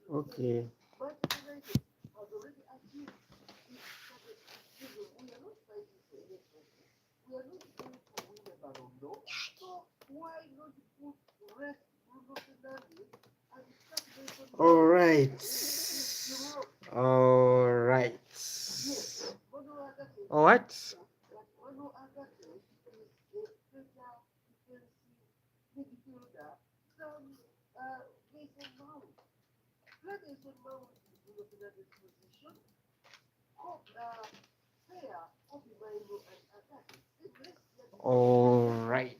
Okay. All right. All right. What? All right.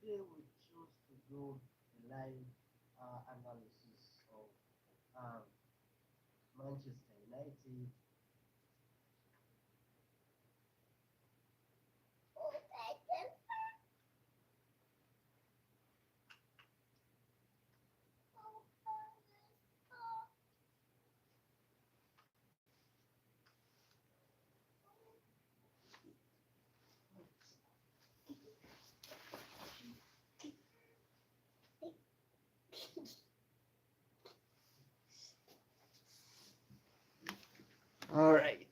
Today we choose to do a live analysis of Manchester United. All right.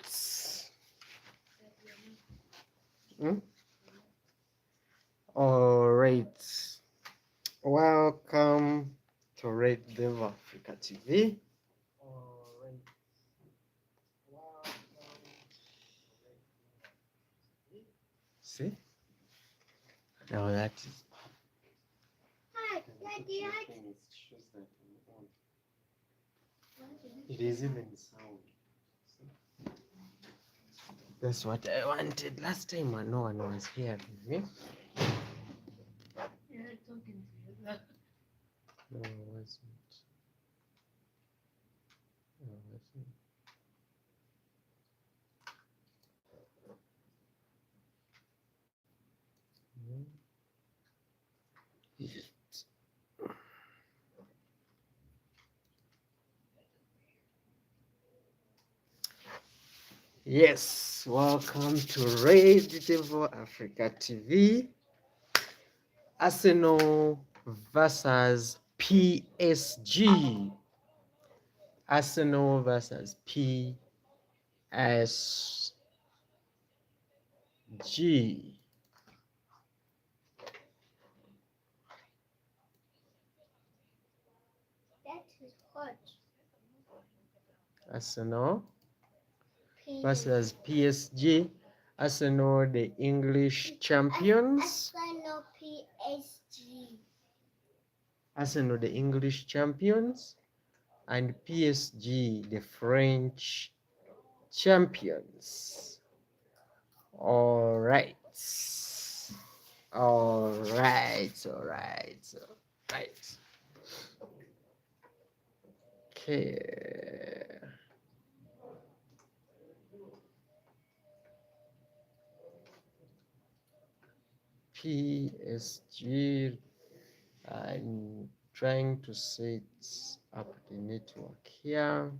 All right. Welcome to Red Devil Africa TV. All right. Welcome to Red Devil TV. See? Now that is. Hi, Daddy. It is even sound. That's what I wanted last time when no one was hearing me. You're talking together. No, I wasn't. No, I wasn't. Yes, welcome to Red Devil Africa TV. Arsenal versus PSG. Arsenal versus PSG. That is hot. Arsenal versus PSG. Arsenal, the English champions. Arsenal PSG. Arsenal, the English champions, and PSG, the French champions. All right. All right. All right. All right. Okay. PSG. I'm trying to set up the network here.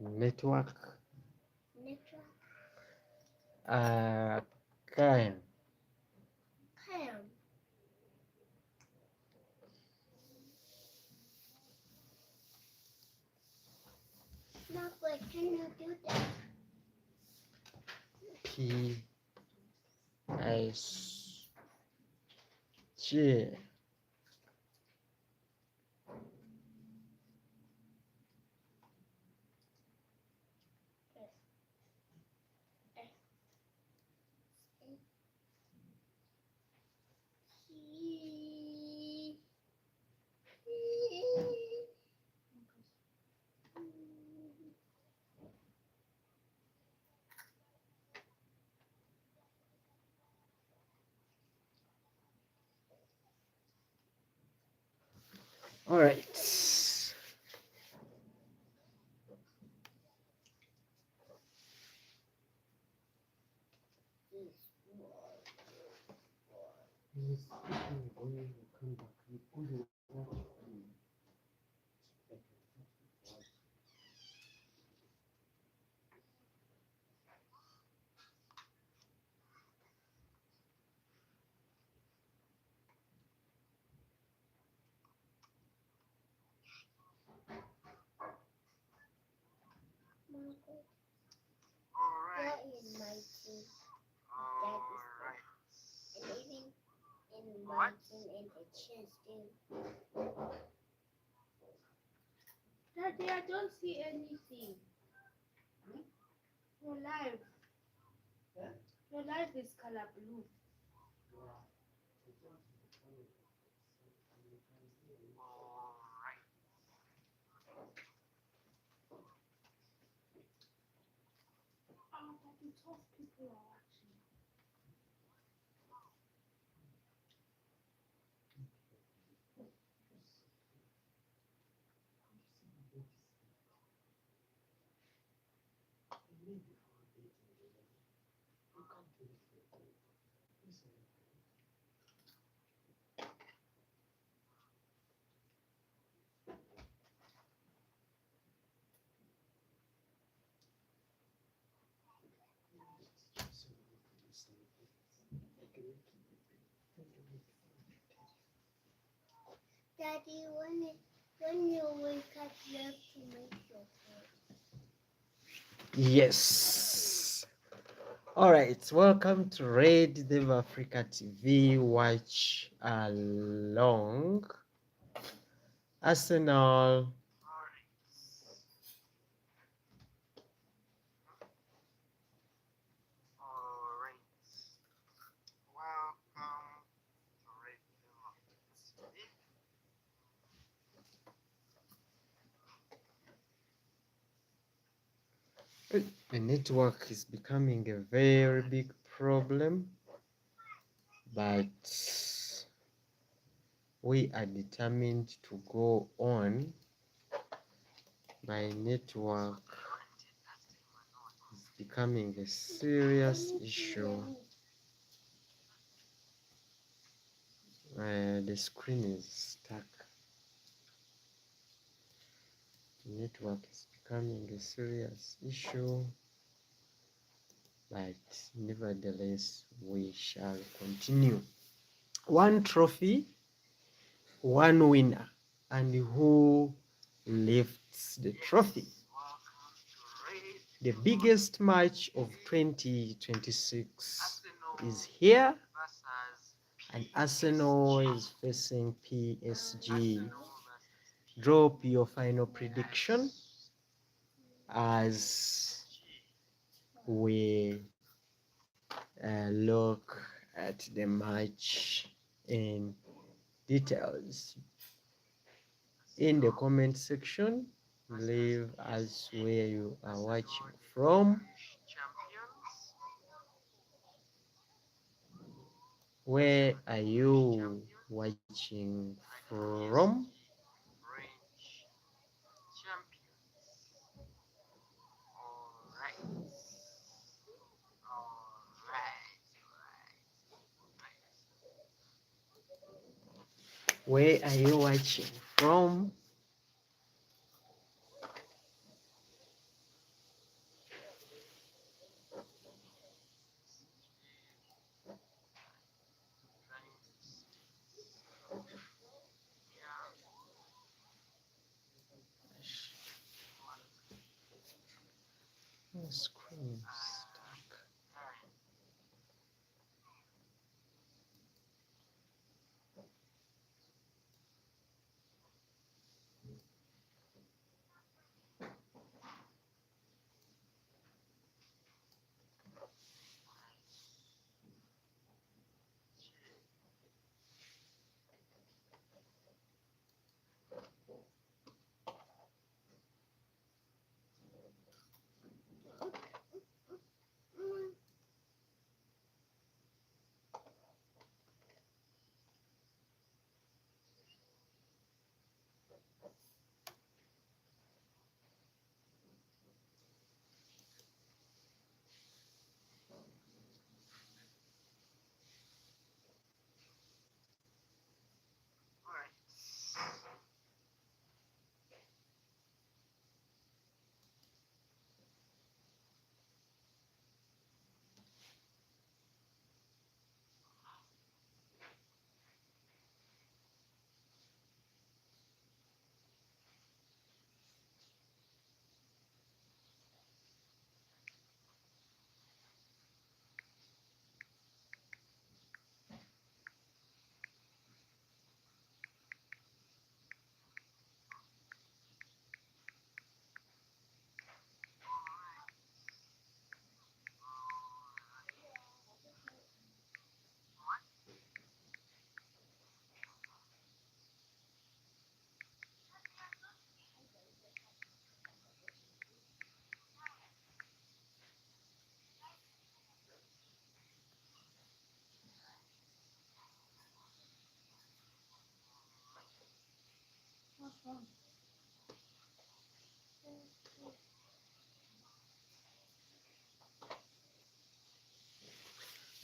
Network. Okay. Not like, can you do that? PSG. All right. He's speaking when you come back. You could watch Margaret, Alright. you're in my team. That is Alright. and even in my What? team and the chance too. Daddy, I don't see anything. Your life. Huh? Your life is color blue. Alright. Oh, but the tough people are watching. Daddy, when you wake up, you have to make your bed. Yes. All right. Welcome to Red Dev Africa TV. Watch along. Arsenal. Alright. Welcome to Red TV. The network is becoming a very big problem, but we are determined to go on. My network is becoming a serious issue. The screen is stuck. Network is becoming a serious issue, but nevertheless we shall continue. One trophy, one winner, and who lifts the trophy? Welcome to Red. The biggest match of 2026 Arsenal is here, versus and PSG. Arsenal is facing PSG. Arsenal versus Drop your final prediction as we look at the match in details. In the comment section, leave us where you are watching from. Champions. Where are you watching from? French champions. Alright. Where are you watching from? The screen is stuck.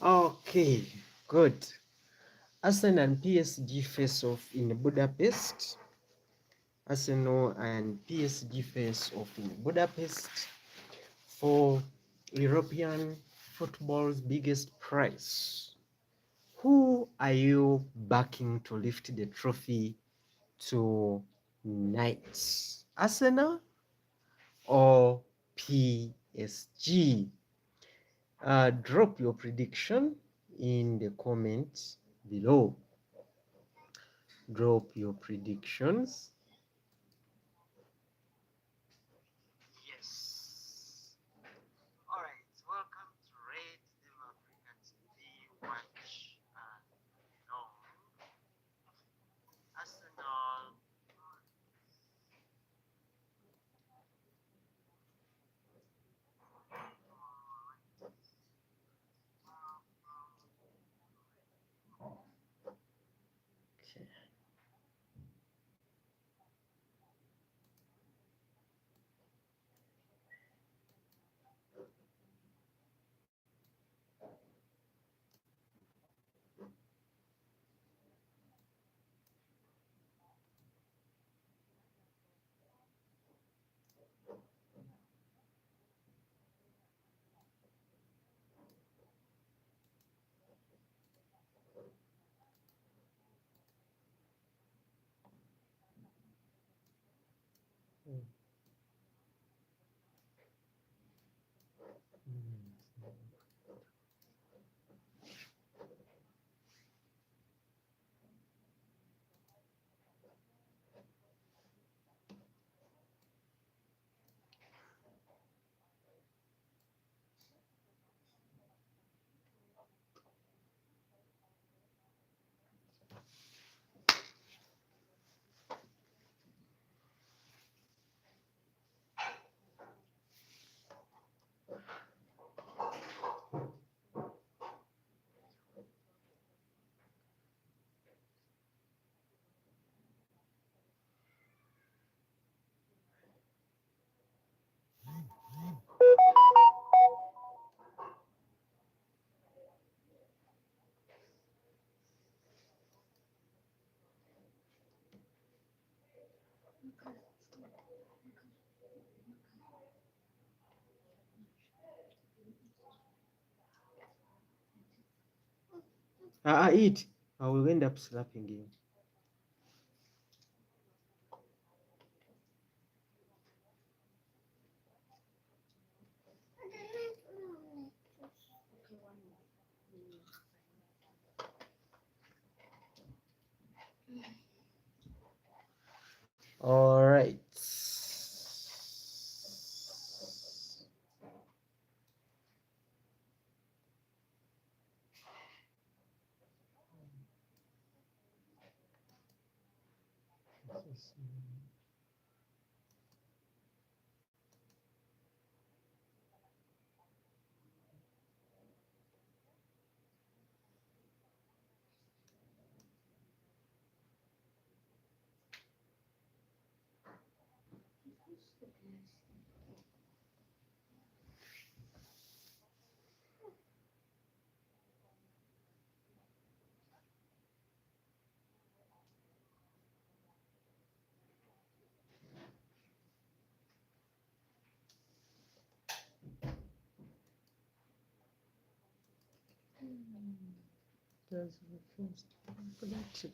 Okay, good. Arsenal and PSG face off in Budapest. Arsenal and PSG face off in Budapest for European football's biggest prize. Who are you backing to lift the trophy tonight? Arsenal or PSG? Drop your prediction in the comments below. Drop your predictions. Yes. Alright, welcome to Red Dem Africa TV. Watch no Arsenal. Okay. Eat. I will end up slapping you. All right. That's the first production.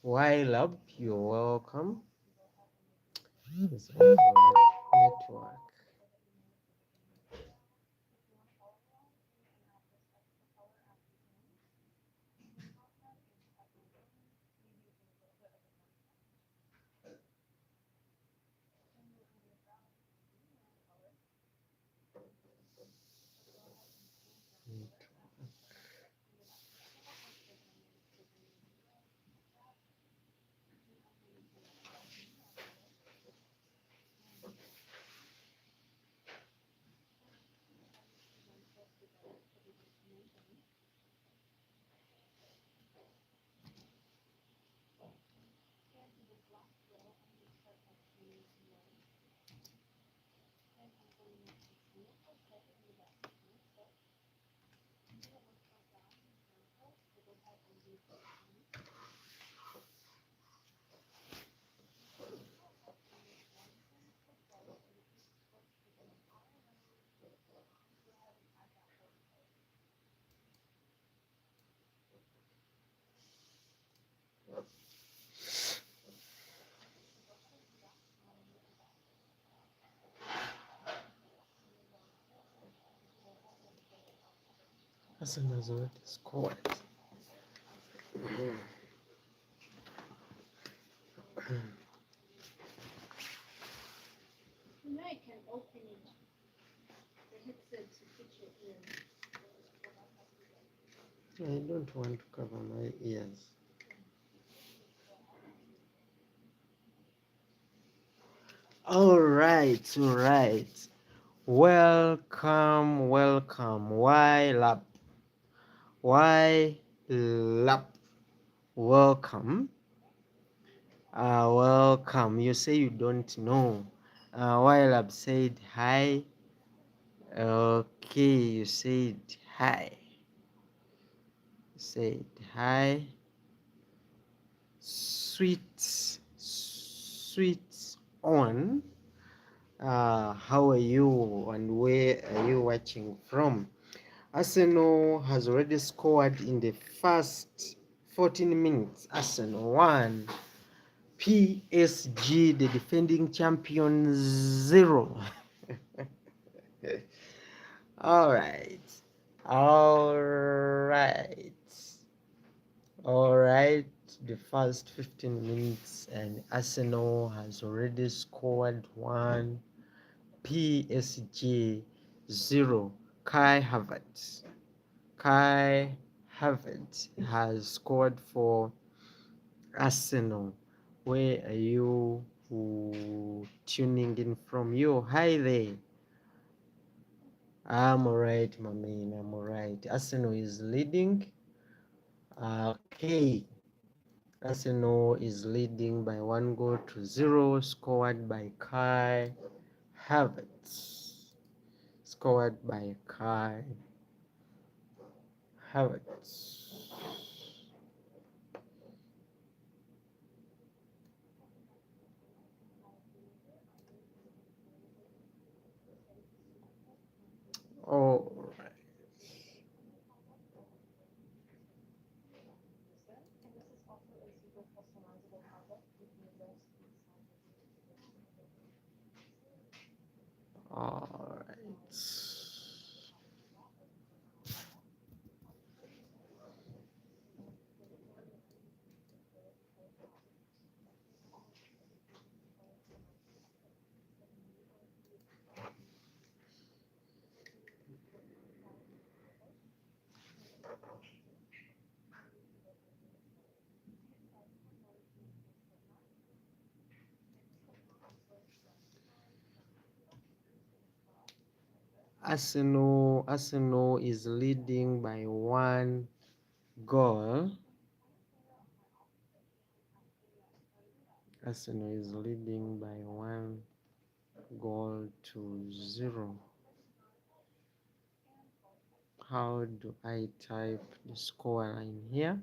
While up, you're welcome. It's all network. Arsenal has already scored. You know, you can open it, the headset to put your ear. I don't want to cover my ears. All right, all right. Welcome, welcome. Why lap? Why lap? Welcome. Welcome. You say you don't know. While I've said hi. Okay, you said hi. Said hi. Sweet on. How are you and where are you watching from? Arsenal has already scored in the first 14 minutes. Arsenal 1, PSG, the defending champion, 0. All right. The first 15 minutes and Arsenal has already scored 1, PSG 0. Kai Havertz has scored for Arsenal. Where are you tuning in from? You, hi there. I'm alright, my man. I'm alright. Arsenal is leading. Okay. Arsenal is leading by 1-0, scored by Kai Havertz. Scored by Kai Havertz. All right. All right. Arsenal is leading by 1 goal. Arsenal is leading by 1-0. How do I type the score line here?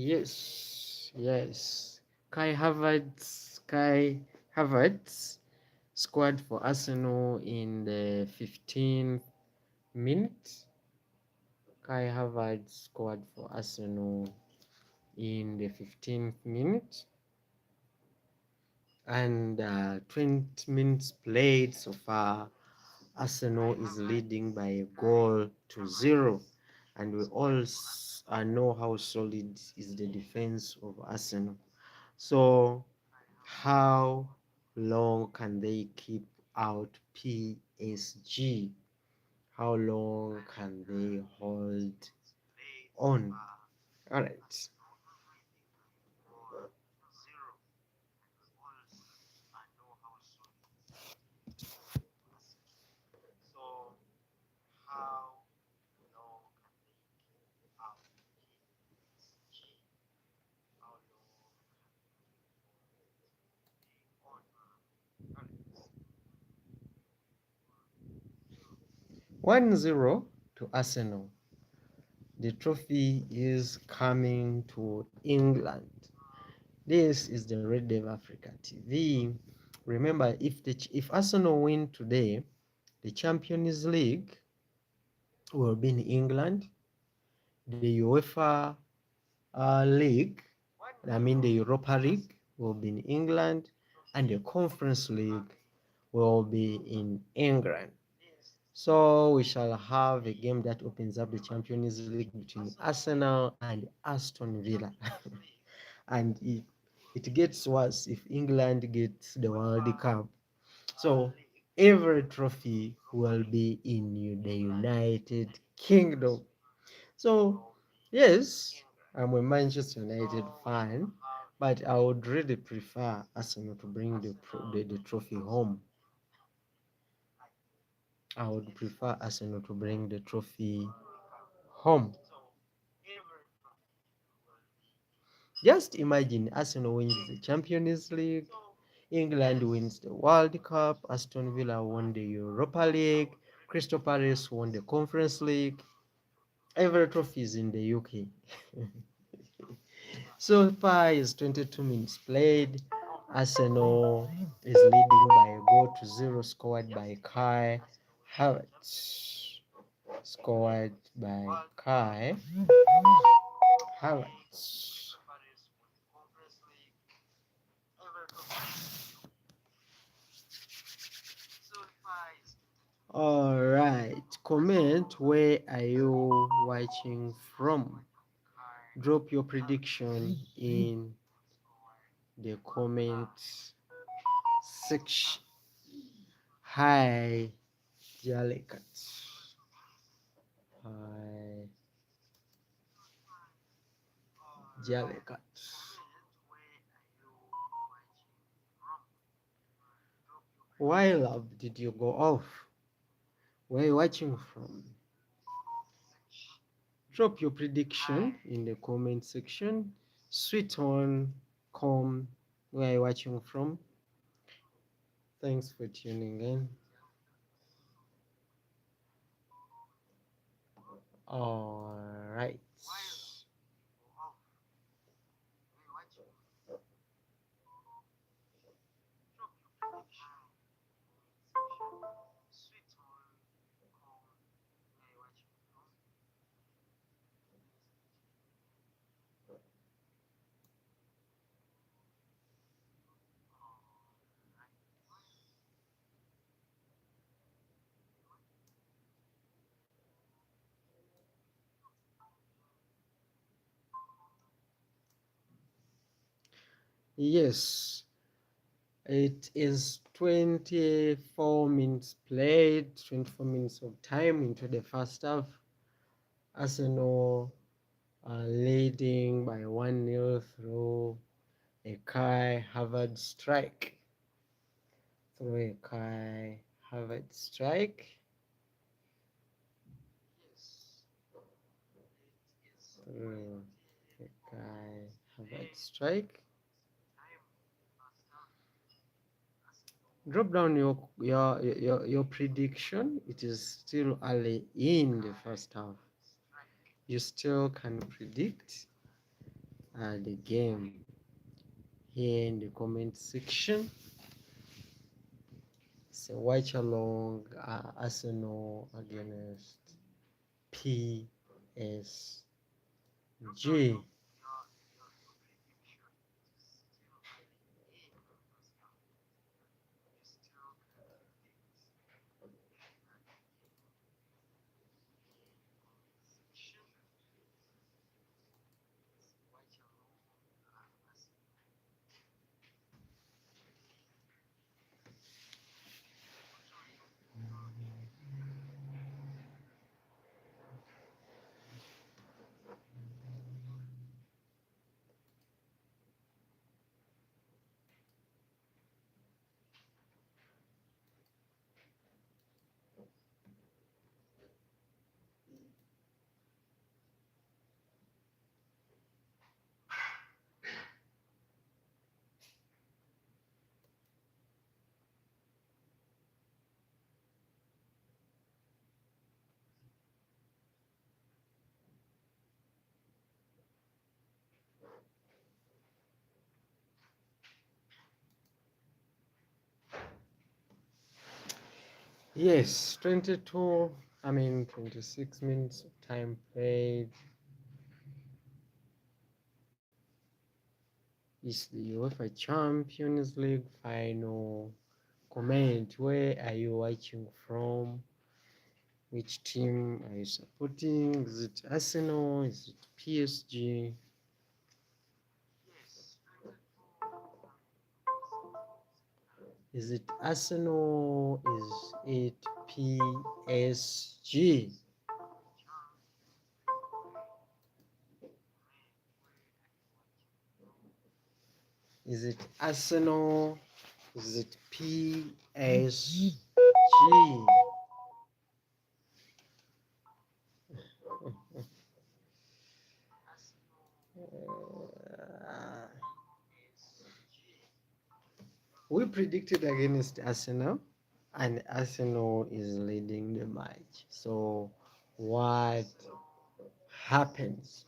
Yes. Kai Havertz scored for Arsenal in the 15th minute. Kai Havertz scored for Arsenal in the 15th minute, and 20 minutes played so far. Arsenal is leading by a goal to 0, and we all know how solid is the defense of Arsenal. So how long can they keep out PSG? How long can they hold on? All right. One zero to Arsenal. The trophy is coming to England. This is the Red Dev Africa TV. Remember, if Arsenal win today, the Champions League will be in England. The UEFA League, the Europa League, will be in England, and the Conference League will be in England. So we shall have a game that opens up the Champions League between Arsenal and Aston Villa. And it gets worse if England gets the World Cup. So every trophy will be in the United Kingdom. So yes, I'm a Manchester United fan, but I would really prefer Arsenal to bring the trophy home. I would prefer Arsenal to bring the trophy home. Just imagine Arsenal wins the Champions League, England wins the World Cup, Aston Villa won the Europa League, Crystal Palace won the Conference League. Every trophy is in the UK. So far is 22 minutes played. Arsenal is leading by a goal to 0, scored by Kai Havertz. Scored by Kai Havertz. All right, comment where are you watching from? Drop your prediction in the comments section. Hi, Jalekat. Hi, Jalekat. Why, love, did you go off? Where are you watching from? Drop your prediction in the comment section. Sweet on, com, where are you watching from? Thanks for tuning in. All right. Yes, it is 24 minutes played, 24 minutes of time into the first half. Arsenal are leading by 1-0 through a Kai Havertz strike. Through a Kai Havertz strike. Through a Kai Havertz strike. Drop down your prediction. It is still early in the first half. You still can predict, the game here in the comment section. So watch along Arsenal against PSG. Yes, 26 minutes of time played. It's the UEFA Champions League Final. Comment, where are you watching from? Which team are you supporting? Is it Arsenal? Is it PSG? Is it Arsenal? Is it PSG? Is it Arsenal? Is it PSG? We predicted against Arsenal, and Arsenal is leading the match. So, what happens?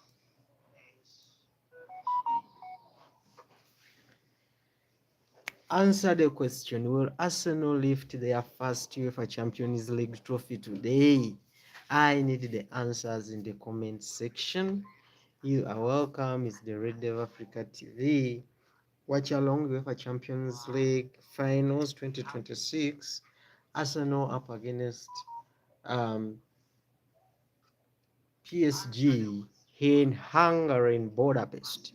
Answer the question. Will Arsenal lift their first UEFA Champions League trophy today? I need the answers in the comment section. You are welcome. It's the Red Devil Africa TV. Watch along UEFA Champions League Finals 2026. Arsenal up against PSG here in Hungary, in Budapest.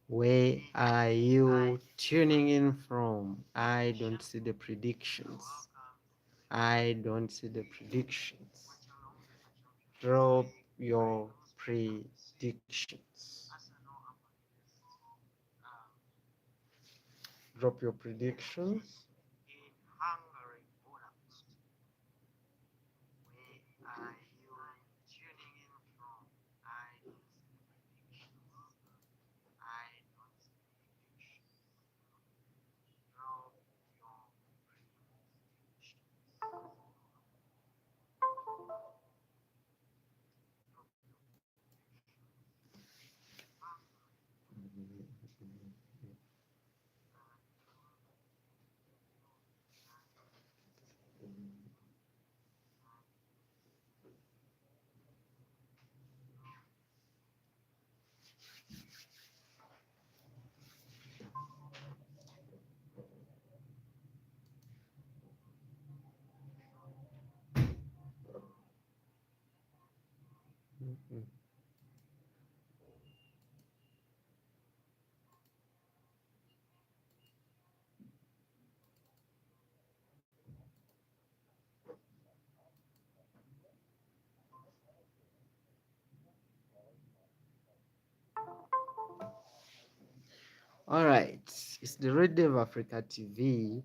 Where are you tuning in from? I don't see the predictions. I don't see the predictions. Drop your predictions. Drop your predictions. All right, it's the Red Devil Africa TV.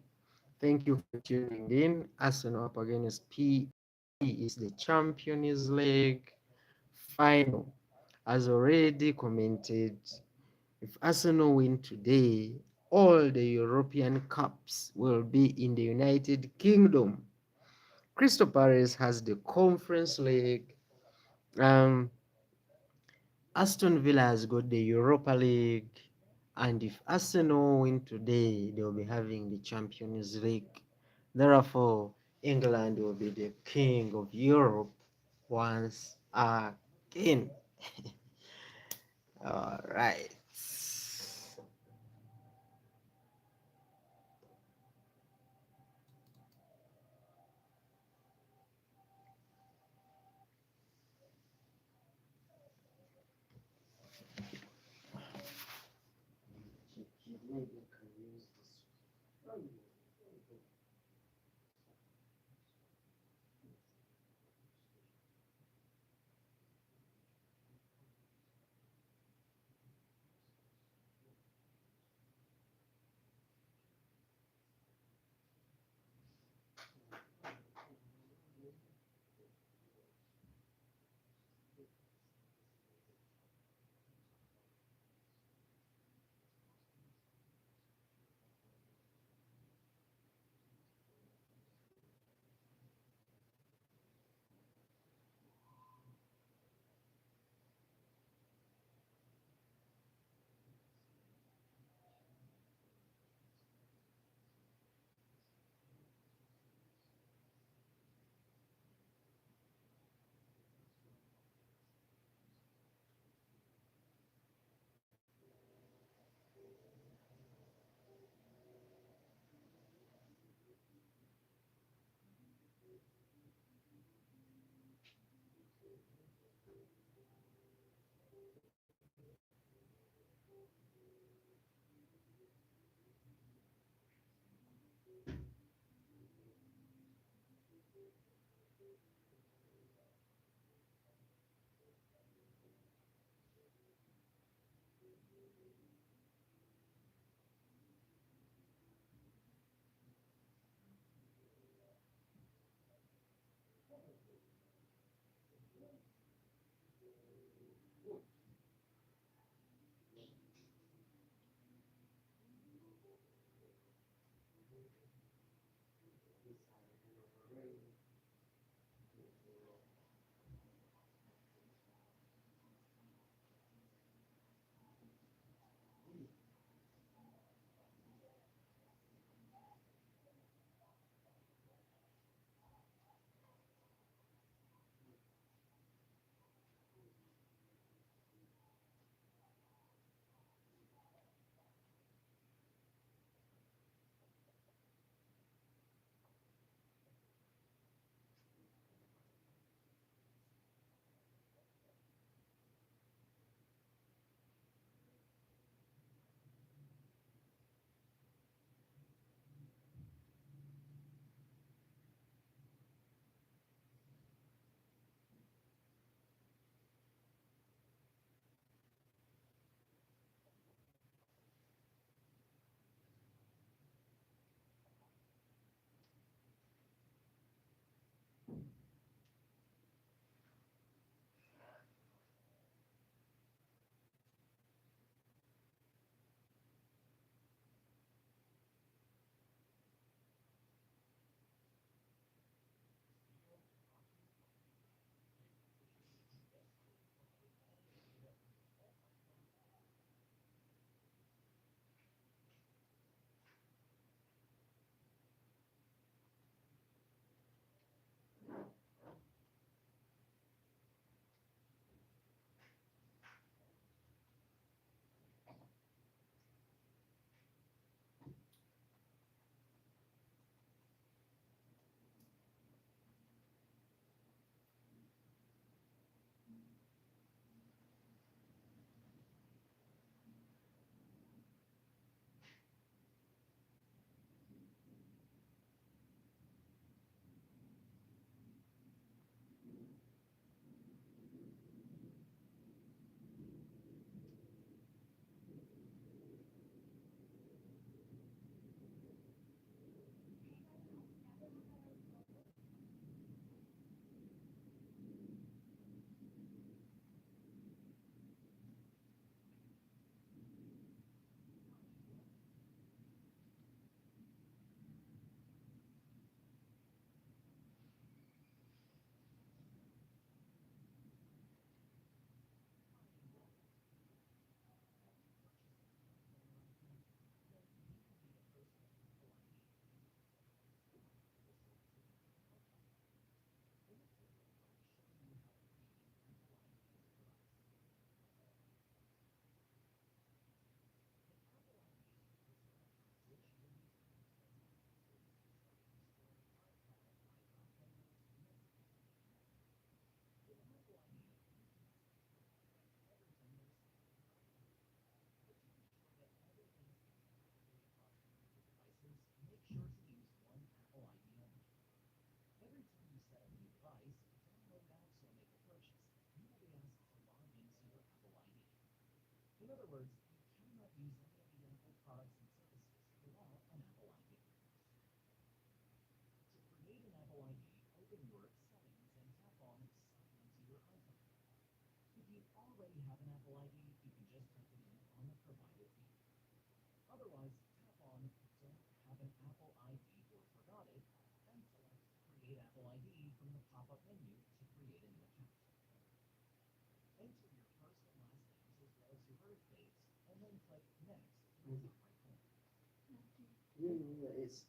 Thank you for tuning in. Arsenal up against PSG is the Champions League Final. As already commented, if Arsenal win today, all the European Cups will be in the United Kingdom. Crystal Palace has the Conference League. Aston Villa has got the Europa League, and if Arsenal win today, they will be having the Champions League. Therefore, England will be the king of Europe once again. All right. Maybe I can use this.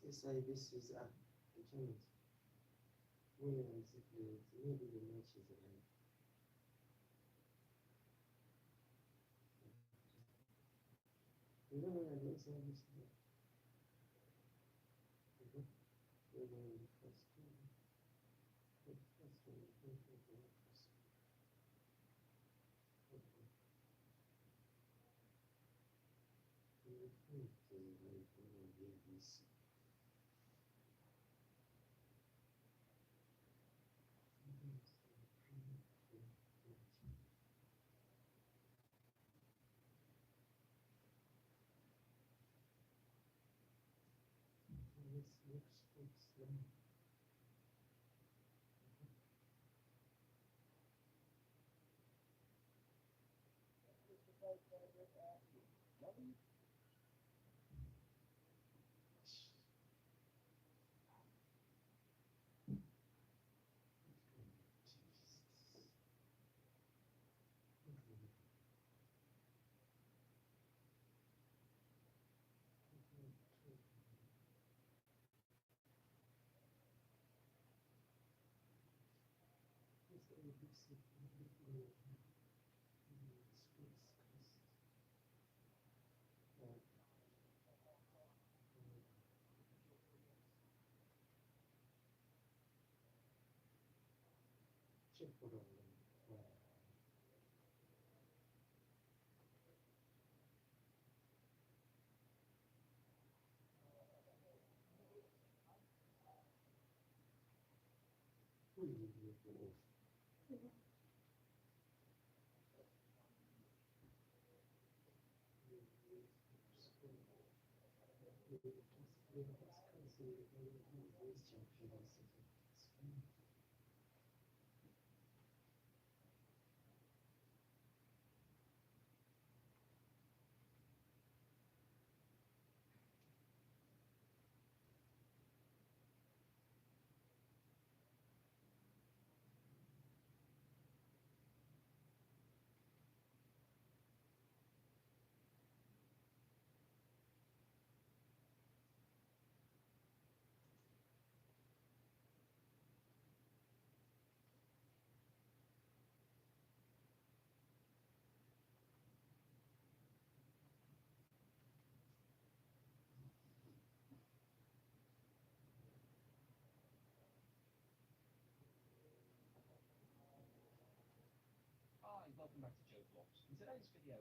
It's like this is the challenge. Where is it? Maybe the match is like. No, no, no, let's have this. We're going to first one. The first one, I think we're going to first one. Okay. We think we're going to do this. Let's them. Check for all. Hi, welcome back to Joe Vlogs. In today's video,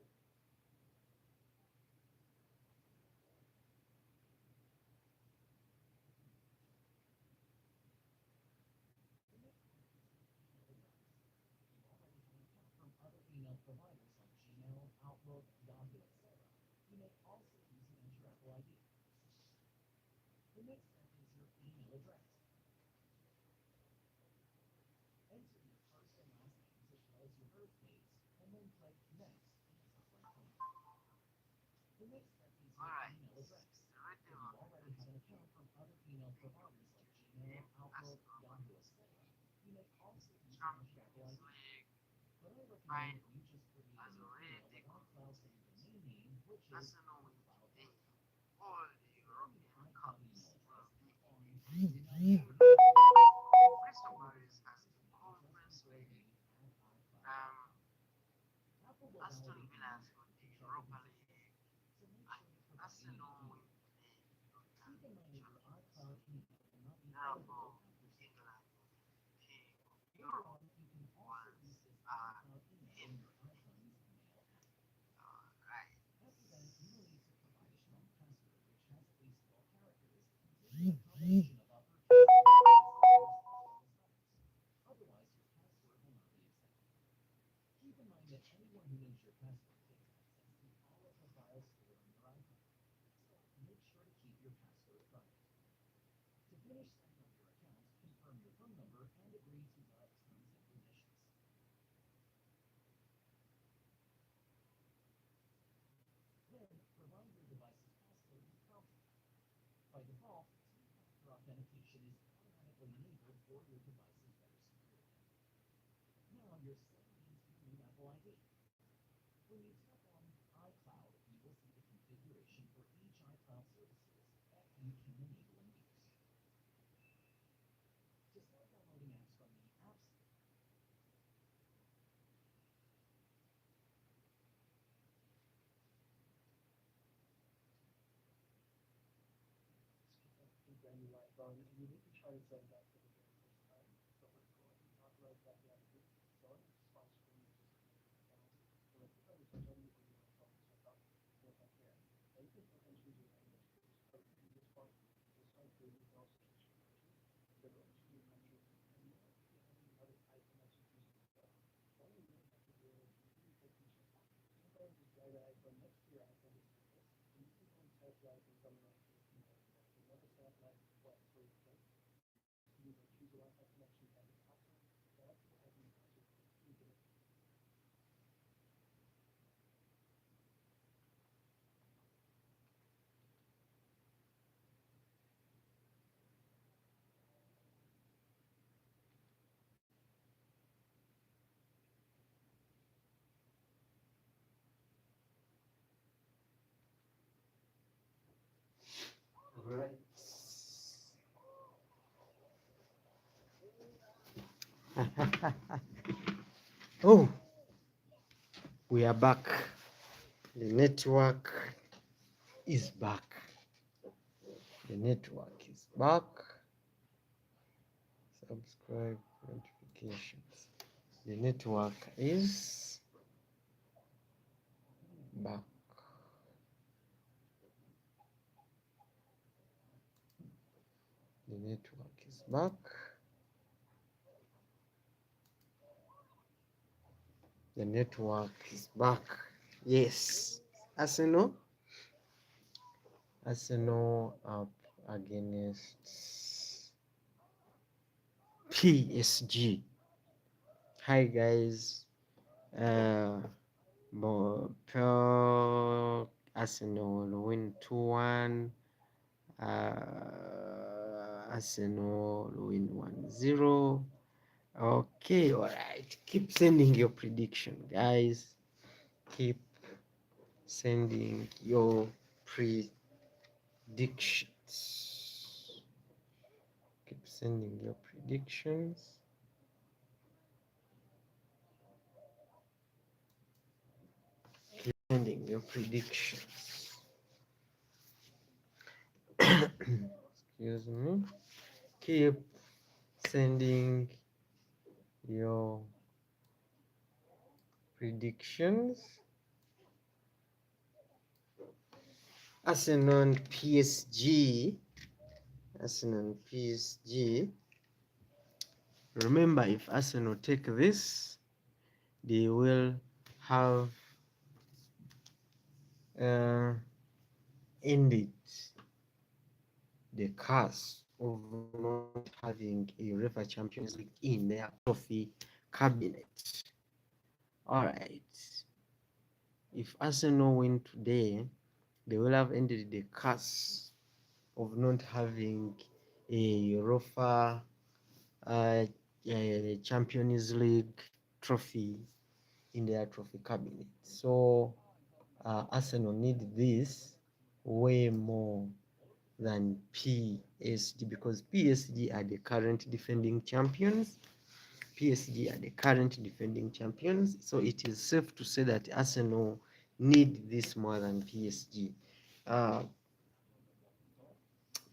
from other email providers like Gmail, Outlook, Yahoo, etc. You may also use an Enter Apple ID. The next step is your email address. Enter your first and last names as well as your birth dates, and then click Next in the top right corner. The next step is your email address. If you already have an account from other email providers like Gmail, Outlook, Yahoo, etc., you may also use an Enter Apple ID. But I recommend that you just create a new email without cloud saving domain name, which is iCloud.com. From your iCloud email address, tap on Email Apple will validate the email to check if it's successful, so make sure to provide email key. Keep in mind that your iCloud email will not be editable after setting. Later on, you can also use this iCloud email in your iPhone's Mail app. After that, you will need to provide a strong password which has at least 12 characters, including a combination of uppercase and lowercase letters, as well as numbers. Otherwise, your password will not be accepted. Keep in mind that anyone who knows your password gets access to all of the files stored on your iPhone. So make sure to keep your password private. To finish setting up your account, confirm your phone number and agree to the terms and conditions. Then you like on, and you need to try to send that for the very first time. So let's go ahead and authorize that you have to. So on the small screen, just click on the channel. So let's click on the button where you want to focus your thoughts. Click up here. Now you can pick and choose your language. Just click in this part. This one here, you can also choose your country. So go into your country. And you know, if you have any other icon that you choose to set, all you really have to do is you can click and choose. You can go and just drag the icon next to your icon just like this. And you can go and type the icon somewhere like this. So notice that like what where you click. You can choose the Wi-Fi connection type of password. So let's go ahead and answer. You can Right. Oh, we are back. The network is back. The network is back. Subscribe notifications. The network is back. The network is back. The network is back. Yes. Arsenal up against PSG. Hi guys. Arsenal win 2-1. Arsenal win 1-0. Okay, all right. Keep sending your prediction, guys. Keep sending your predictions. Keep sending your predictions. Keep sending your predictions. Excuse me. Keep sending your predictions. Arsenal and PSG. Arsenal and PSG. Remember, if Arsenal take this, they will have ended the curse of not having a UEFA Champions League in their trophy cabinet. All right. If Arsenal win today, they will have ended the curse of not having a UEFA Champions League trophy in their trophy cabinet. So Arsenal need this way more than PSG, because PSG are the current defending champions. PSG are the current defending champions. So it is safe to say that Arsenal need this more than PSG.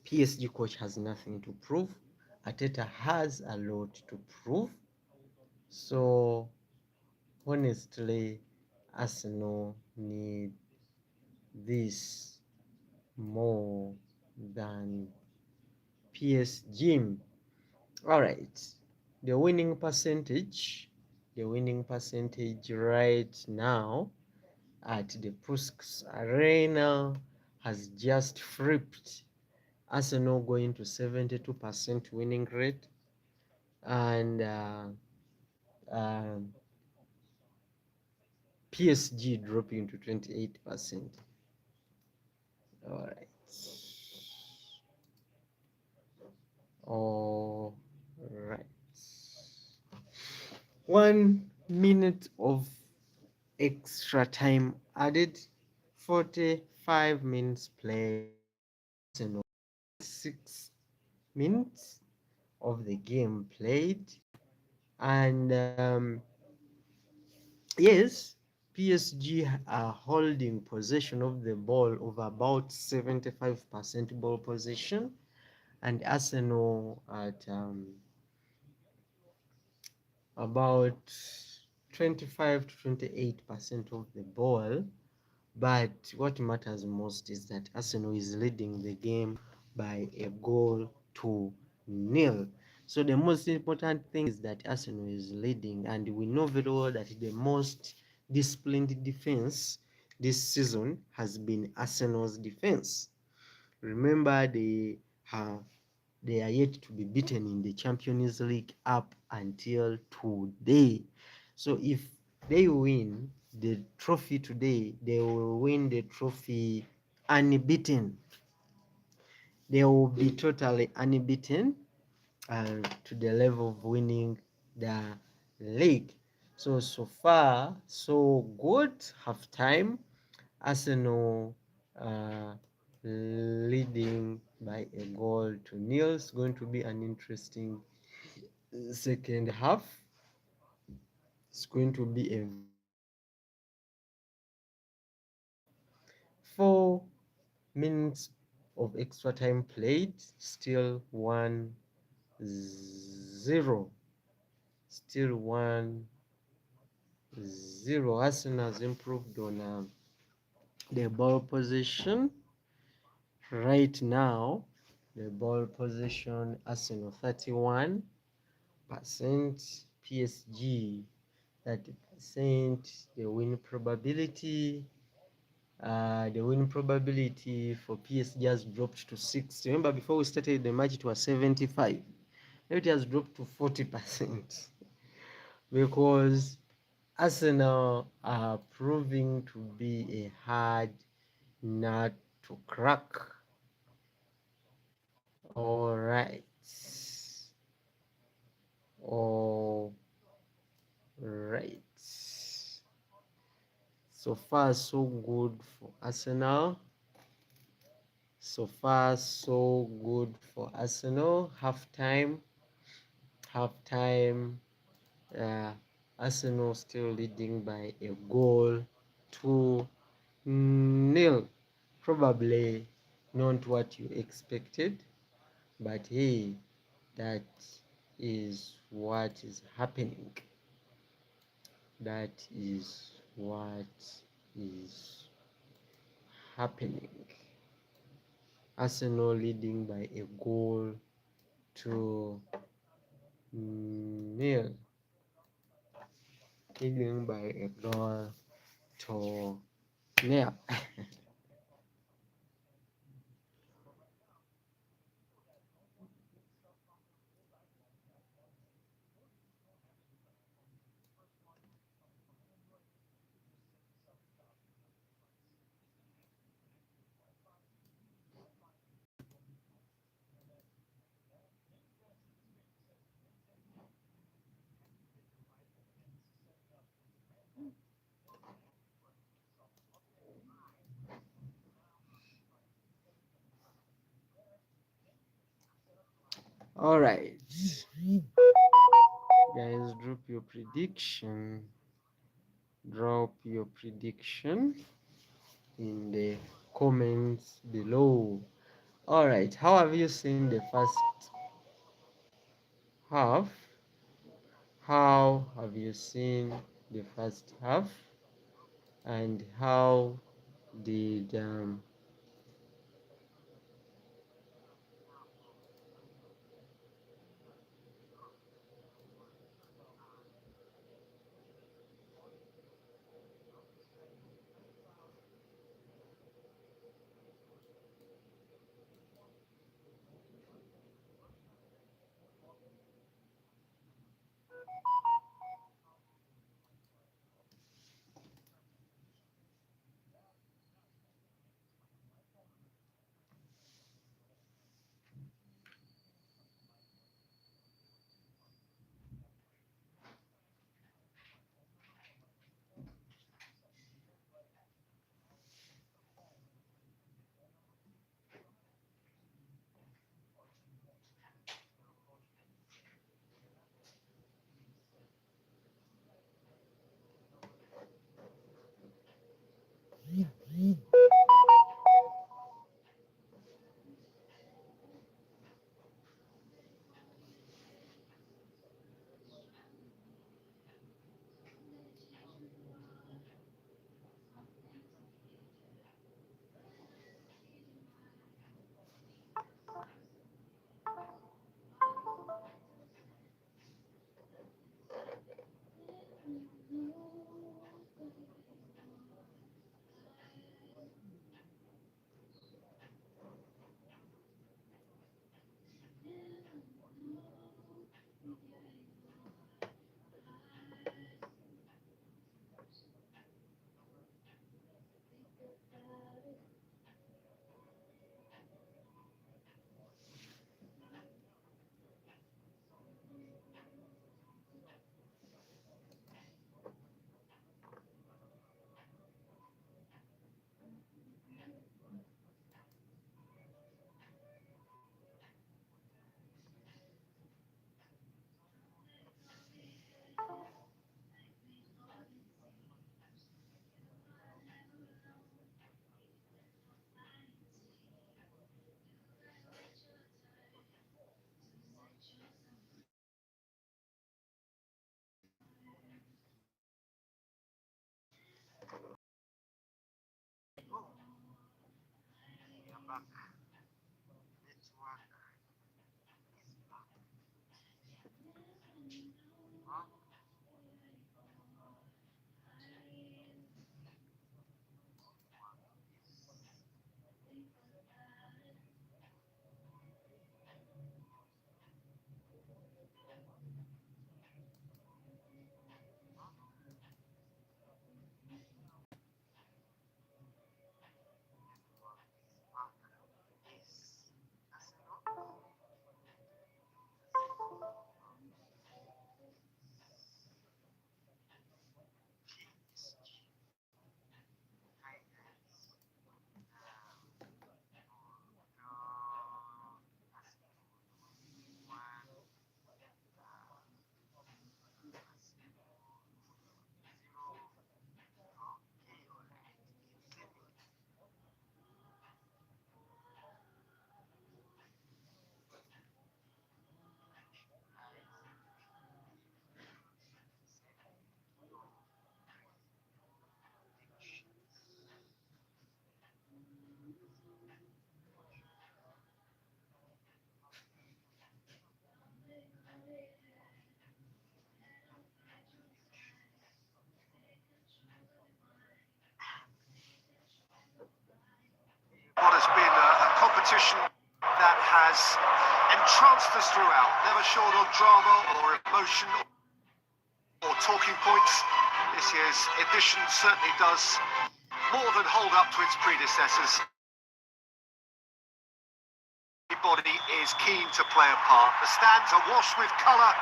PSG coach has nothing to prove. Arteta has a lot to prove. So honestly, Arsenal need this more than PSG. All right, the winning percentage right now at the Puskas Arena has just flipped. Arsenal going to 72% winning rate, and PSG dropping to 28%. All right. All right. 1 minute of extra time added, 45 minutes played. Arsenal 6 minutes of the game played, and yes, PSG are holding possession of the ball of about 75% ball possession, and Arsenal at about 25 to 28% of the ball. But what matters most is that Arsenal is leading the game by a goal to nil. So the most important thing is that Arsenal is leading, and we know very well that the most disciplined defense this season has been Arsenal's defense. Remember, they are yet to be beaten in the Champions League up until today. So if they win the trophy today, they will win the trophy unbeaten. They will be totally unbeaten to the level of winning the league. So far, so good. Half time, Arsenal leading by a goal to nil. It's going to be an interesting second half. It's going to be a 4 minutes of extra time played, still 1-0. Still 1-0. Arsenal has improved on the ball position. Right now, the ball position, Arsenal 31%, PSG 30%. The win probability for PSG has dropped to 60. Remember, before we started the match, it was 75. Now it has dropped to 40% because Arsenal are proving to be a hard nut to crack. All right. All right. So far, so good for Arsenal. So far, so good for Arsenal. Half time. Arsenal still leading by a goal to nil. Probably not what you expected, but hey, that is what is happening. That is what is happening. Arsenal leading by a goal to nil. Leading by a goal to nil. All right, guys, drop your prediction. Drop your prediction in the comments below. All right, how have you seen the first half? How have you seen the first half? And how did What has been a competition that has entranced us throughout, never short on drama or emotion or talking points. This year's edition certainly does more than hold up to its predecessors. Everybody is keen to play a part. The stands are washed with colour,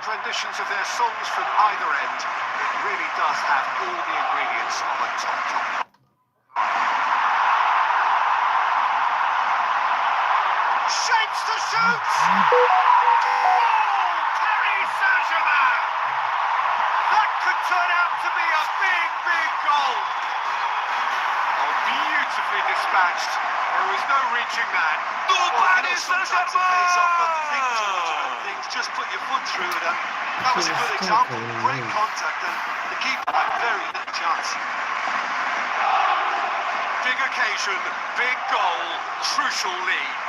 renditions of their songs from either end. It really does have all the ingredients of a top. Shapes to shoot! Paris Saint-Germain! That could turn out to be a big goal. Oh, beautifully dispatched. There was no reaching that. Paris Saint-Germain! Things just put your foot through it. That was a good example. Great contact, and the keeper had very little chance. Big occasion, big goal, crucial lead.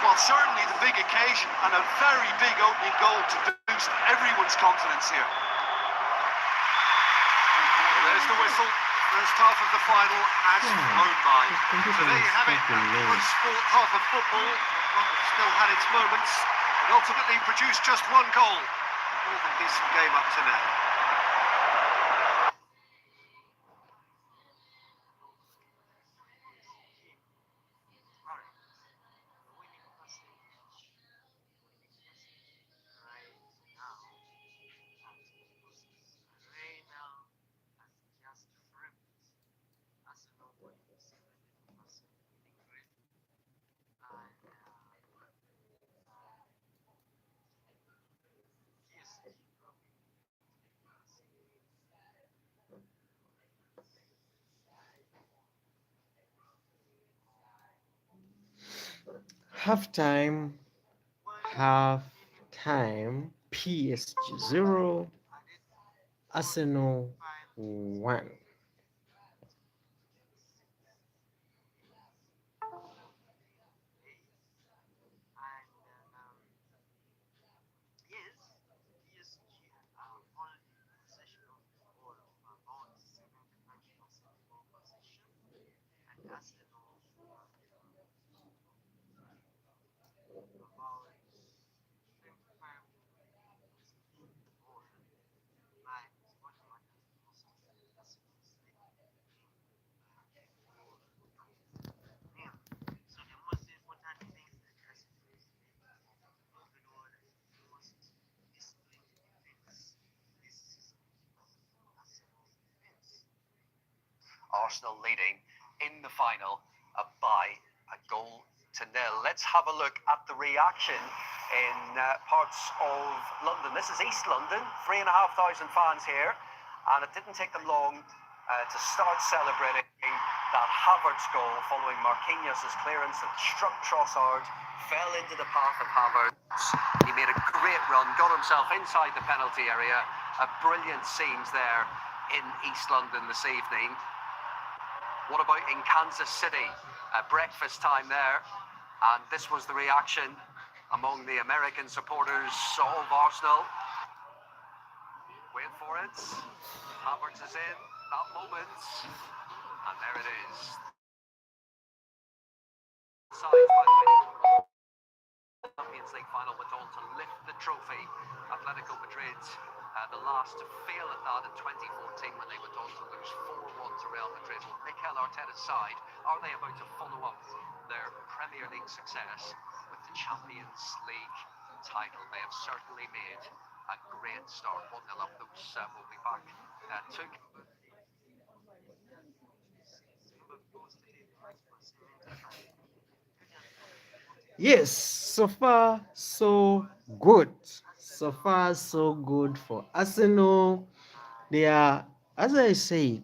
Well, certainly the big occasion and a very big opening goal to boost everyone's confidence here. Well, there's the whistle. First half of the final has flown by. So there you have it. One sport, half of football. Still had its moments, but ultimately produced just one goal. More than decent game up to now. Halftime, PSG 0, Arsenal 1. Arsenal leading in the final by a goal to nil. Let's have a look at the reaction in parts of London. This is East London, 3,500 fans here, and it didn't take them long to start celebrating that Havertz goal following Marquinhos' clearance that struck Trossard, fell into the path of Havertz. He made a great run, got himself inside the penalty area. Brilliant scenes there in East London this evening. What about in Kansas City? breakfast time there. And this was the reaction among the American supporters of Arsenal. Wait for it. Havertz is in that moment. And there it is. Sides, by the way, Champions League Final went on to lift the trophy. Atletico Madrid, the last to fail at that in 2014 when they went on to lose 4-1 to Real Madrid. Well, Mikel Arteta's side, are they about to follow up their Premier League success with the Champions League title? They have certainly made a great start. 1-0 up, those will be back to... Yes, so far so good. So far so good for Arsenal. They are, as I said,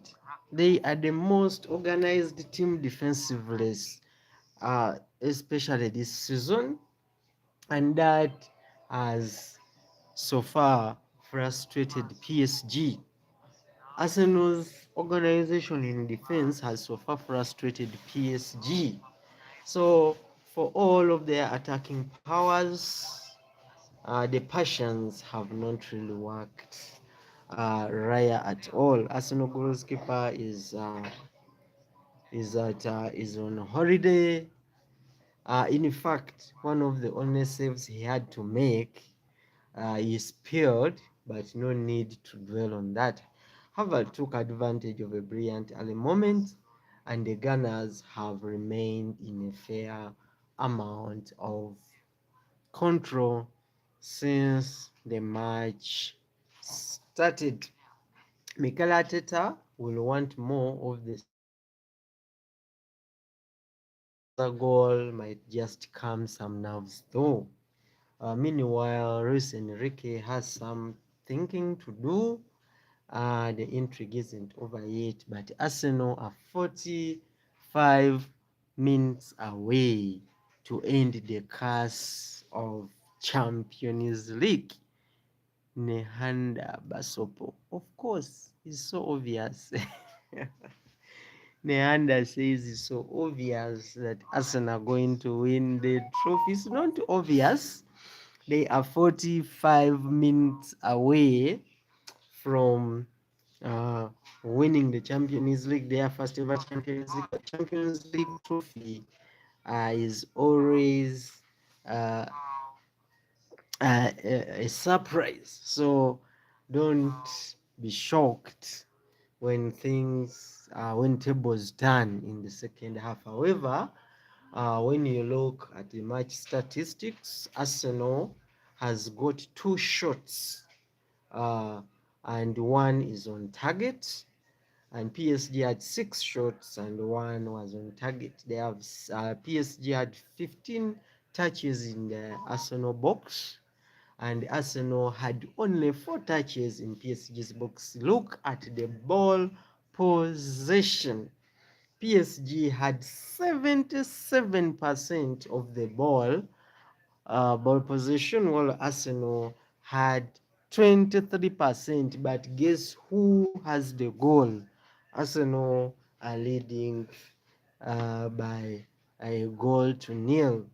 they are the most organized team defensively, especially this season, and that has so far frustrated PSG. Arsenal's organization in defense has so far frustrated PSG. So for all of their attacking powers, the passions have not really worked raya at all. Arsenal goalkeeper is on holiday. In fact, one of the only saves he had to make he spared, but no need to dwell on that. Harvard took advantage of a brilliant early moment, and the Gunners have remained in a fair amount of control since the match started. Mikel Arteta will want more of the same. Another goal might just calm some nerves though. Meanwhile, Luis Enrique has some thinking to do. The intrigue isn't over yet, but Arsenal are 45 minutes away to end the curse of Champions League. Nehanda Basopo. Of course, it's so obvious. Nehanda says it's so obvious that Arsenal are going to win the trophy. It's not obvious. They are 45 minutes away from winning the Champions League, their first ever Champions League. The Champions League trophy is always uh, a surprise. So don't be shocked when when tables turn in the second half. However, when you look at the match statistics, Arsenal has got 2 shots and 1 is on target, and PSG had 6 shots and 1 was on target. They have PSG had 15 touches in the Arsenal box, and Arsenal had only 4 touches in PSG's box. Look at the ball possession. PSG had 77% of the ball possession, while Arsenal had 23%. But guess who has the goal? Arsenal are leading by a goal to nil.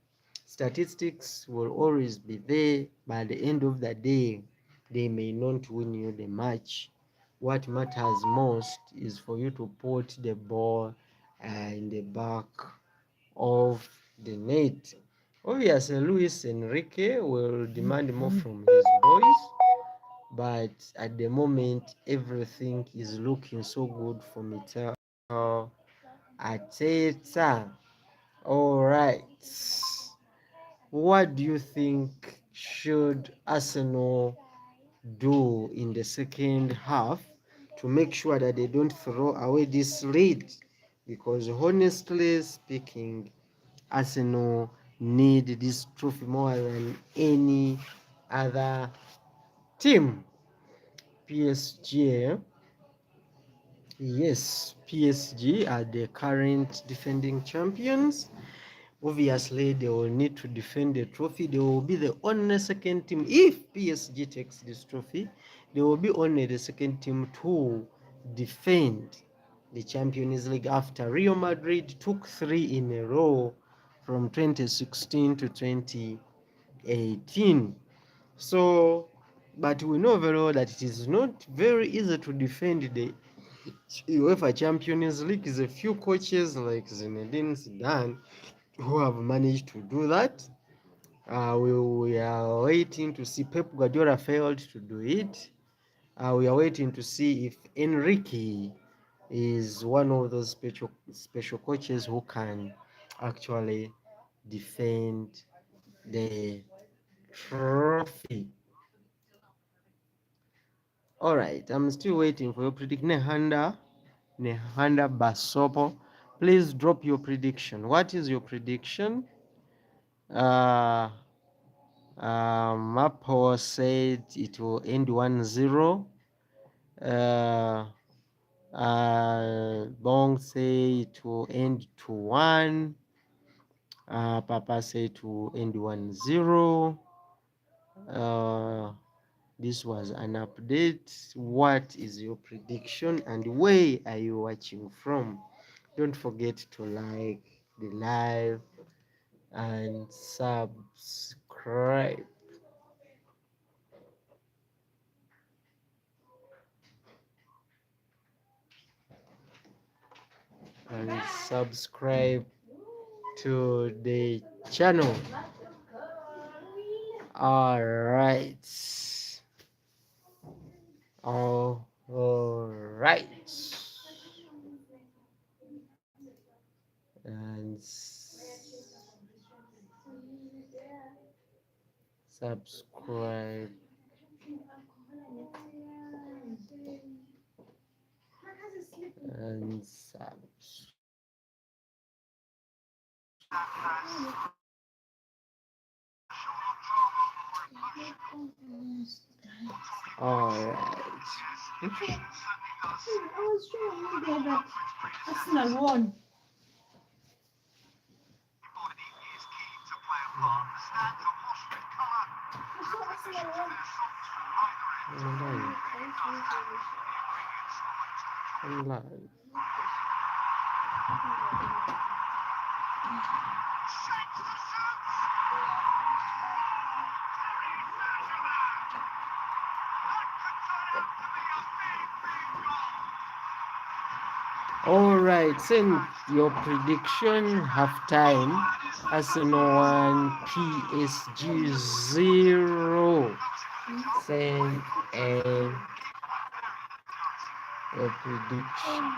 Statistics will always be there. By the end of the day, they may not win you the match. What matters most is for you to put the ball in the back of the net. Obviously, Luis Enrique will demand more from his boys, but at the moment, everything is looking so good for Mikel Arteta. All right. What do you think should Arsenal do in the second half to make sure that they don't throw away this lead? Because honestly speaking, Arsenal need this trophy more than any other team. PSG, yes, PSG are the current defending champions. Obviously, they will need to defend the trophy. They will be the only second team. If PSG takes this trophy, they will be only the second team to defend the Champions League after Real Madrid took 3 in a row from 2016 to 2018. So, but we know very well that it is not very easy to defend the UEFA Champions League. There's a few coaches like Zinedine Zidane who have managed to do that. We are waiting to see. Pep Guardiola failed to do it. We are waiting to see if Enrique is one of those special coaches who can actually defend the trophy. All right, I'm still waiting for your prediction. Nehanda Basopo, please drop your prediction. What is your prediction? Mapo said it will end 1-0. Bong say it will end 2-1. Papa said it will end 1-0. This was an update. What is your prediction and where are you watching from? Don't forget to like the live and subscribe. And subscribe to the channel. All right. All right. And subscribe. And subscribe. All right. I was sure maybe that Arsenal won. Online. All right, send your prediction. Half time. Arsenal 1, PSG 0. Send a prediction.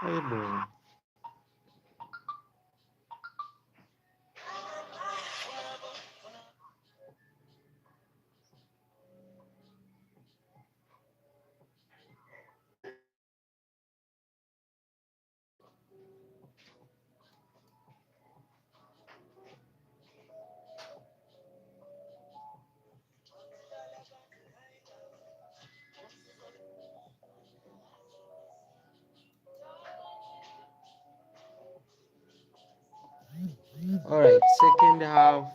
Hello. All right, second half.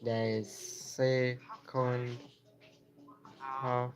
The second half.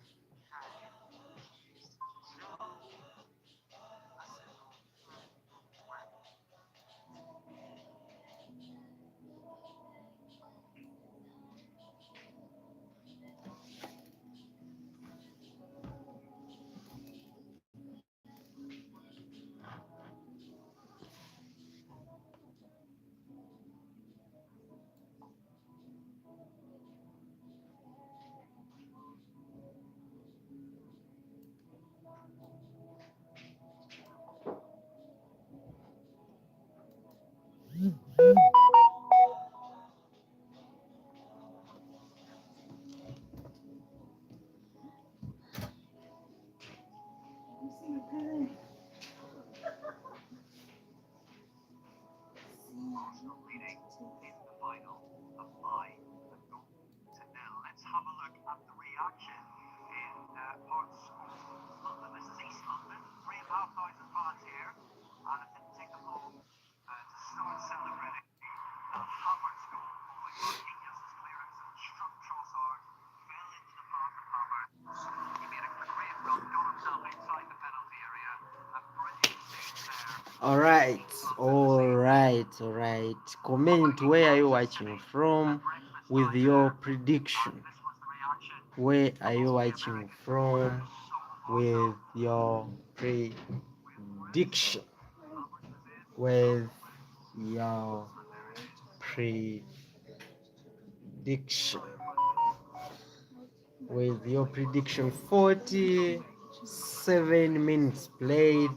Arsenal leading in the final by a goal to nil. Let's have a look at the reaction in parts of London. This is East London, 3,500 fans here, and it didn't take them long to start celebrating. Havertz goal following Marquinhos' clearance and struck Trossard, fell into the path of Havertz. He made a great run, got himself inside the penalty area, a brilliant save there. All right. Comment where are you watching from with your prediction. Where are you watching from with your prediction? With your prediction. With your prediction. 47 minutes played.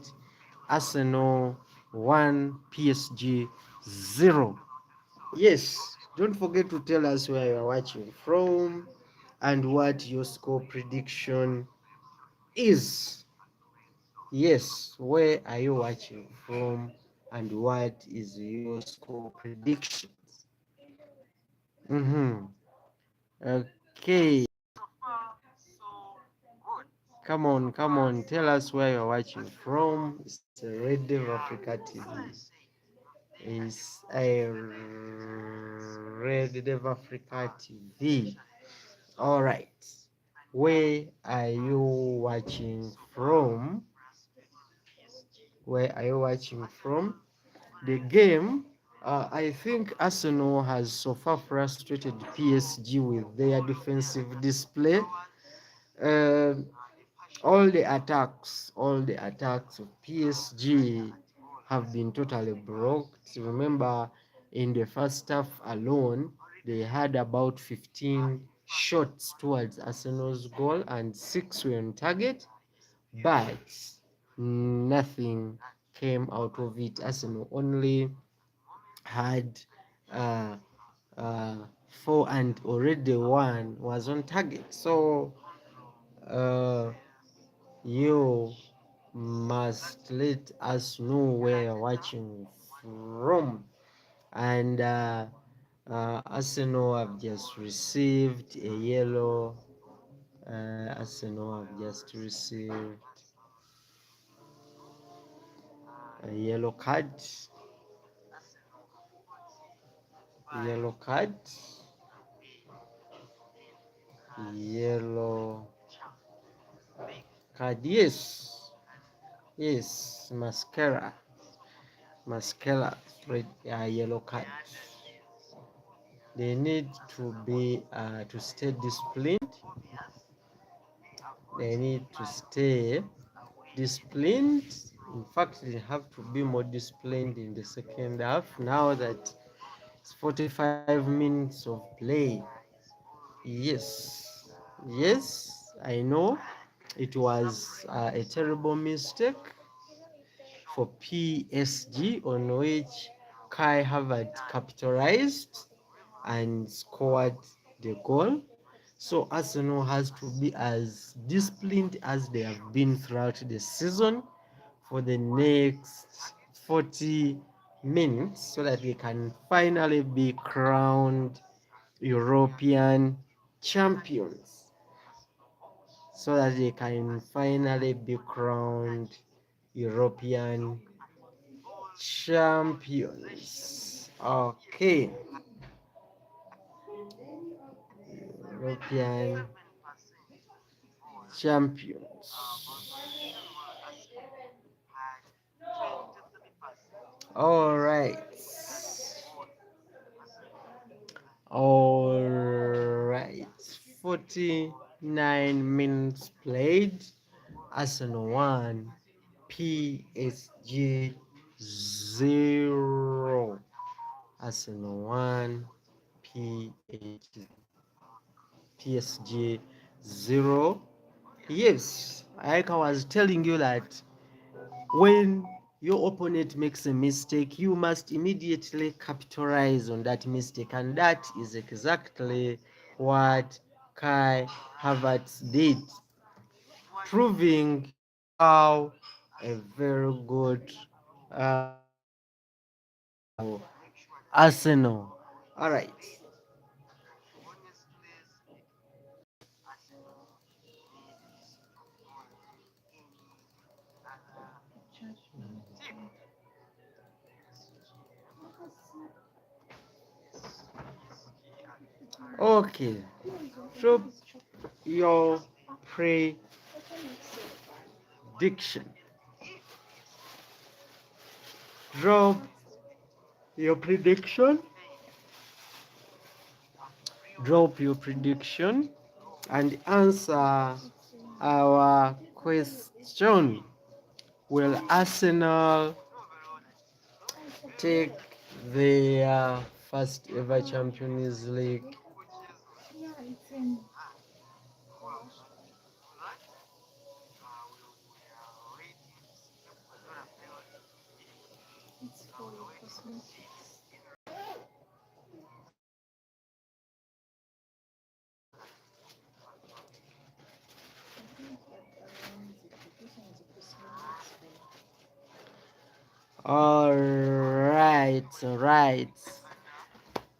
Arsenal 1, PSG 0. Yes, don't forget to tell us where you are watching from and what your score prediction is. Yes, where are you watching from and what is your score predictions? Okay. Come on. Tell us where you're watching from. It's a Red Devil Africa TV. It's a Red Devil Africa TV. All right. Where are you watching from? Where are you watching from? The game, I think Arsenal has so far frustrated PSG with their defensive display. Uh, all the attacks of PSG have been totally blocked. Remember, in the first half alone, they had about 15 shots towards Arsenal's goal and 6 were on target, but nothing came out of it. Arsenal only had uh, 4 and already 1 was on target. So uh, you must let us know where you're watching from. And Arsenal have just received a yellow. Arsenal have just received a yellow card. Yellow card. Yellow card. Yes. Mascara. Red. Yellow card. They need to be to stay disciplined. They need to stay disciplined. In fact, they have to be more disciplined in the second half. Now that it's 45 minutes of play. Yes, I know it was a terrible mistake for PSG on which Kai Havertz capitalized and scored the goal. So Arsenal has to be as disciplined as they have been throughout the season for the next 40 minutes so that they can finally be crowned European champions. So that they can finally be crowned European champions. Okay. European champions. All right. All right. 49 minutes played. Arsenal 1, PSG 0. Arsenal 1, PSG 0. Yes, like I was telling you that when your opponent makes a mistake, you must immediately capitalize on that mistake, and that is exactly what Kai Havertz did, proving how a very good Arsenal. All right. Honestly speaking, Arsenal needs more than any other team. PSG PSG Okay. Drop your prediction. Drop your prediction. Drop your prediction and answer our question. Will Arsenal take their first ever Champions League? Yeah, it's in. It's for cosmetics. I think that this one is a cosmetics thing. All right.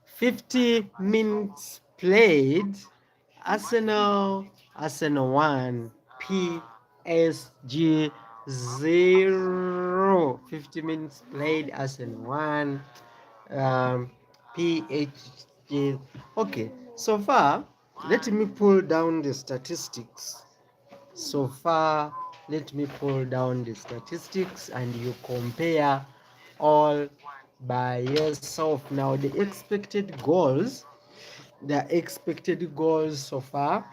50 minutes played. Arsenal 1, PSG 0. 50 minutes played, Arsenal 1, PSG. Okay, so far, let me pull down the statistics. So far, let me pull down the statistics and you compare all by yourself. Now, the expected goals so far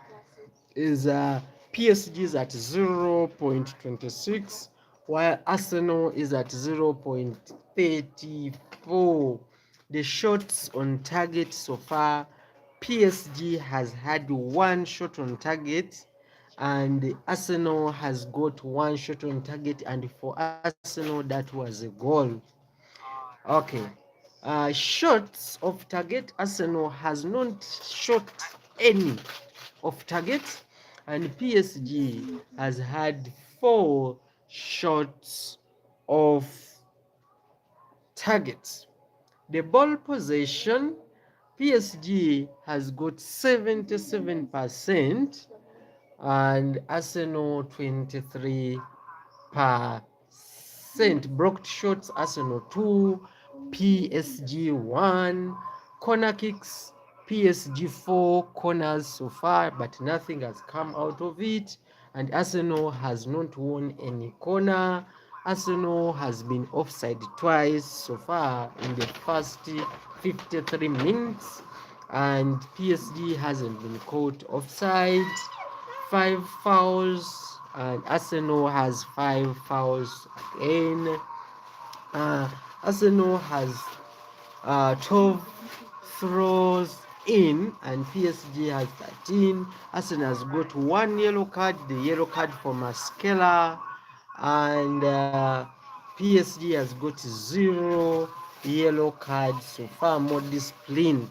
is PSG is at 0.26, while Arsenal is at 0.34. The shots on target so far, PSG has had one shot on target, and Arsenal has got one shot on target, and for Arsenal that was a goal. Okay. Shots of target, Arsenal has not shot any of target, and PSG has had 4 shots of target. The ball possession, PSG has got 77% and Arsenal 23%. Blocked shots, Arsenal 2, PSG 1. Corner kicks, PSG 4 corners so far, but nothing has come out of it. And Arsenal has not won any corner. Arsenal has been offside twice so far in the first 53 minutes, and PSG hasn't been caught offside. 5 fouls, and Arsenal has 5 fouls again. Arsenal has 12 throws in, and PSG has 13. Arsenal has got 1 yellow card, the yellow card for Mascara, and PSG has got 0 yellow cards so far, more disciplined.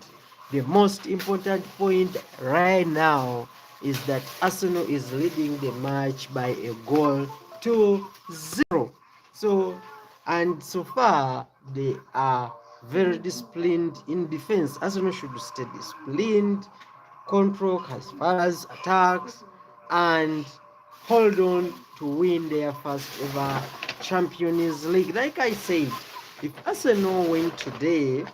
The most important point right now is that Arsenal is leading the match by a goal to 0. So far they are very disciplined in defense. Arsenal should stay disciplined, control as far as attacks, and hold on to win their first ever Champions League. Like I said, if Arsenal win today,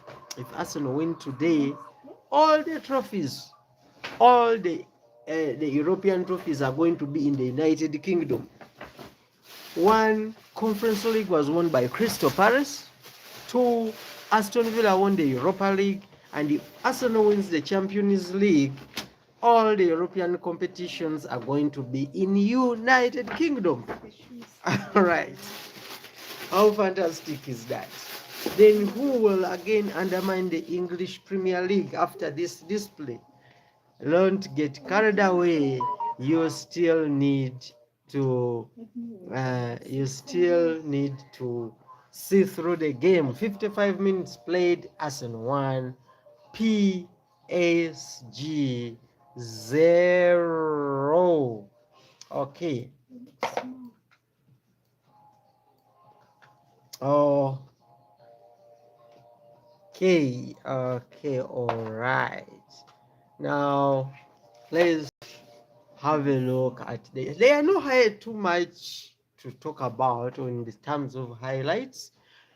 all the trophies, all the European trophies are going to be in the United Kingdom. One Conference League was won by Crystal Palace. 2, Aston Villa won the Europa League. And if Arsenal wins the Champions League, all the European competitions are going to be in United Kingdom. All right. How fantastic is that? Then who will again undermine the English Premier League after this display? Don't get carried away. You still need to see through the game. 55 minutes played, Arsenal 1, PSG 0. Okay. Okay. Okay, all right. Now let's have a look at there are no too much to talk about in the terms of highlights.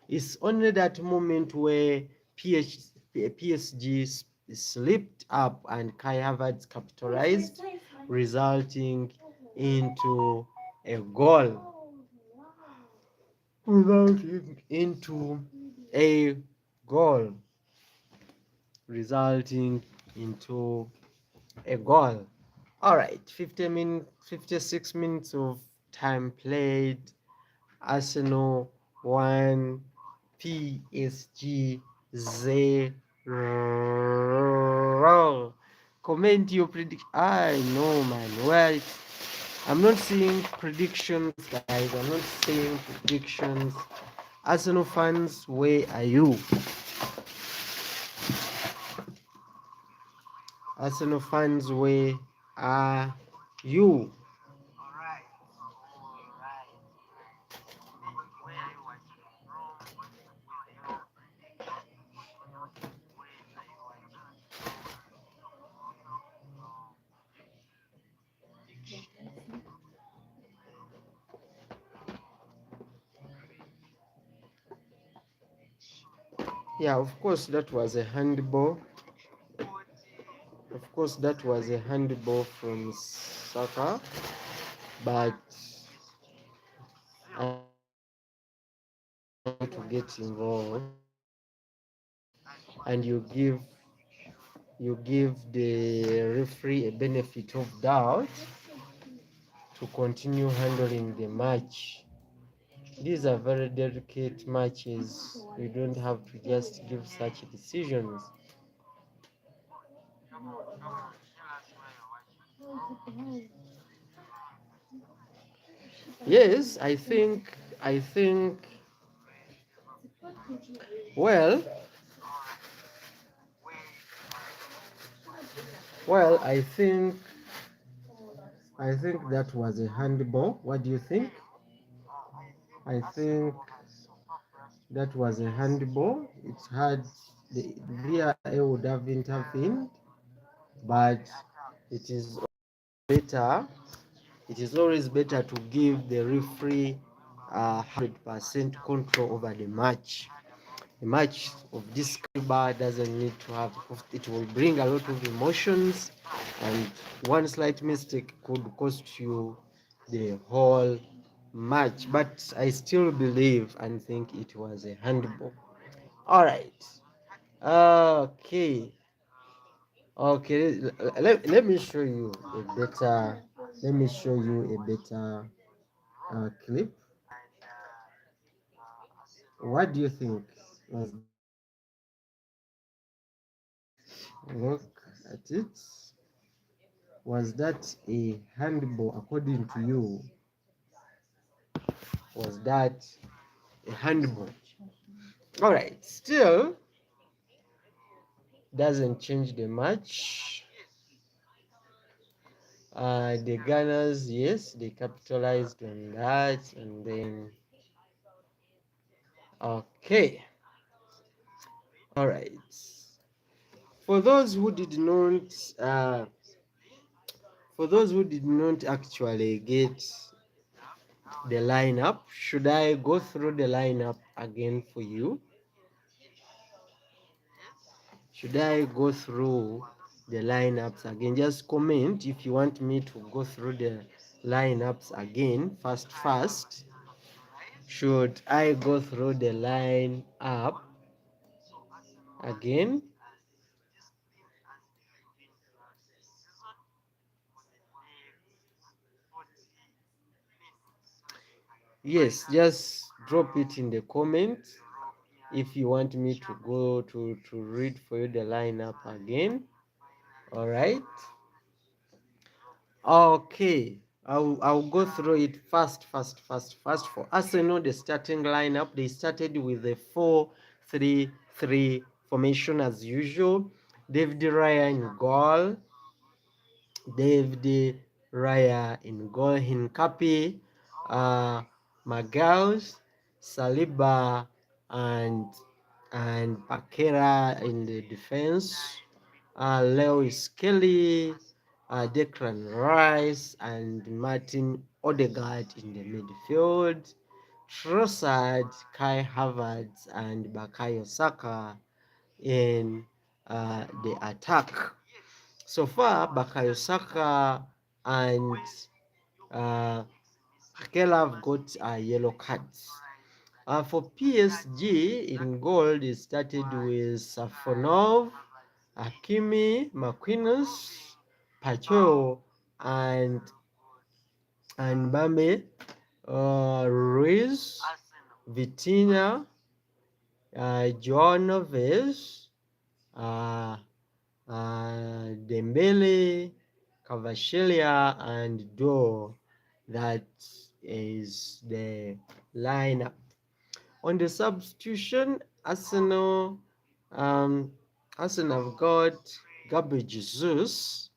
It's only that moment where PSG slipped up and Kai Havertz capitalized, resulting into a goal. Resulting into a goal. Resulting into a goal. All right, 56 minutes of time played. Arsenal 1, PSG 0. Comment your prediction. I know, man. Well, I'm not seeing predictions, guys. I'm not seeing predictions. Arsenal fans, where are you? Arsenal fans, where are you? All right. All right. Where are you watching from? With your prediction? Where are you watching from? With your prediction? Yeah, of course, that was a handball. 40 Of course, that was a handball from Saka, but PSG I 0. want to get involved, And what and is your prediction? you give the referee a benefit of doubt to continue handling the match. These are very delicate matches. You don't have to just give such decisions. Come on, tell us where you're watching from. Yes, I think, well, Alright. Where are you watching from? well, I think that was a handball. What do you think? I think Arsenal has super pressed that was a PSG. handball. It had the VAR would have intervened, but The it attacks is better. It is always better to give the will referee remember 100% control over the match. had about A match of this caliber doesn't need to have. It will bring a lot of emotions, and one slight mistake could cost you the whole match. But I still believe and think it was a handball. All right. Okay. Okay. Let me show you a better. Let me show you a better clip. and What Arsenal do you think? Was look at it. Was that a handball according to you? Was that a handball? All right. Still doesn't change the match. The Gunners, yes, they capitalized on that, and then okay. All right. For those who did not, uh, for those who did not actually get the lineup, should I go through the lineup again for you? Should I go through the lineups again? Just comment if you want me to go through the lineups again, fast. Should I go through the lineup again? Yes, just drop it in the comments if you want me to go to read for you the lineup again. All right. Okay. I'll go through it fast. For Arsenal, the starting lineup, they started with the 4-3-3 formation as usual. David Raya in goal. David Raya in goal. Hincapi, Magals, Saliba, and and Bakera in the defense, Lewis Kelly, Declan Rice, and Martin Odegaard in the midfield, Trossard, Kai Havertz, and Bakayo Saka in the attack. So far, Bakayo Saka and Hakela have got yellow cards. For PSG, in goal, it started with Safonov, Hakimi, Marquinhos, Pacho, and Bame, Ruiz, Vitinha, Joao Neves, uh, Dembele, Kvaratskhelia, and Do. That is the lineup. On the substitution, Arsenal have got Gabriel Jesus,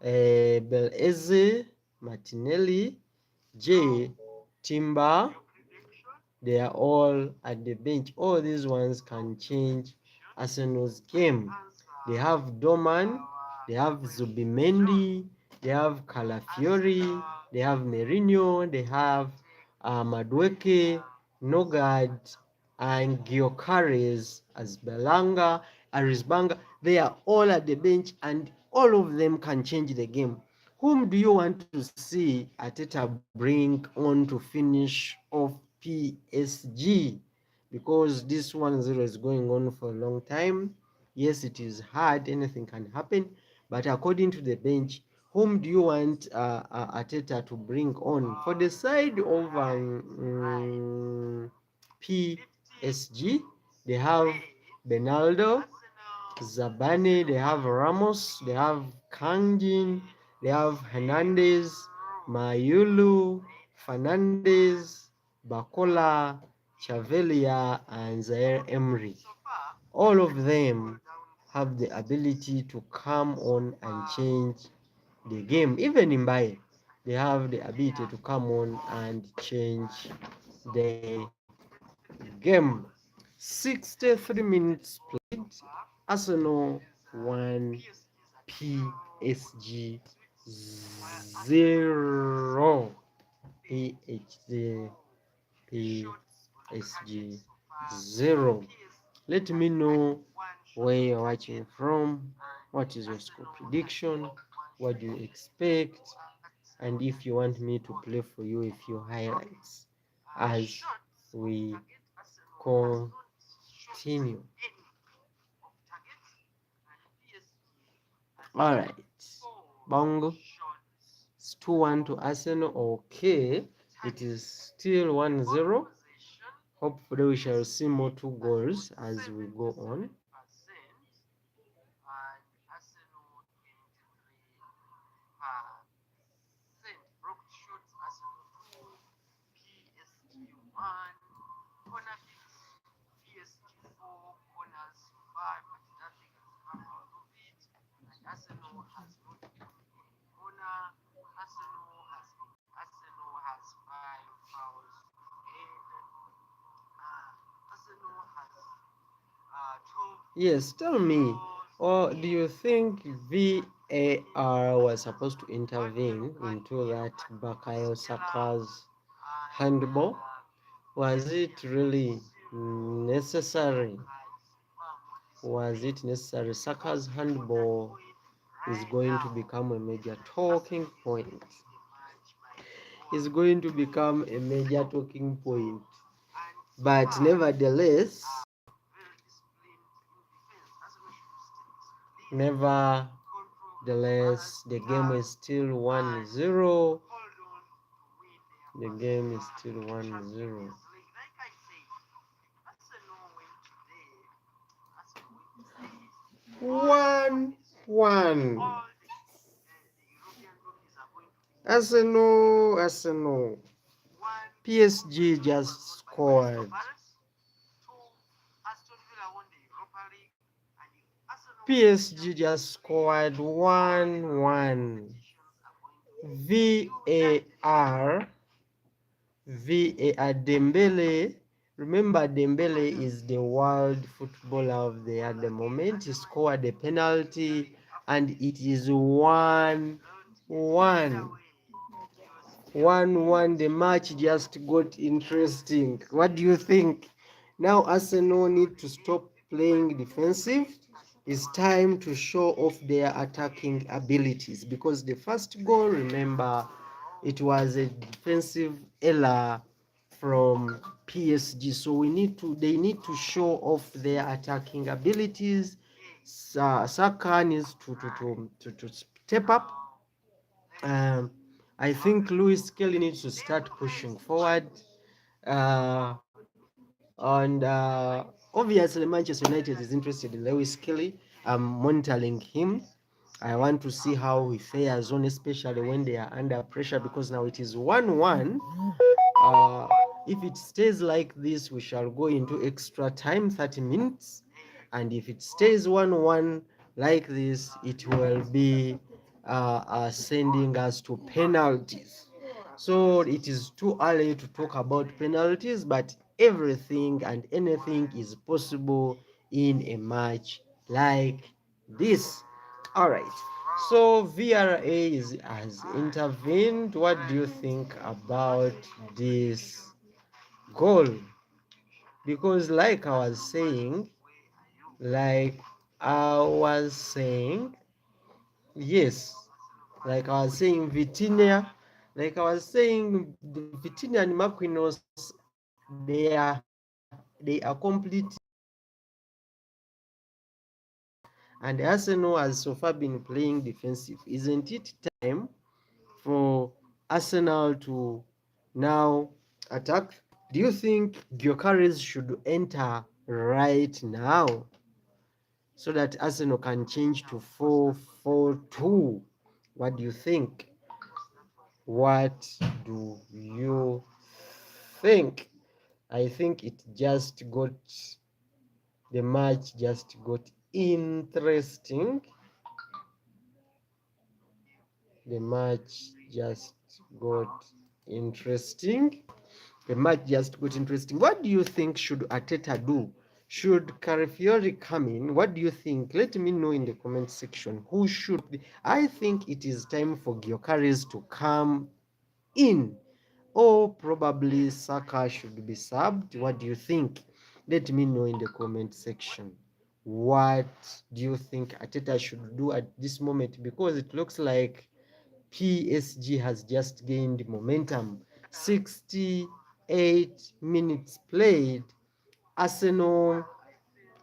Beleze, Martinelli, J, Timber. They are all at the bench. All these ones can change Arsenal's game. They have Doman, they have Zubimendi, they have Calafiori, they have Mourinho, they have Madueke, Nogard, and Gyökeres as Belanga, Arisbanga. They are all at the bench, and all of them can change the game. Whom do you want to see Arteta bring on to finish off PSG? Because this 1-0 is going on for a long time. Yes, it is hard, anything can happen, but according to the bench, whom do you want Arteta to bring on? For the side of PSG, they have Benaldo, Zabane, they have Ramos, they have Kanjin, they have Hernandez, Mayulu, Fernandez, Bakola, Chavelia, and Zaire Emery. All of them have the ability to come on and change the game. Even in Mbaye, they have the ability to come on and change the game. 63 minutes played. Arsenal 1, PSG 0. PSG 0. Let me know where you're watching from. What is your score prediction? What do you expect? And if you want me to play for you a few highlights as we continue. All right, Bongo. It's 2-1 to Arsenal. Okay, it is still 1-0. Hopefully we shall see more 2 goals as we go on. Yes, tell me, or do you think VAR was supposed to intervene into that Bakayo Saka's handball? Was it really necessary? Was it necessary? Saka's handball is going to become a major talking point. Is going to become a major talking point. But nevertheless, the game is still 1-0. The game is still 1-0. One. Arsenal. PSG just scored. PSG just scored 1-1. VAR Dembele Remember, Dembele is the world footballer of the year at the moment. He scored a penalty, and it is 1-1. 1-1. The match just got interesting. What do you think? Now Arsenal need to stop playing defensive. It's time to show off their attacking abilities, because the first goal, remember, it was a defensive error from PSG. So they need to show off their attacking abilities. Saka needs to step up. um, I think Lewis Kelly needs to start pushing forward. Uh, and obviously, Manchester United is interested in Lewis Kelly. I'm monitoring him. I want to see how he fares on, especially when they are under pressure, because now it is 1-1. Uh, if it stays like this, we shall go into extra time, 30 minutes. And if it stays 1-1 like this, it will be sending us to penalties. So it is too early to talk about penalties, but everything and anything is possible in a match like this. All right. So has intervened. What do you think about this goal? Because yes, like I was saying, Vitinha and Marquinhos, they are complete, and Arsenal has so far been playing defensive. Isn't it time for Arsenal to now attack? Do you think Gyökeres should enter right now so that Arsenal can change to 4-4-2? What do you think? What do you think? I think the match just got interesting. The match just got interesting. The match just got interesting. What do you think should Arteta do? Should Carafiori come in? What do you think? Let me know in the comment section. Who should be? I think it is time for Gyökeres to come in, or probably Saka should be subbed. What do you think? Let me know in the comment section. What do you think Arteta should do at this moment? Because it looks like PSG has just gained momentum. 68 minutes played. Arsenal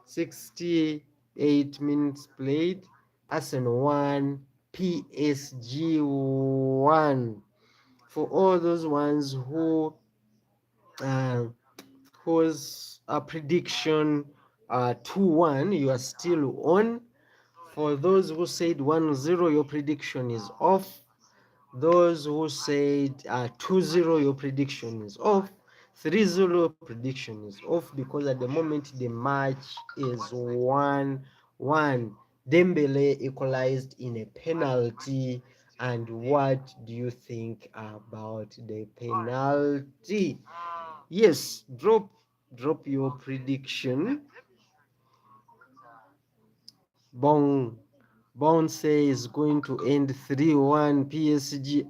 68 minutes played. Arsenal 1, PSG 1. For all those ones uh, whose prediction 2-1, you are still on. For those who said 1-0, your prediction is off. Those who said 2-0, your prediction is off. 3-0 prediction is off, because at the moment the match is 1-1. Dembele equalized in a penalty. And what do you think about the penalty? Yes, drop your prediction. Bong Bong say is going to end 3-1 PSG.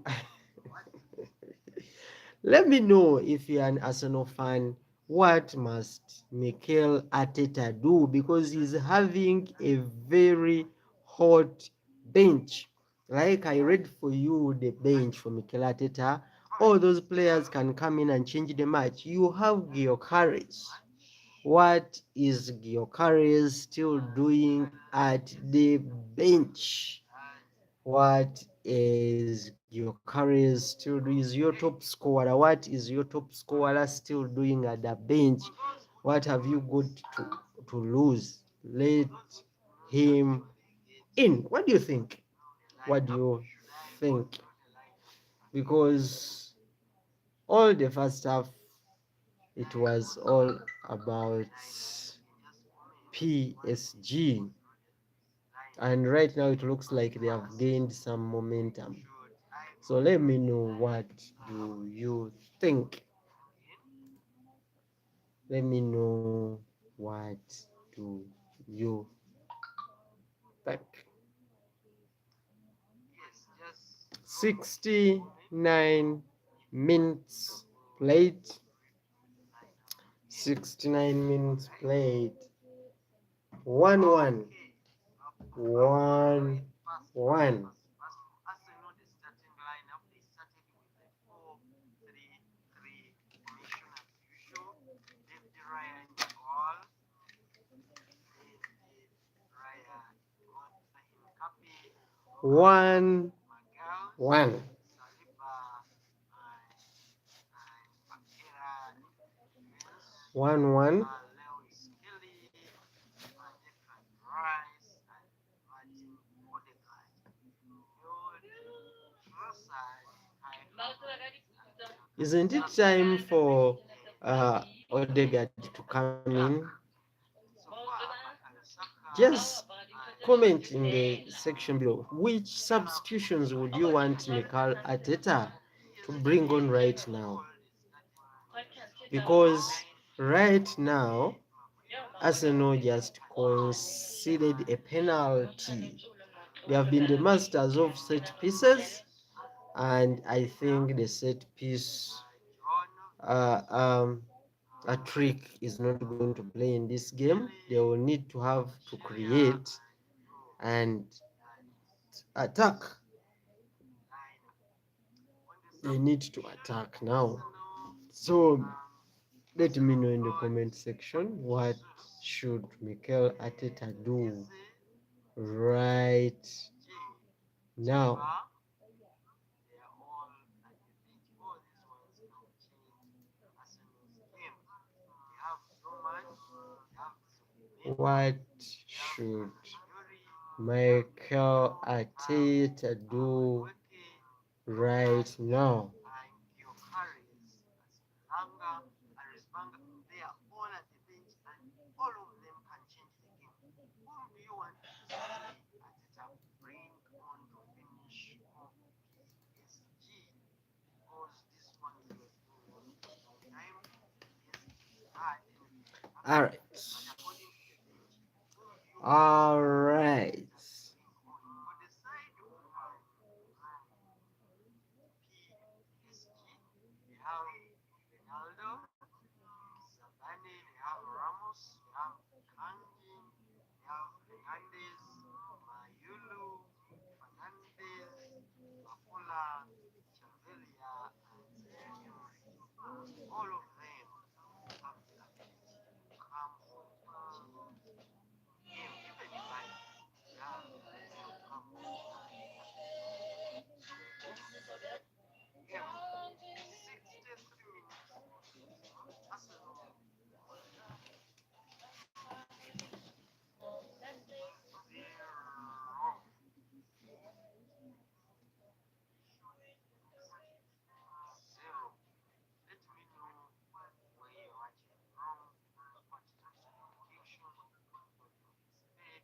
Let me know if you're an Arsenal fan. What must Mikel Arteta do? Because he's having a very hot bench. Like I read for you the bench for Mikel Arteta. All those players can come in and change the match. You have Gyökeres. What is Gyökeres still doing at the bench? What is Gyökeres still doing? Is your top scorer? What is your top scorer still doing at the bench? What have you got to lose? Let him in. What do you think? What do you think? Because all the first half, it was all about PSG. And right now it looks like they have gained some momentum. So let me know, what do you think? Let me know what do you think. Yes, just 69 minutes played. 69 minutes played. 1-1. 1-1. Arsenal, the starting lineup, they started with a 4-3-3 formation as usual. David Raya in the goal. David Raya, Ibrahim Kapi, 1-1. Magal, Saliba, and Bakera in the defense. 1-1. Lewis Kelly, Declan Rice, and Martin Odegaard. Isn't it time for Odegaard to come in? Just comment in the section below. Which substitutions would you want Mikel Arteta to bring on right now? Because right now, Arsenal just conceded a penalty. They have been the masters of set pieces, and I think the set piece a trick is not going to play in this game. They will need to have to create and attack. They need to attack now. So let me know in the comment section, what should Mikel Arteta do right now? What should Mikel Arteta do right now? They are all at the bench and all of them can change the game. Whom do you want to see Arteta bring on to finish off PSG? Because this one is going to waste no time. PSG had anything. All right. But according to the bench, whom do you want All right. to bring on? For the side of PSG, we have Ronaldo, Savani, we have Ramos, we have Kanji, we have Hernandez, Mayulu, Fernandez, Bafula, Chavelia, and Emery. All of them have the ability to come from game, even Imani. They have the ability to come from game. 63 minutes. Arsenal. Zero. Let me know where you're watching from, what terms and conditions, what you expect, and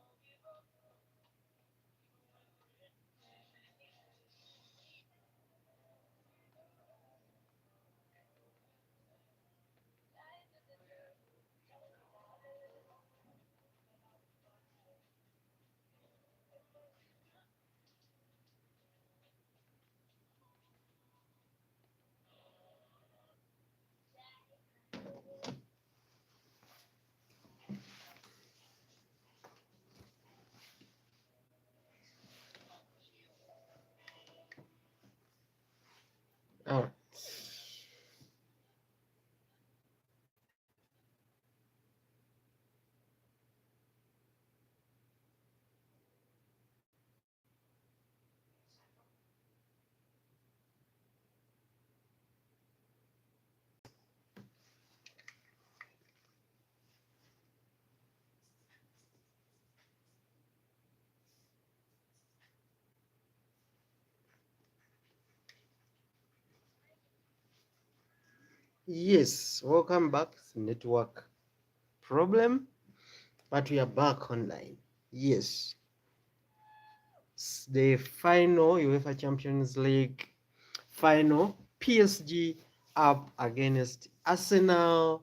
if you want. All right. Yes, welcome back. Network problem, but we are back online. Yes, the final UEFA Champions League final, PSG up against Arsenal.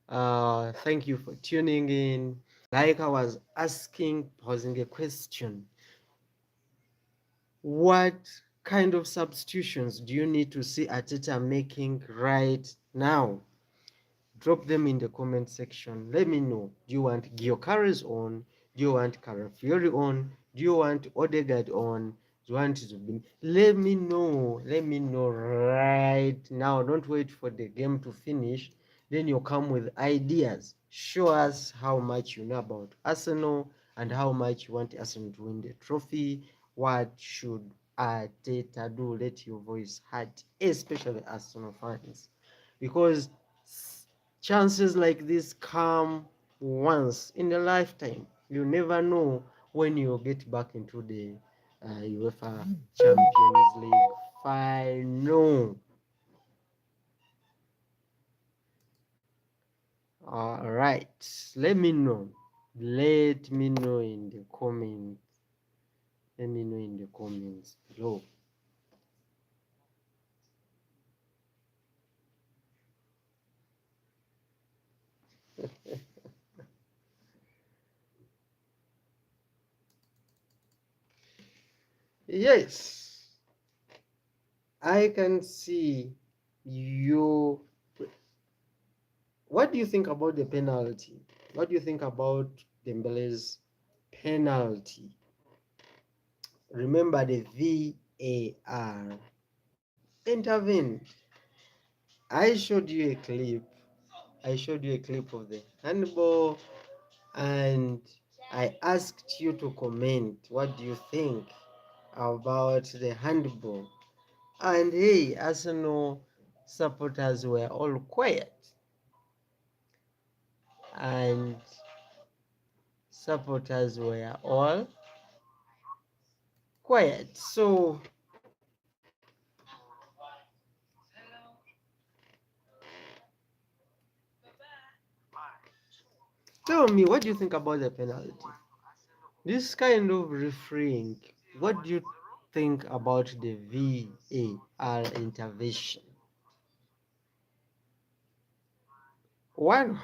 Thank you for tuning in. Like I was posing a question. What kind of substitutions do you need to see Arteta making right now? Drop them in the comment section. Let me know. Do you want Gyökeres on? Do you want Carafiori on? Do you want Odegaard on? Do you want Zubin? Let me know. Let me know right now. Don't wait for the game to finish. Then you come with ideas. Show us how much you know about Arsenal and how much you want Arsenal to win the trophy. What should Arteta do? Let your voice heard, especially Arsenal fans, because chances like this come once in a lifetime. You never know when you get back into the UEFA Champions League Final. All right, let me know. Let me know in the comments. Let me know in the comments below. Yes, I can see you. What do you think about the penalty? What do you think about Dembele's penalty? Remember the VAR intervened. I showed you a clip. I showed you a clip of the handball, and I asked you to comment. What do you think about the handball? And hey, Arsenal supporters were all quiet, and supporters were all quiet. So tell me, what do you think about the penalty? This kind of refereeing, what do you think about the VAR intervention? One.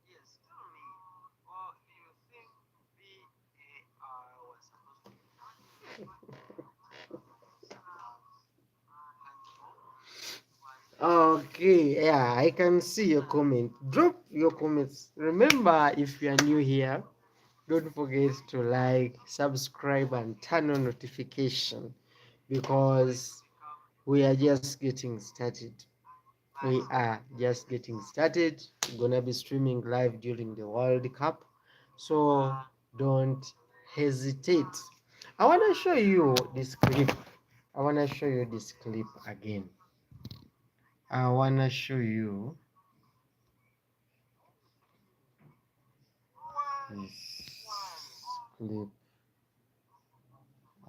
Yes, tell me, or do you think VAR was supposed to be Okay, yeah, I can see your comment. Drop your comments. Remember, if you are new here, don't forget to like, subscribe, and turn on notification, because we are just getting started. We are just getting started. We're gonna be streaming live during the World Cup, so don't hesitate. I wanna show you this clip. I wanna show you this clip again. I wanna show you this clip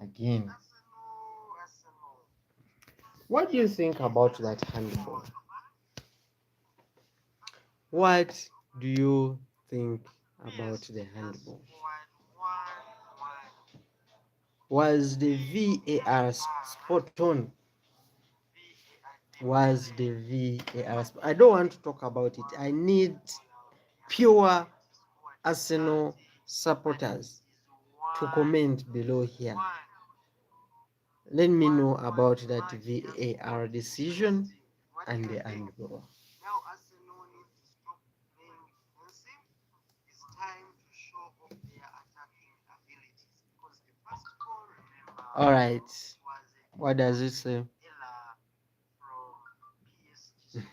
again. What do you think about that handball? What do you think about the handball? Was the VAR spot on? Was the VAR spot? I don't want to talk about it. I need pure Arsenal supporters to comment below here. Let me know about that VAR decision and the handball. now Arsenal need to stop playing defensive? It's time to show off their attacking abilities, because the first goal, remember, All right. was a What does it say? error from PSG. So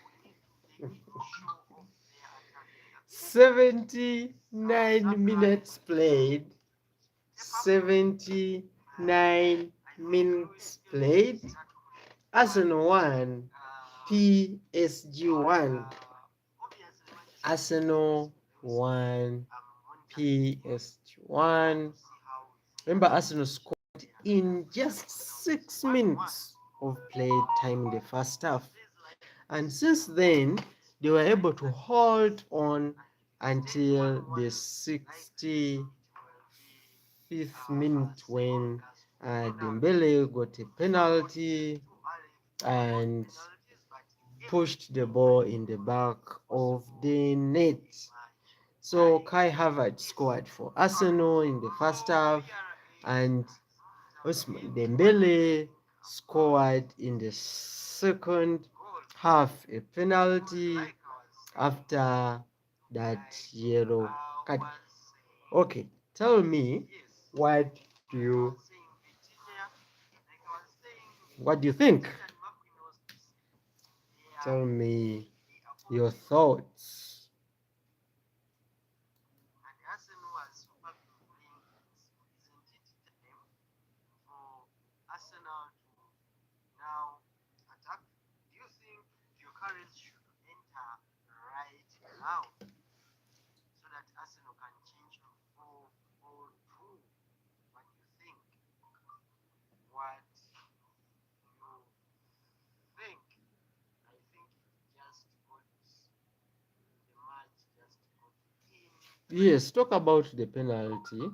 they need to show off their attacking abilities. 79 minutes played. 79 minutes played. Arsenal 1, PSG 1. Arsenal 1, PSG 1. Remember, Arsenal scored in just 6 minutes of play time in the first half. And since then, they were able to hold on until the 65th minute when Dembele got a penalty and pushed the ball in the back of the net. So Kai Havertz scored for Arsenal in the first half, and Ousmane Dembele scored in the second half, a penalty after that yellow card. Okay, tell me, what do you think? Tell me your thoughts. Yes, talk about the penalty.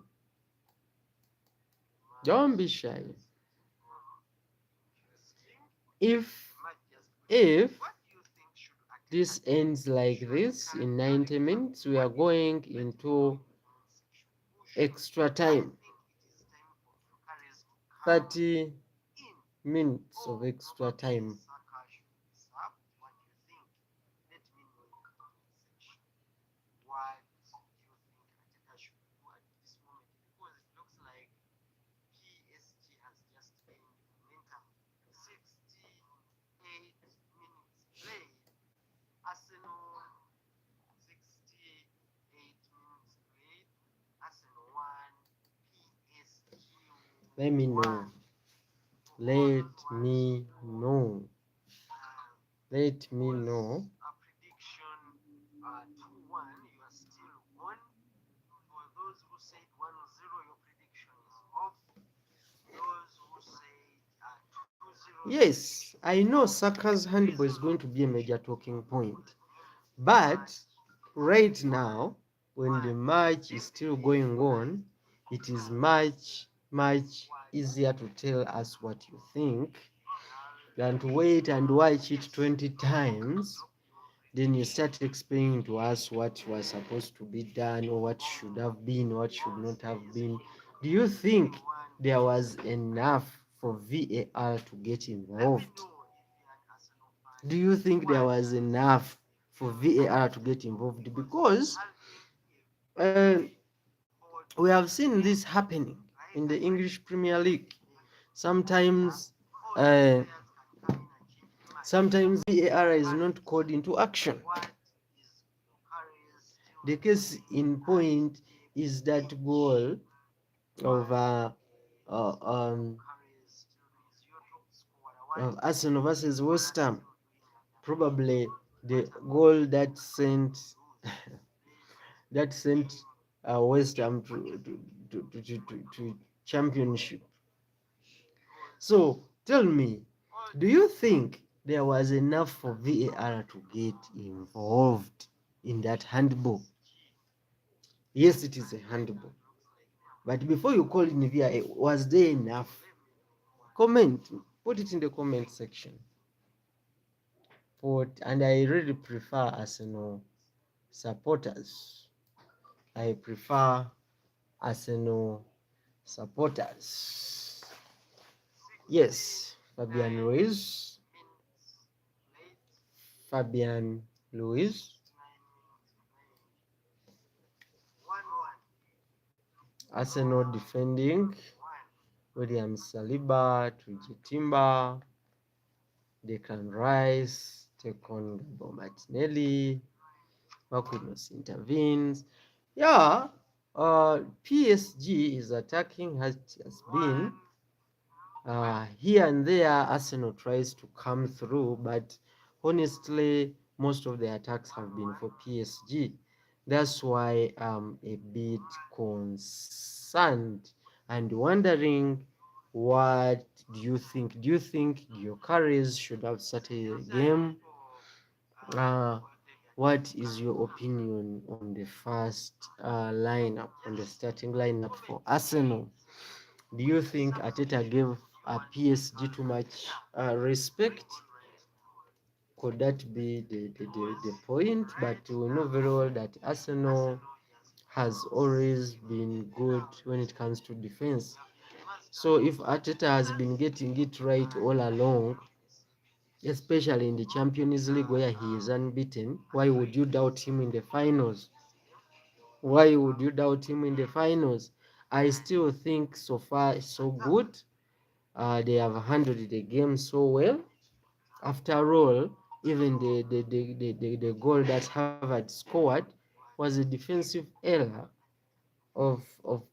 Don't be shy. If this ends like this in 90 minutes, we are going into extra time. 30 minutes of extra time. Let me know. Let me know. Let me know. Yes, I know Saka's handball is going to be a major talking point. But right now, when the match is still going on, it is much easier to tell us what you think than to wait and watch it 20 times. Then you start explaining to us what was supposed to be done, or what should have been, what should not have been. Do you think there was enough for VAR to get involved? Do you think there was enough for VAR to get involved? Because we have seen this happening in the English Premier League. Sometimes VAR is not called into action. The case in point is that goal of Arsenal versus West Ham. Probably the goal that sent West Ham to championship. So tell me, do you think there was enough for VAR to get involved in that handball? Yes, it is a handball. But before you call in VAR, was there enough? Comment, put it in the comment section. And I really prefer Arsenal supporters. I prefer Arsenal supporters. Yes, Fabian Ruiz. Arsenal defending. William Saliba, Tuji Timber, Declan Rice, take on Gabo Martinelli. Marquinhos intervenes. Yeah, PSG is attacking, has been here and there. Arsenal tries to come through, but honestly, most of the attacks have been for PSG. That's why I'm a bit concerned and wondering, what do you think? Do you think Gyökeres should have started the game? Uh, what is your opinion on the first lineup, on the starting lineup for Arsenal? Do you think Arteta gave PSG too much respect? Could that be the point? But we know very well that Arsenal has always been good when it comes to defense. So if Arteta has been getting it right all along, especially in the Champions League where he is unbeaten, why would you doubt him in the finals? Why would you doubt him in the finals? I still think so far so good. They have handled the game so well. After all, even the goal that Harvard scored was a defensive error of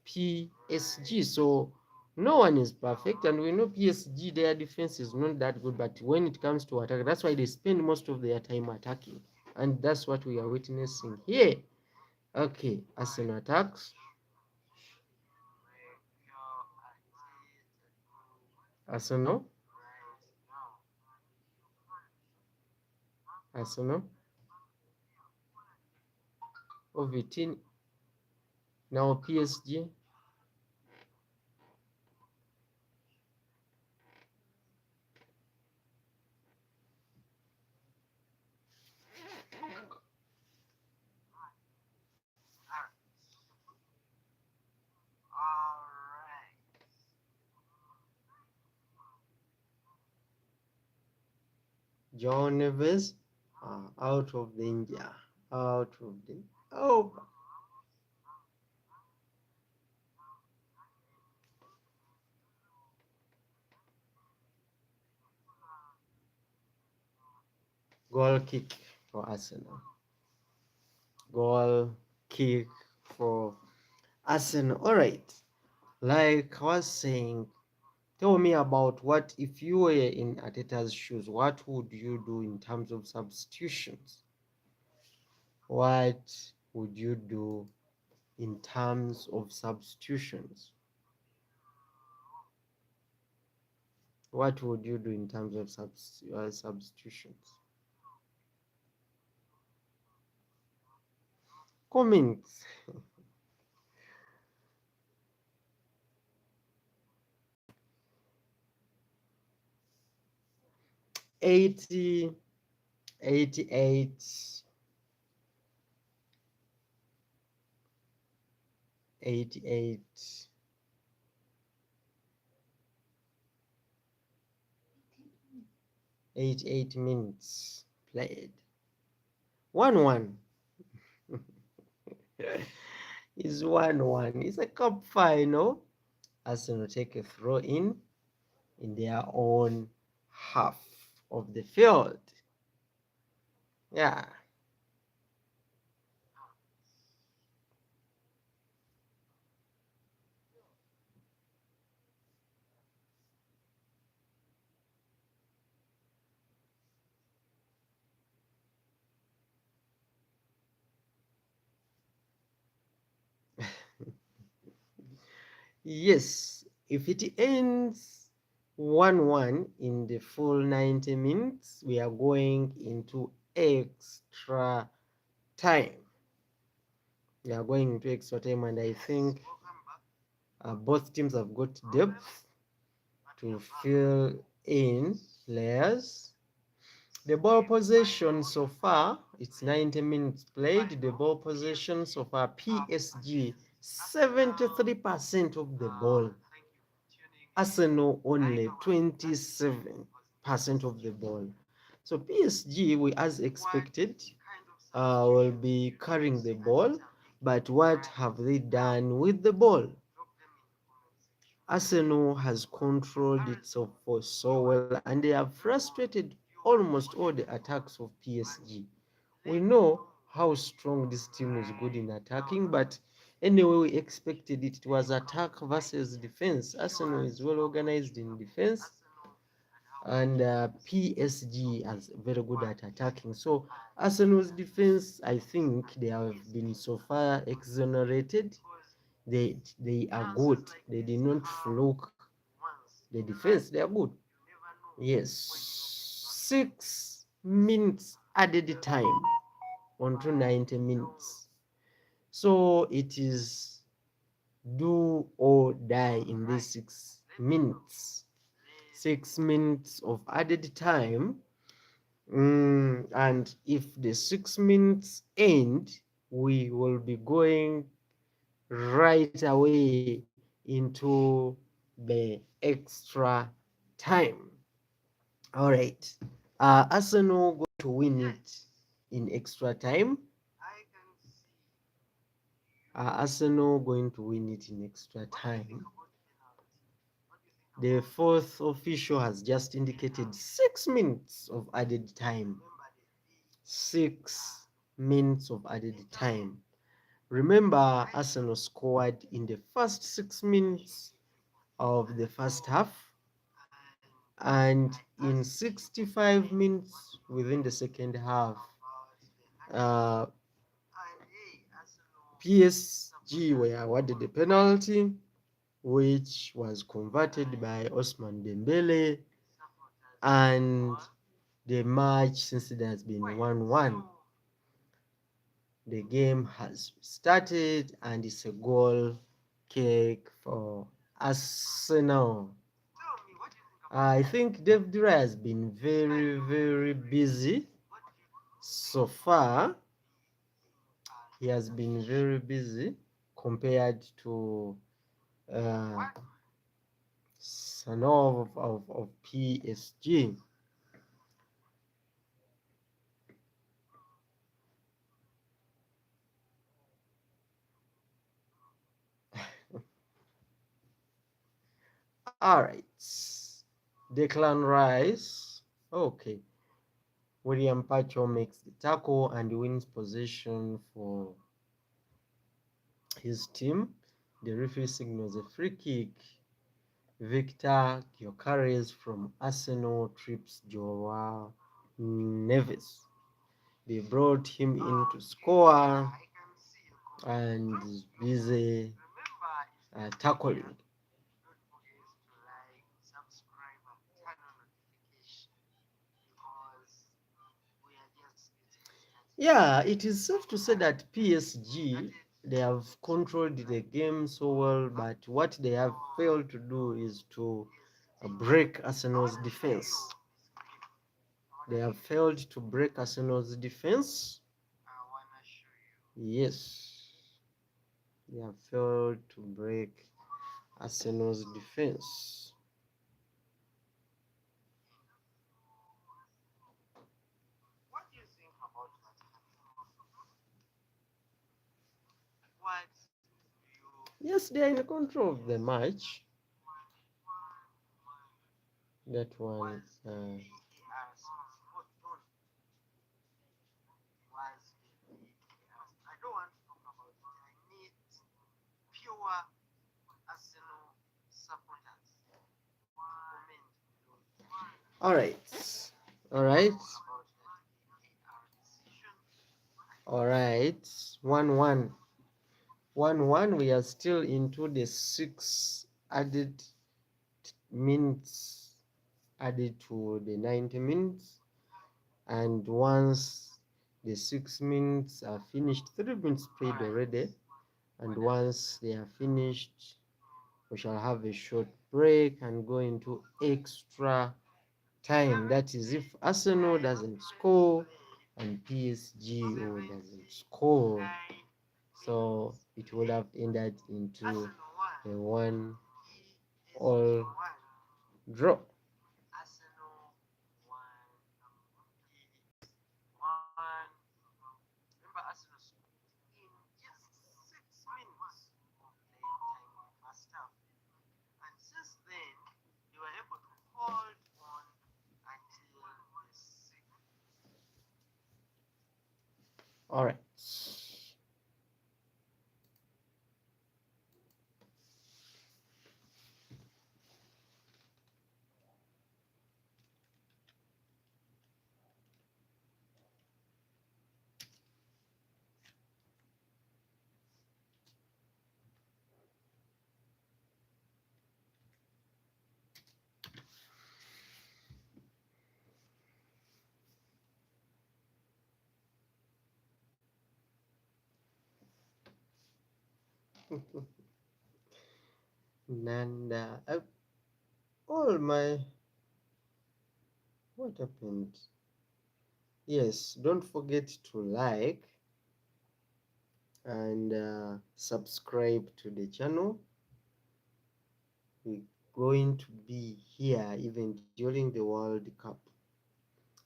PSG. So no one is perfect, and we know PSG, their defense is not that good, but when it comes to attack, that's why they spend most of their time attacking, and that's what we are witnessing here. Okay, Arsenal attacks. Arsenal. Arsenal. Ovitin. Now PSG. John Neves out of danger. Out of the oh, goal kick for Arsenal. Goal kick for Arsenal. All right. Like I was saying, tell me about what if you were in Ateta's shoes, what would you do in terms of substitutions? What would you do in terms of substitutions? What would you do in terms of substitutions? Comments. 80, 88, 88, 88 minutes played. 1-1. It's 1-1. It's a cup final. Arsenal take a throw in their own half of the field. Yeah. Yes, if it ends 1-1 in the full 90 minutes, we are going into extra time. We are going into extra time, and I think both teams have got depth to fill in players. The ball possession so far, it's 90 minutes played. The ball possession so far, PSG 73% of the ball. Arsenal only 27% of the ball. So PSG, we as expected, will be carrying the ball. But what have they done with the ball? Arsenal has controlled itself for so well, and they have frustrated almost all the attacks of PSG. We know how strong this team is good in attacking, but anyway, we expected it. It was attack versus defense. Arsenal is well organized in defense. and PSG is very good at attacking. So Arsenal's defense, I think they have been so far exonerated. They are good. They did not fluke the defense. They are good. Yes, 6 minutes added time onto 90 minutes. So it is do or die in these 6 minutes. 6 minutes of added time. And if the 6 minutes end, we will be going right away into the extra time. All right. Arsenal going to win it in extra time. Arsenal going to win it in extra time. The fourth official has just indicated 6 minutes of added time. 6 minutes of added time. Remember, Arsenal scored in the first 6 minutes of the first half, and in 65 minutes within the second half, PSG were awarded a penalty, which was converted by Osman Dembele, and the match, since it has been 1-1, the game has started, and it's a goal kick for Arsenal. I think David Raya has been very, very busy so far. He has been very busy compared to some of PSG. All right, Declan Rice. Okay, William Pacho makes the tackle and wins possession for his team. The referee signals a free kick. Victor Gyökeres from Arsenal trips Joao Neves. They brought him in to score and is busy tackling. Yeah, it is safe to say that PSG, they have controlled the game so well, but what they have failed to do is to break Arsenal's defense. They have failed to break Arsenal's defense. Yes, they have failed to break Arsenal's defense. What do you think about that? Yes, they are in control of the match. That one. I don't want to talk about it. I need pure Arsenal supporters. All right. All right. All right. 1-1. 1-1. We are still into the 6 added minutes added to the 90 minutes. And once the 6 minutes are finished, 3 minutes played already. And once they are finished, we shall have a short break and go into extra time. That is if Arsenal doesn't score and PSG doesn't score. So it would have ended into a 1-all draw. All right. Nanda, all my, what happened? Yes, don't forget to like and subscribe to the channel. We're going to be here even during the World Cup,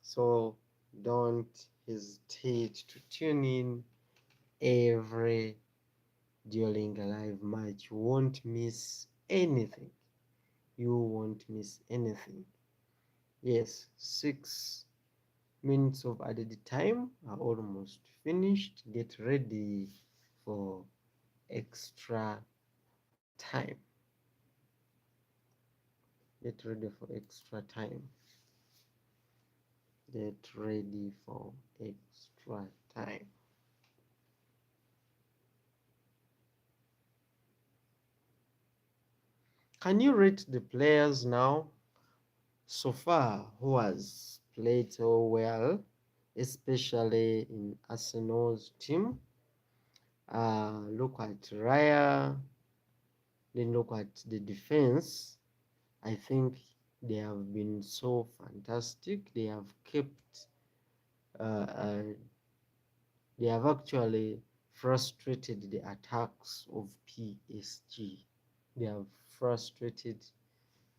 so don't hesitate to tune in every during a live match. You won't miss anything. You won't miss anything. Yes, 6 minutes of added time are almost finished. Get ready for extra time. Get ready for extra time. Get ready for extra time. Can you rate the players now so far who has played so well, especially in Arsenal's team? Look at Raya, then look at the defense. I think they have been so fantastic. They have kept, they have actually frustrated the attacks of PSG. They have frustrated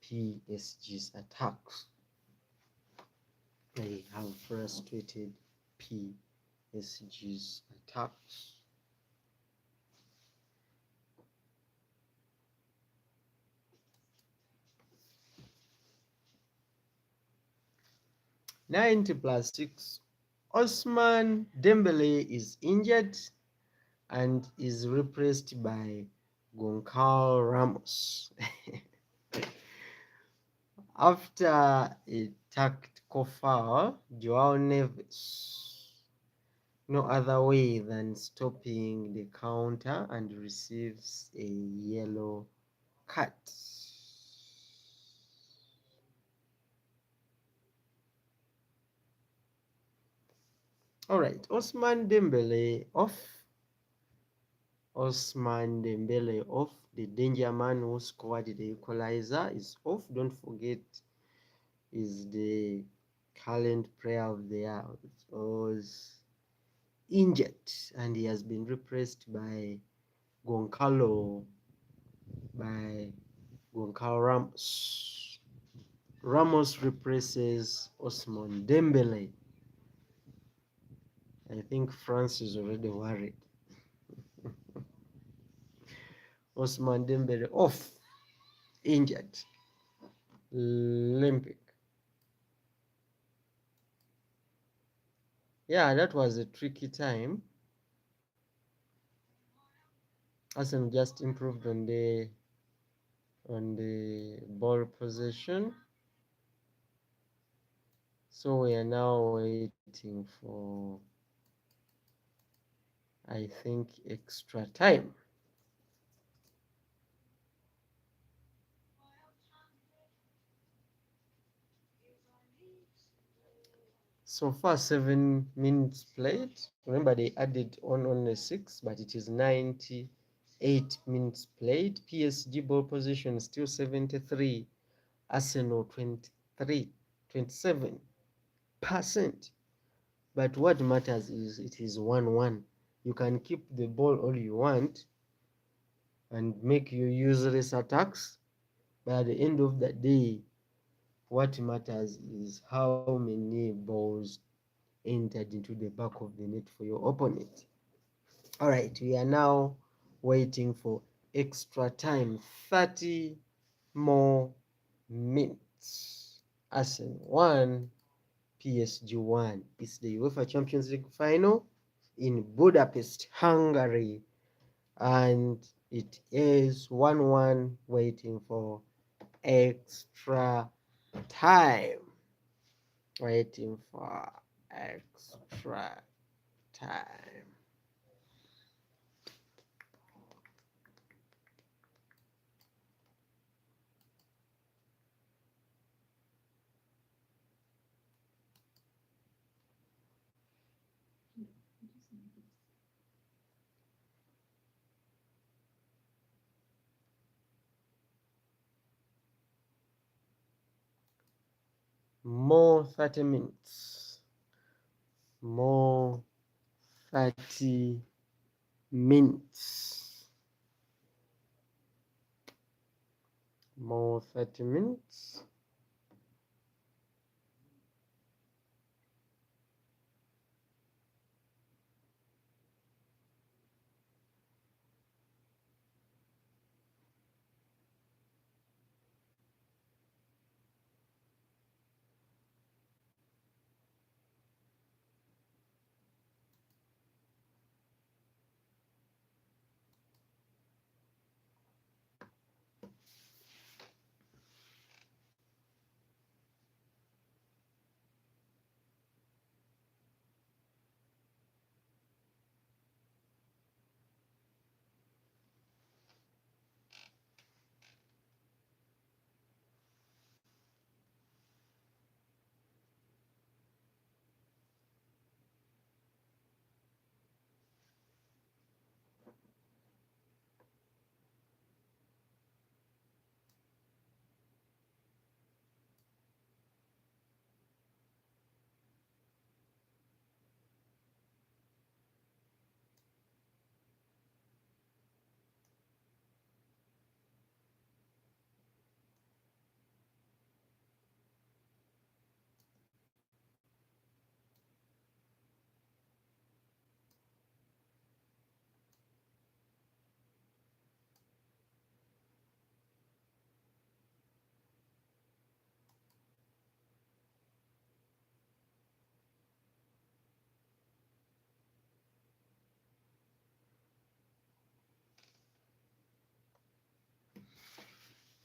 PSG's attacks. They have frustrated PSG's attacks. +6. Osman Dembele is injured and is replaced by Goncalo Ramos. After a tactical foul, Joao Neves, no other way than stopping the counter, and receives a yellow card. All right, Osman Dembele off. Osman Dembele off. The danger man who scored the equalizer is off. Don't forget, is the current player of the year, was injured and he has been replaced by Goncalo Ramos. Ramos replaces Osman Dembele. I think France is already worried. Osman Dembele off, injured, limping. Yeah, that was a tricky time. Arsenal just improved on the ball possession. So we are now waiting for, I think, extra time. So far, 7 minutes played. Remember, they added on only 6, but it is 98 minutes played. PSG ball position still 73. Arsenal 27%. But what matters is it is 1-1. You can keep the ball all you want and make your useless attacks, but at the end of the day, what matters is how many balls entered into the back of the net for your opponent. All right, we are now waiting for extra time, 30 more minutes. Arsenal 1, PSG 1. It's the UEFA Champions League Final in Budapest, Hungary, and it is 1-1, waiting for extra time. Waiting for extra time. more 30 minutes, more 30 minutes, more 30 minutes.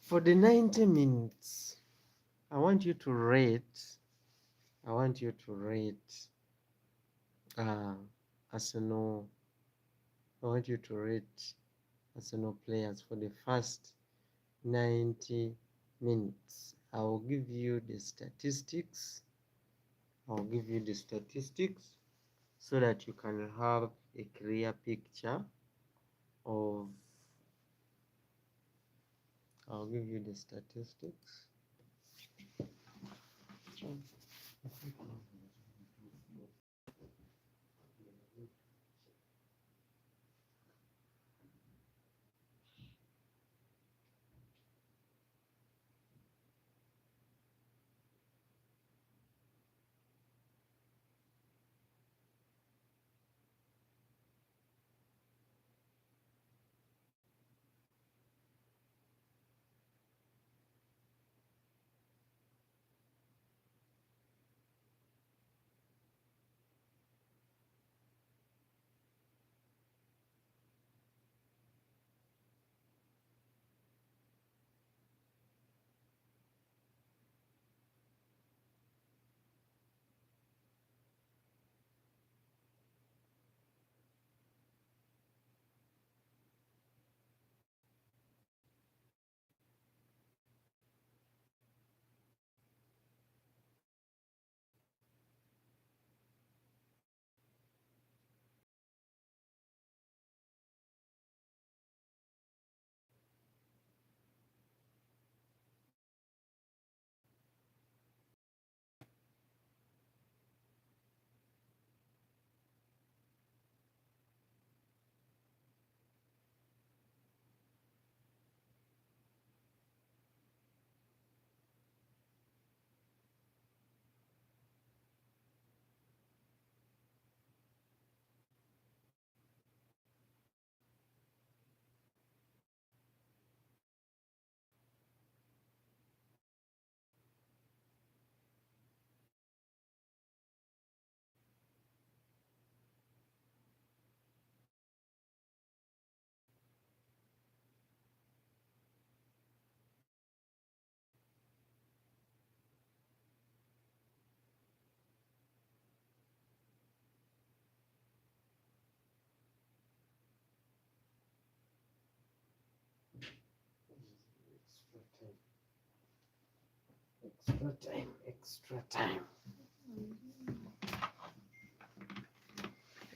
For the 90 minutes, I want you to rate, uh, Arsenal, I want you to rate Arsenal players for the first 90 minutes. I will give you the statistics. So that you can have a clear picture of. I'll give you the statistics.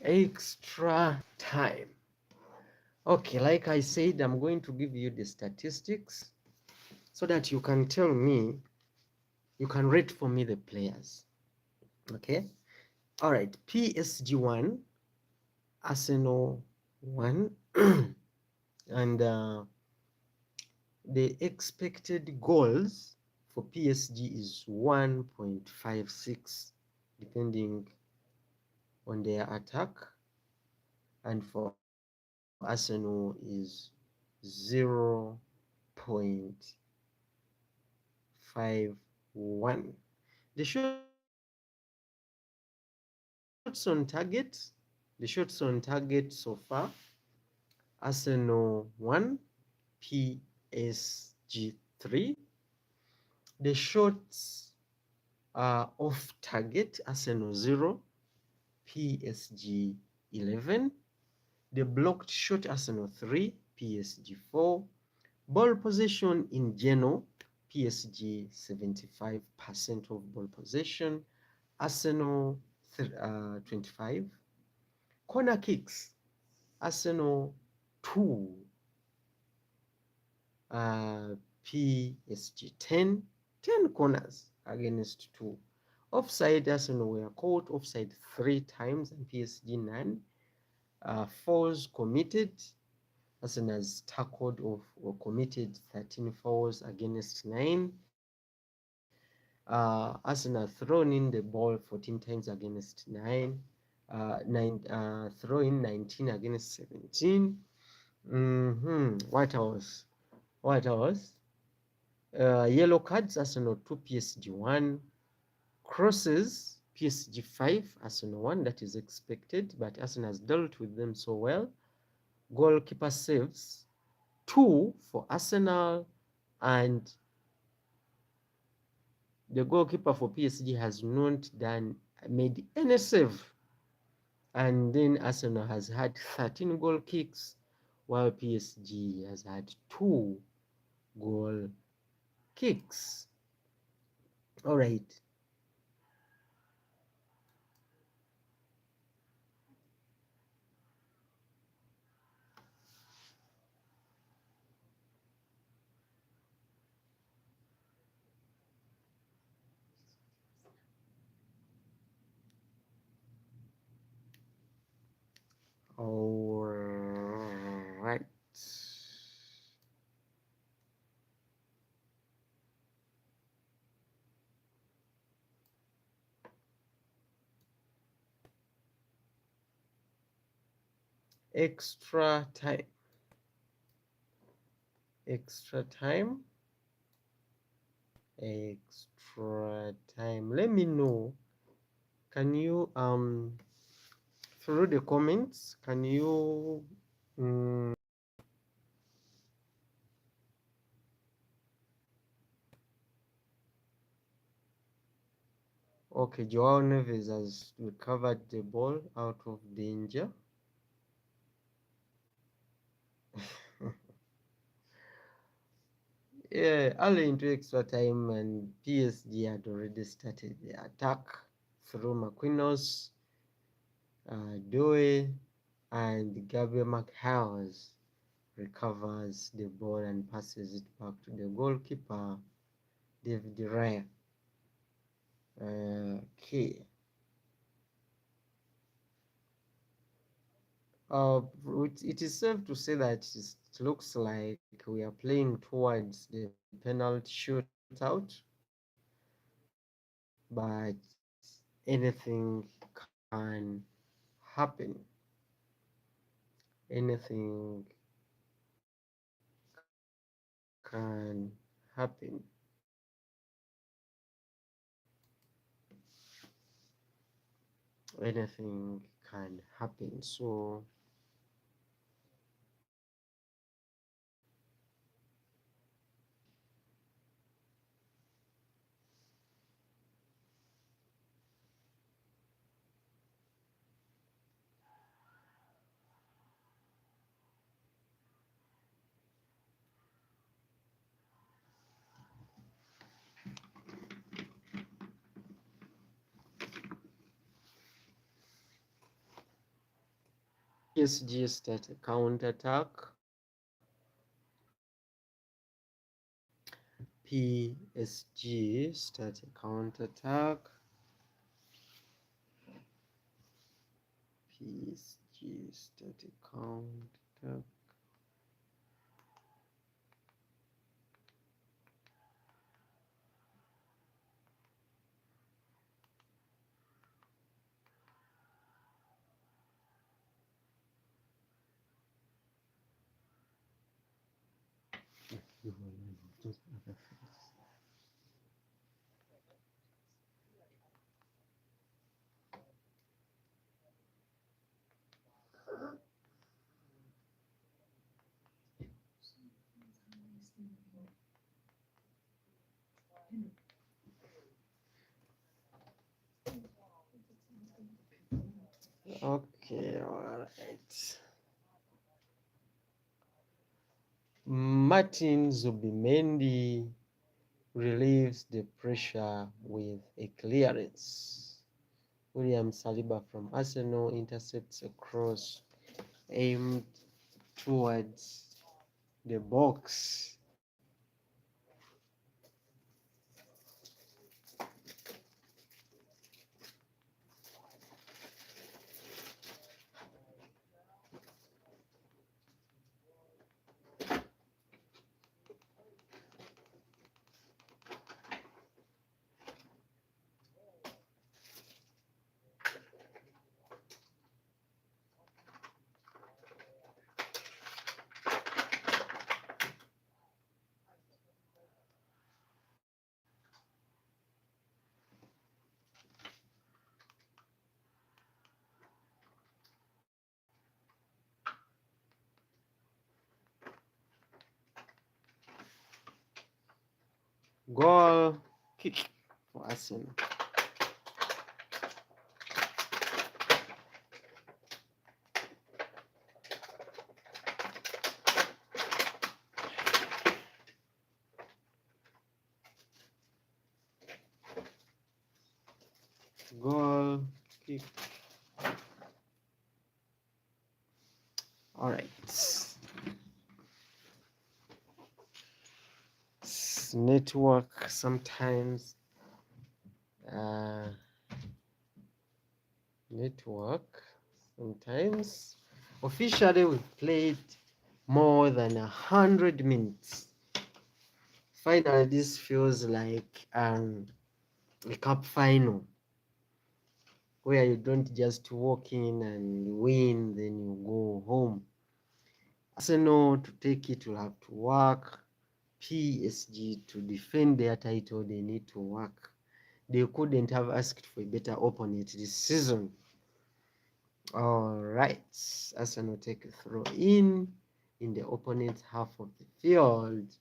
Extra time. Okay, like I said, I'm going to give you the statistics so that you can tell me You can rate for me the players. Okay. All right. PSG 1, Arsenal 1, and the expected goals for PSG is 1.56, depending on their attack, and for Arsenal is 0.51. The shots on target, so far, Arsenal 1, PSG 3. The shots off target, Arsenal 0, PSG 11. The blocked shot, Arsenal 3, PSG 4. Ball possession in general, PSG 75% of ball possession, Arsenal 25. Corner kicks, Arsenal 2, PSG 10. 10 corners against 2. Offside, Arsenal were caught offside 3 times and PSG 9. Fouls committed, Arsenal has tackled or committed 13 fouls against 9. Arsenal thrown in the ball 14 times against 9. Throw in 19 against 17. What else? Yellow cards, Arsenal 2, PSG 1. Crosses, PSG 5, Arsenal 1. That is expected, but Arsenal has dealt with them so well. Goalkeeper saves, 2 for Arsenal, and the goalkeeper for PSG has not made any save. And then Arsenal has had 13 goal kicks, while PSG has had 2 goal kicks. All right. All right. Extra time. Let me know. Can you through the comments, can you okay, Joao Neves has recovered the ball out of danger. Yeah, early into extra time, and PSG had already started the attack through Marquinhos, Doe, and Gabriel Magalhaes recovers the ball and passes it back to the goalkeeper, David Raya. Okay. It is safe to say that it looks like we are playing towards the penalty shootout, but anything can happen. Anything can happen. Anything can happen. So PSG start a counter attack. PSG start a counter attack. PSG start a counter attack. Okay, all right. Martin Zubimendi relieves the pressure with a clearance. William Saliba from Arsenal intercepts a cross aimed towards the box. Goal kick for Arsenal. Goal kick. All right. Network sometimes. Network sometimes. Officially, we've played more than 100 minutes. Finally, this feels like a cup final where you don't just walk in and win, then you go home. Arsenal, to take it, will have to work. PSG, to defend their title, they need to work. They couldn't have asked for a better opponent this season. All right, Arsenal take a throw in the opponent's half of the field.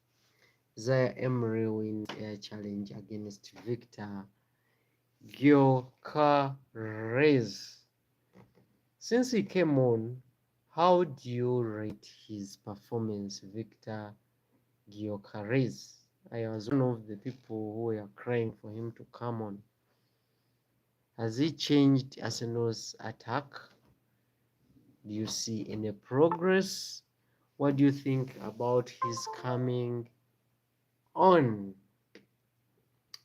Zaire Emery wins a challenge against Victor Gyökeres. Since he came on, how do you rate his performance, Victor Gyökeres? I was one of the people who were crying for him to come on. Has he changed Arsenal's attack? Do you see any progress? What do you think about his coming on?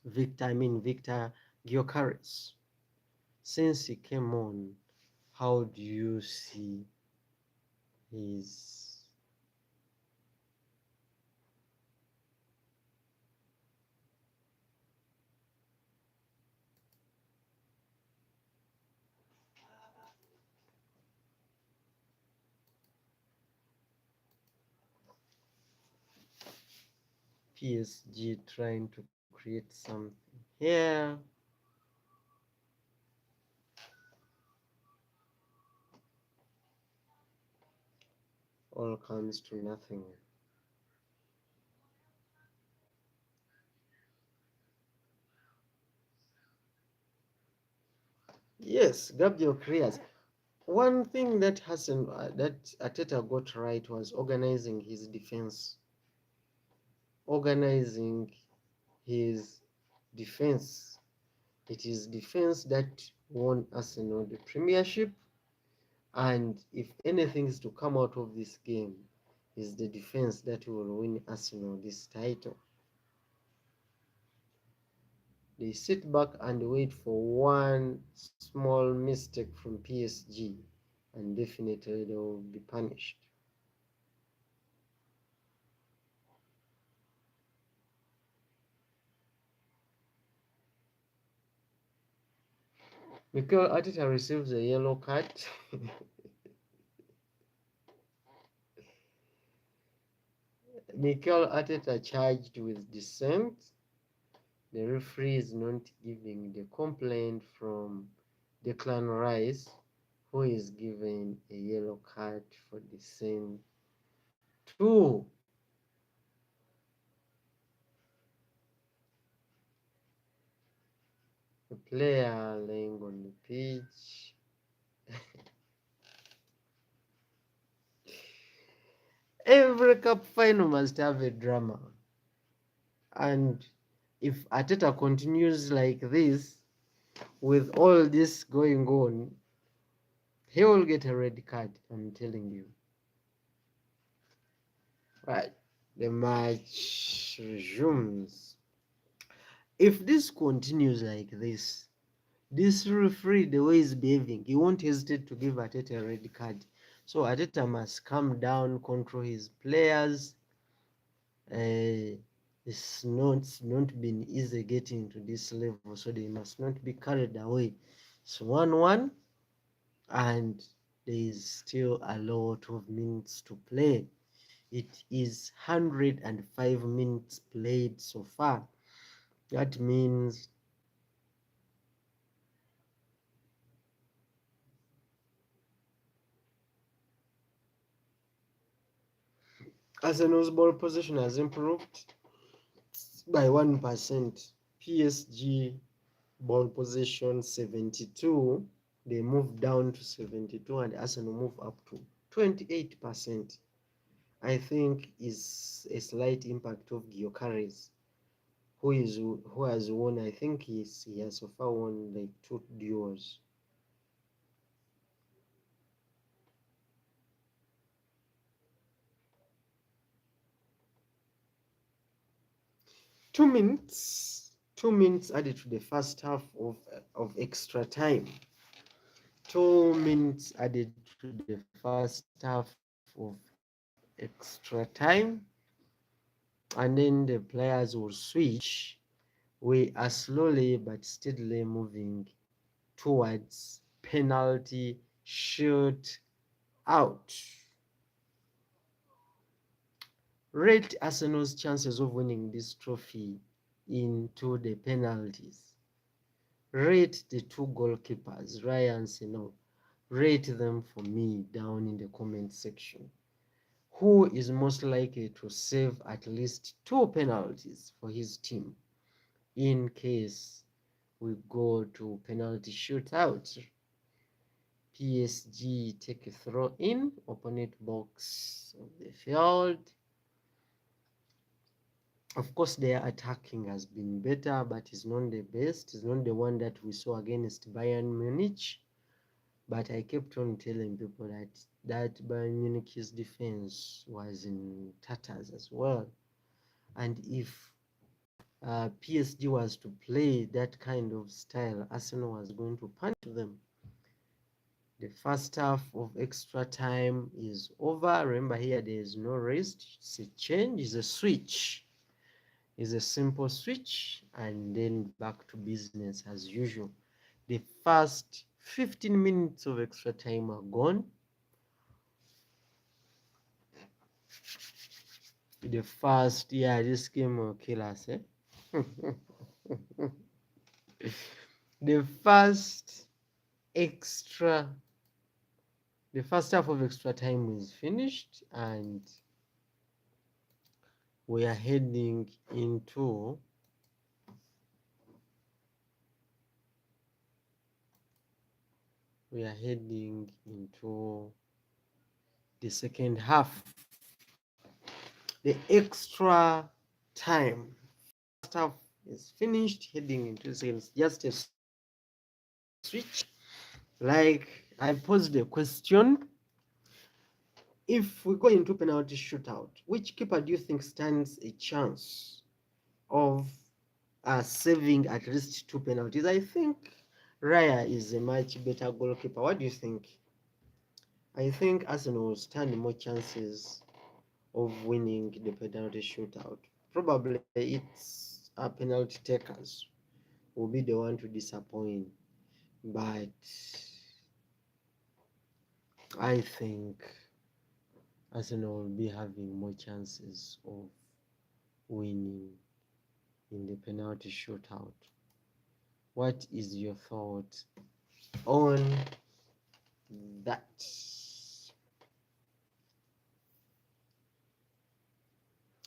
Victor Gyökeres. Since he came on, how do you see his PSG trying to create something here? All comes to nothing. Yes, Gabriel Crias. One thing that that Arteta got right was organizing his defense. Organizing his defense. It is defense that won Arsenal the Premiership, and if anything is to come out of this game, is the defense that will win Arsenal this title. They sit back and wait for one small mistake from PSG, and definitely they will be punished. Mikel Arteta receives a yellow card. Mikel Arteta charged with dissent. The referee is not giving the complaint from Declan Rice, who is given a yellow card for dissent too. The player laying on the pitch. Every cup final must have a drama. And if Arteta continues like this, with all this going on, he will get a red card, I'm telling you. Right, the match resumes. If this continues like this referee, the way he's behaving, he won't hesitate to give Arteta a red card. So Arteta must calm down, control his players. It's not been easy getting to this level, so they must not be carried away. It's 1-1, and there is still a lot of minutes to play. It is 105 minutes played so far. That means Arsenal's ball position has improved by 1%. PSG ball possession 72. They move down to 72, and Arsenal move up to 28%. I think is a slight impact of Gyökeres, who has won. I think he has so far won like 2 duels. Two minutes added to the first half of extra time. 2 minutes added to the first half of extra time, and then the players will switch. We are slowly but steadily moving towards penalty shoot out. Rate Arsenal's chances of winning this trophy into the penalties. Rate the 2 goalkeepers, Ryan Seno. Rate them for me down in the comment section. Who is most likely to save at least 2 penalties for his team in case we go to penalty shootout? PSG take a throw in, opponent box of the field. Of course, their attacking has been better, but it's not the best. It's not the one that we saw against Bayern Munich. But I kept on telling people that Bayern Munich's defense was in tatters as well. And if PSG was to play that kind of style, Arsenal was going to punch them. The first half of extra time is over. Remember, here there is no rest. It's a change, it's a switch. It's a simple switch, and then back to business as usual. The first 15 minutes of extra time are gone. This game will kill us, eh? The first half of extra time is finished, and we are heading into the second half. The extra time. First half is finished, heading into sales. Just a switch. Like I posed the question, if we go into penalty shootout, which keeper do you think stands a chance of saving at least 2 penalties. I think Raya is a much better goalkeeper. What do you think? I think Arsenal will stand more chances of winning the penalty shootout. Probably it's penalty takers will be the one to disappoint, but I think Arsenal will be having more chances of winning in the penalty shootout. What is your thought on that?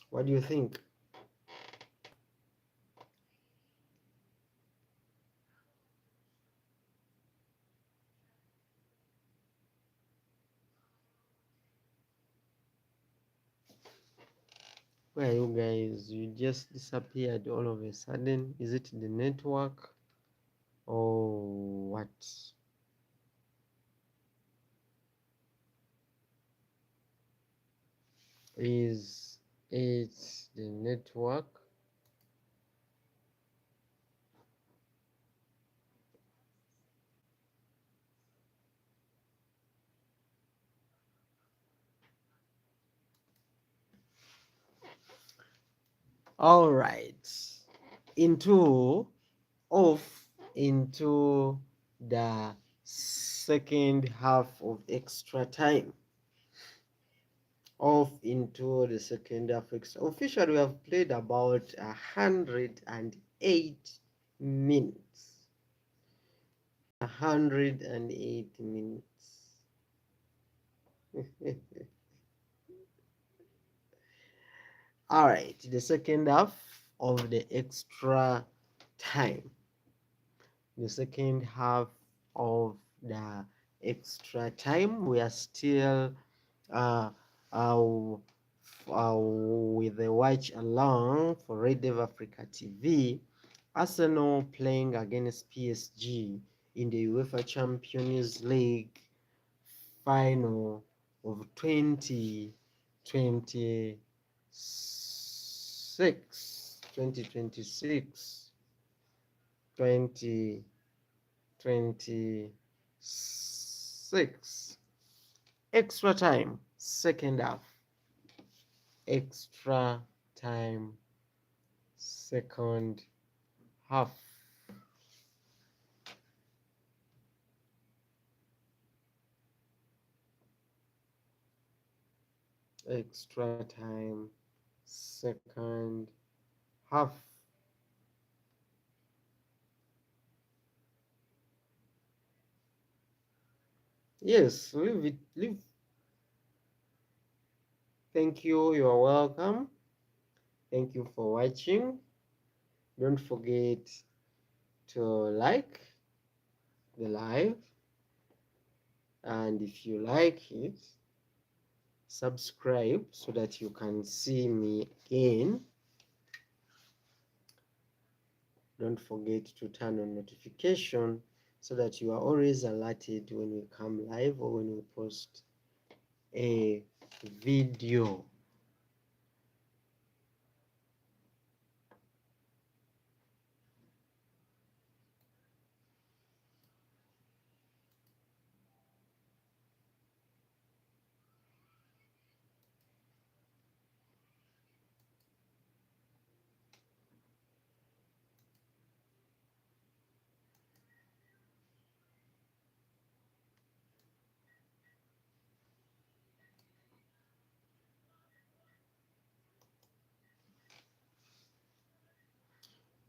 What do you think? Where are you guys? You just disappeared all of a sudden. Is it the network or what? Is it the network? All right. Into the second half of extra time. Into the second half. Officially, we have played about 108 minutes. 108 minutes. All right, the second half of the extra time. The second half of the extra time, we are still uh, with the watch along for Red Dev Africa TV. Arsenal playing against PSG in the UEFA Champions League Final of 2026. 2026 extra time, second half, extra time, second half. Extra time, second half. Yes, leave it, leave. Thank you, you are welcome. Thank you for watching. Don't forget to like the live, and if you like it, subscribe so that you can see me again. Don't forget to turn on notification so that you are always alerted when we come live or when we post a video.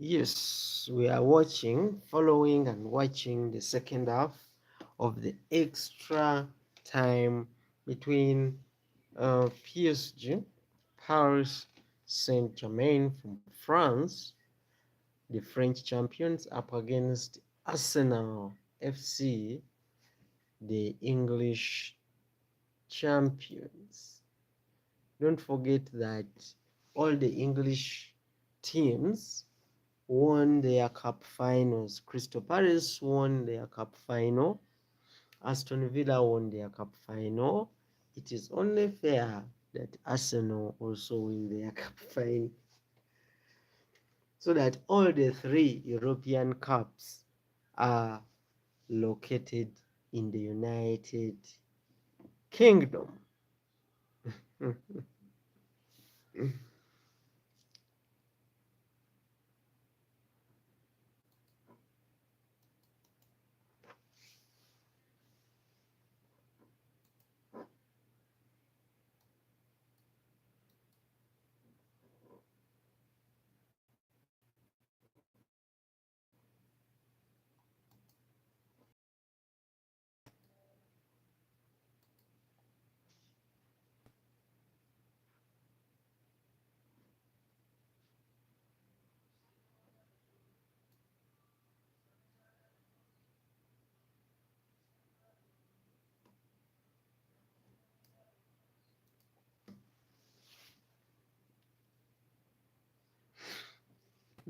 Yes, we are following and watching the second half of the extra time between PSG, Paris Saint-Germain from France, the French champions, up against Arsenal FC, the English champions. Don't forget that all the English teams won their cup finals. Crystal Palace won their cup final. Aston Villa won their cup final. It is only fair that Arsenal also win their cup final. so that all the 3 European cups are located in the United Kingdom.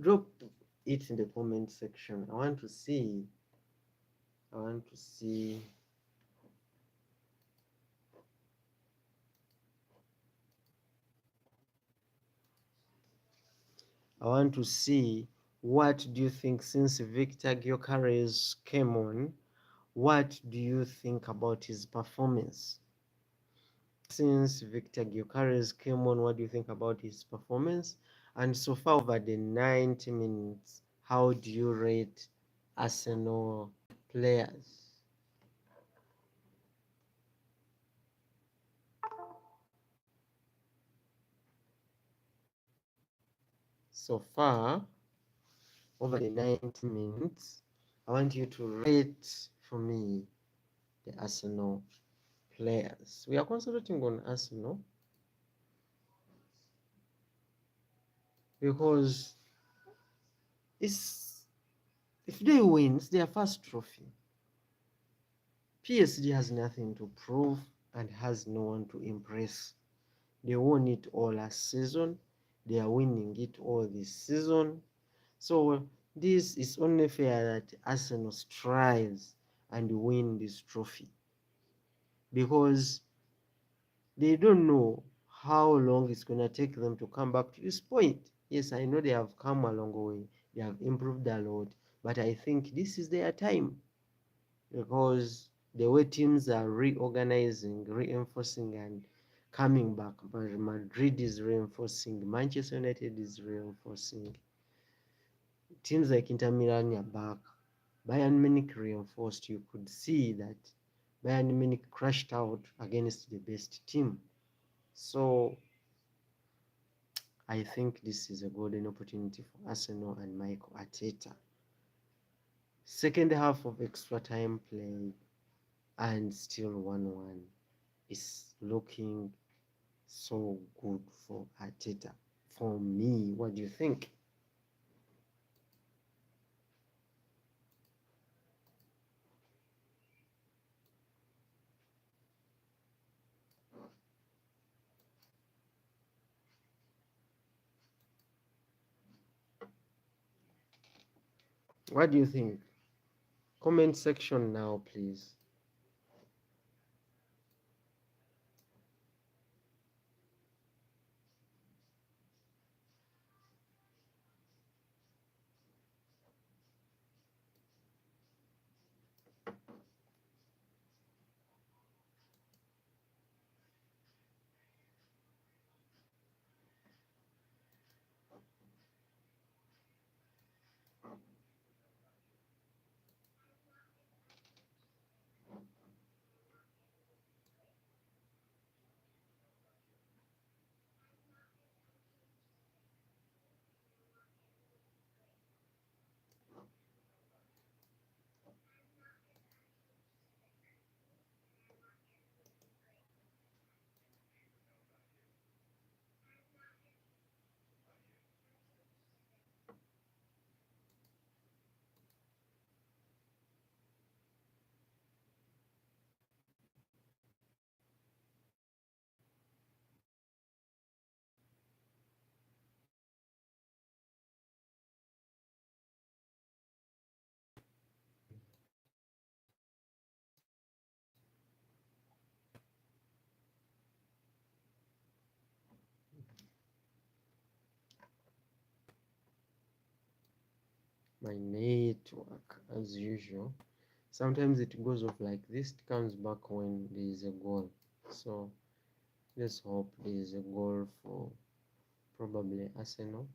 Drop it in the comment section. I want to see. I want to see. I want to see what do you think since Victor Gyökeres came on. What do you think about his performance? Since Victor Gyökeres came on, what do you think about his performance? And so far over the 90 minutes, how do you rate Arsenal players? So far over the 90 minutes, I want you to rate for me the Arsenal players. We are concentrating on Arsenal because if they win, it's their first trophy. PSG has nothing to prove and has no one to impress. They won it all last season. They are winning it all this season. So this is only fair that Arsenal strives and win this trophy, because they don't know how long it's going to take them to come back to this point. Yes, I know they have come a long way. They have improved a lot. But I think this is their time, because the way teams are reorganizing, reinforcing, and coming back. Madrid is reinforcing. Manchester United is reinforcing. Teams like Inter Milan are back. Bayern Munich reinforced. You could see that Bayern Munich crashed out against the best team. So I think this is a golden opportunity for Arsenal and Michael Arteta. Second half of extra time play and still 1-1 is looking so good for Arteta. For me, what do you think? What do you think? Comment section now, please. My network, as usual. Sometimes it goes off like this, it comes back when there is a goal. So let's hope there is a goal for probably Arsenal.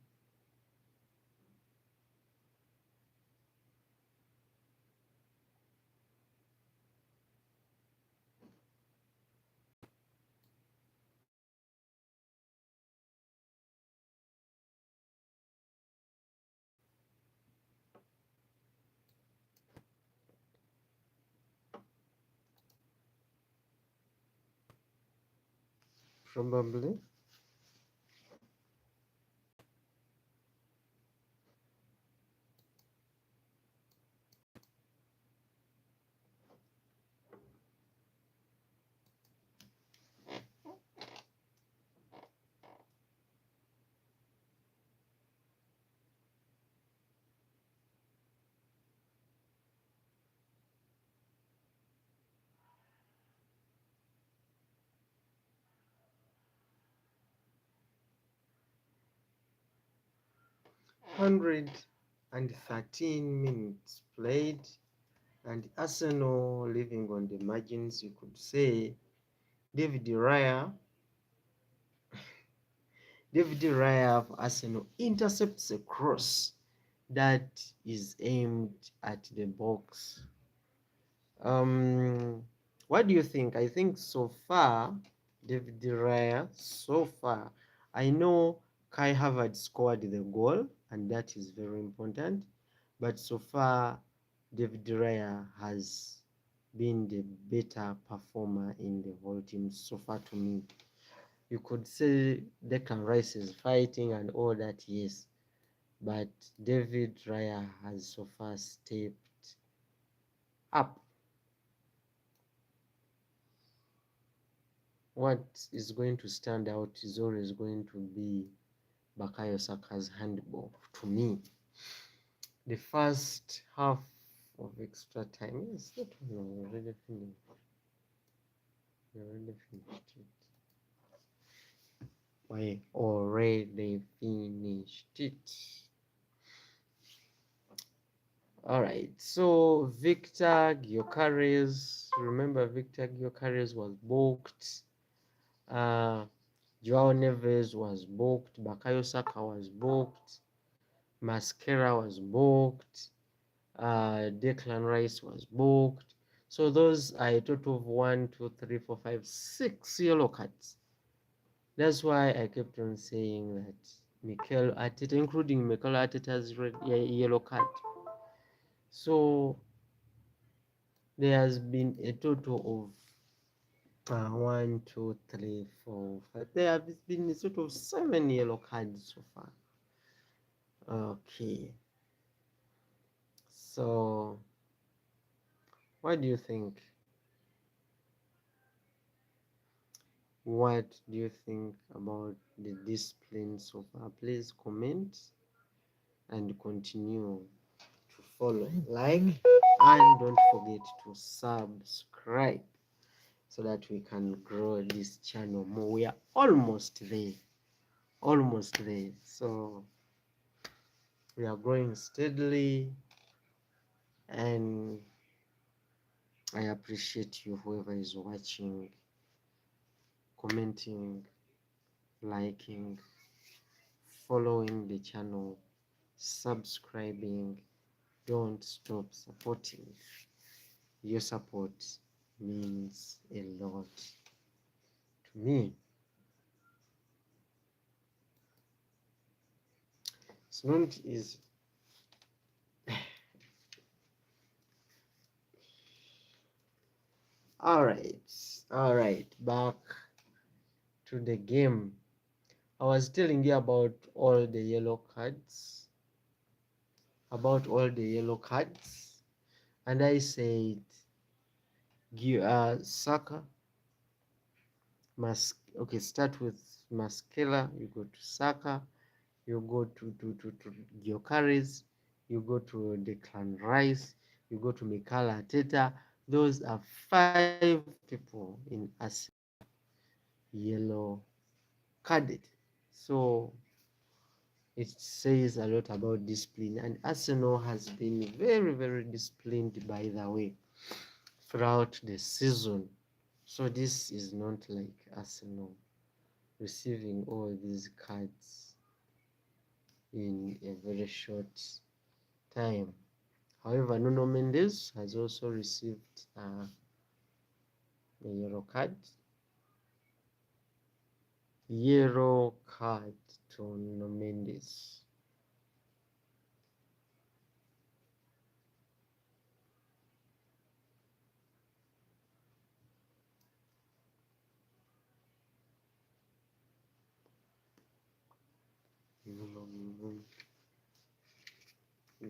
Probably. Hundred and 13 minutes played, and Arsenal living on the margins, you could say. David Raya of Arsenal intercepts a cross that is aimed at the box. What do you think? I think so far, David Raya, so far, I know Kai Havertz scored the goal, and that is very important. But so far, David Raya has been the better performer in the whole team so far to me. You could say Declan Rice is fighting and all that, yes. But David Raya has so far stepped up. What is going to stand out is always going to be Bukayo Saka's handball to me. The first half of extra time, yes, that one we already finished. We already finished it. We already finished it. All right, so Victor Gyökeres, remember Victor Gyökeres was booked. Joao Neves was booked. Bukayo Saka was booked. Mascara was booked. Declan Rice was booked. So those are a total of 1, 2, 3, 4, 5, 6 yellow cards. That's why I kept on saying that Mikel Arteta, including Mikel Arteta's yellow card. So there has been a total of 1, 2, 3, 4, 5. There have been a total of 7 yellow cards so far. Okay. So what do you think? What do you think about the discipline so far? Please comment and continue to follow, like, and don't forget to subscribe so that we can grow this channel more. We are almost there, so we are growing steadily, and I appreciate you, whoever is watching, commenting, liking, following the channel, subscribing. Don't stop supporting. Your support means a lot to me. It's not easy. All right, back to the game. I was telling you about all the yellow cards, and I said Saka must, okay, start with Mascara, you go to Saka, you go to Gyökeres, you go to Declan Rice, you go to Mikel Arteta. Those are 5 people in Arsenal yellow carded. So it says a lot about discipline, and Arsenal has been very, very disciplined, by the way, throughout the season. So this is not like Arsenal receiving all these cards in a very short time. However, Nuno Mendes has also received a yellow card. Yellow card to Nuno Mendes.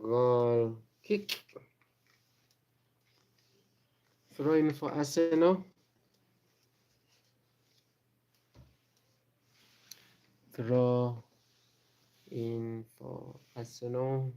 Goal kick. Throw in for Arsenal. Throw in for Arsenal.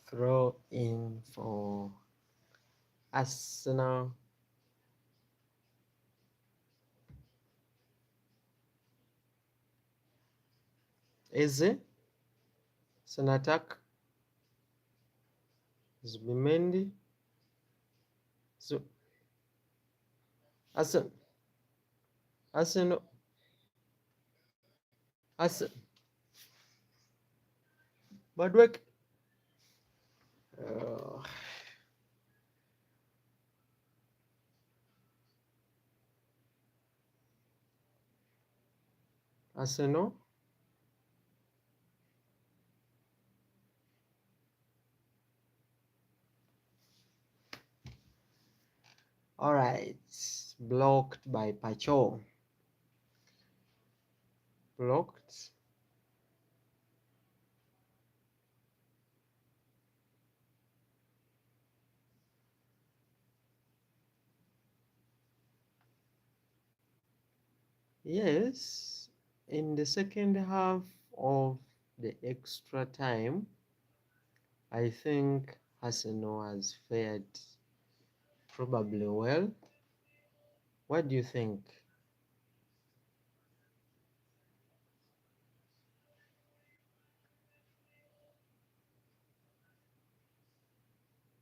Throw in for Arsenal. Eze. It's an attack. Zubimendi. So Arsenal. Arsenal. Badwek. Arsenal. All right, blocked by Pacho. Blocked. Yes, in the second half of the extra time, I think Arsenal has fared probably well. What do you think?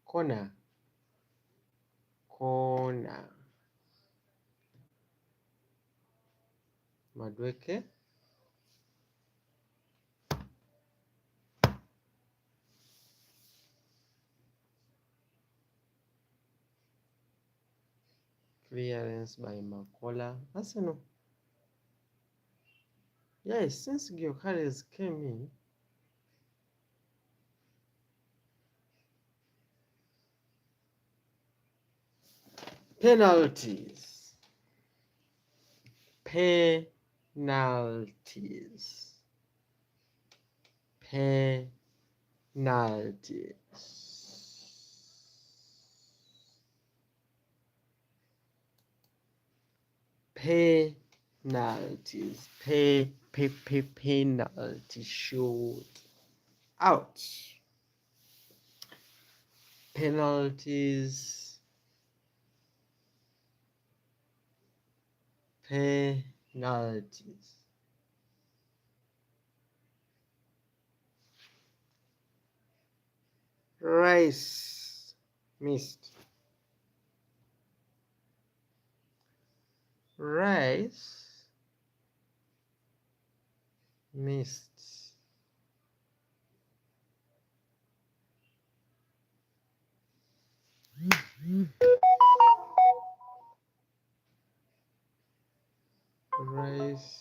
Corner. Madweke. Clearance by Makola. Arsenal. Yes, since Gyökeres came in, penalties. Penalties. Penalties. Penalty shoot out. Penalties. Penalties. Rice missed. Rice missed. Rice.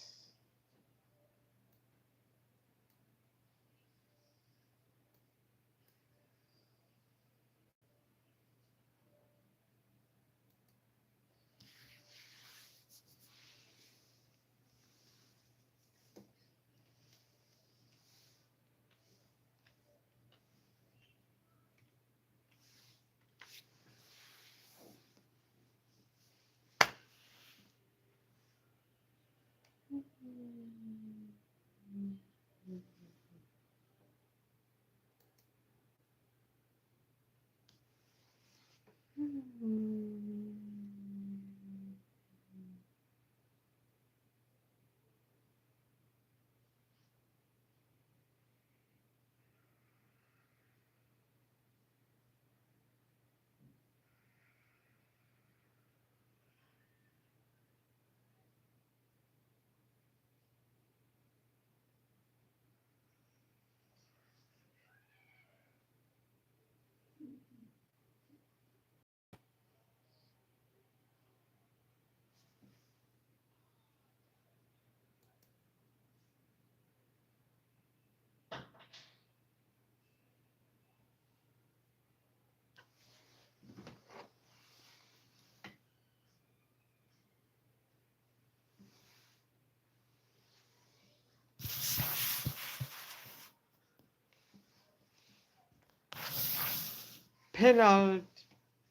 Penalty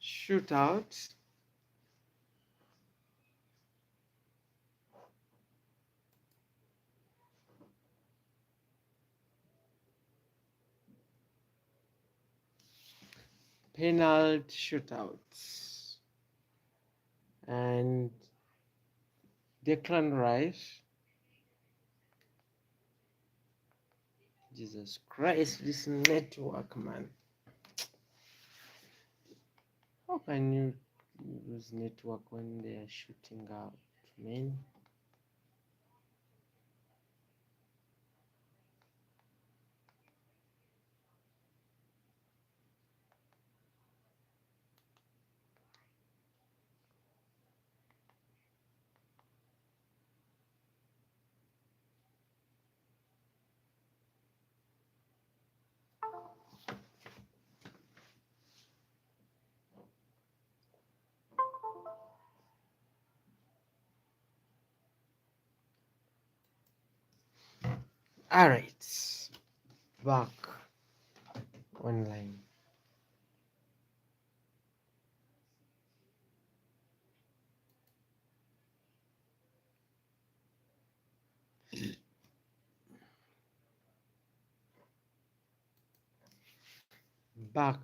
shootout. Penalty shootouts. And Declan Rice. Jesus Christ, this network, man. How can you lose network when they are shooting out, man? All right, back online. Back.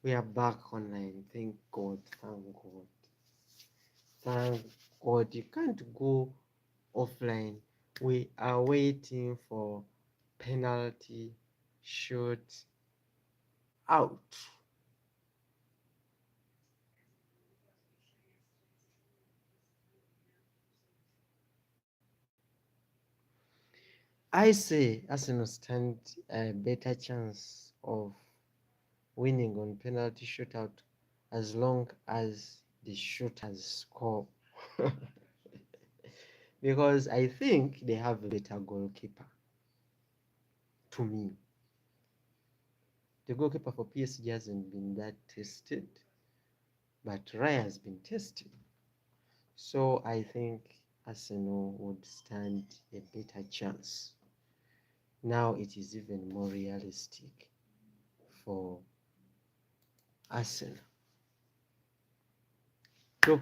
We are back online. Thank God. Thank God. Thank God. You can't go offline. We are waiting for penalty shoot out. I say Arsenal stand a better chance of winning on penalty shootout as long as the shooters score. Because I think they have a better goalkeeper. To me, the goalkeeper for PSG hasn't been that tested, but Raya has been tested. So I think Arsenal would stand a better chance. Now it is even more realistic for Arsenal. Drop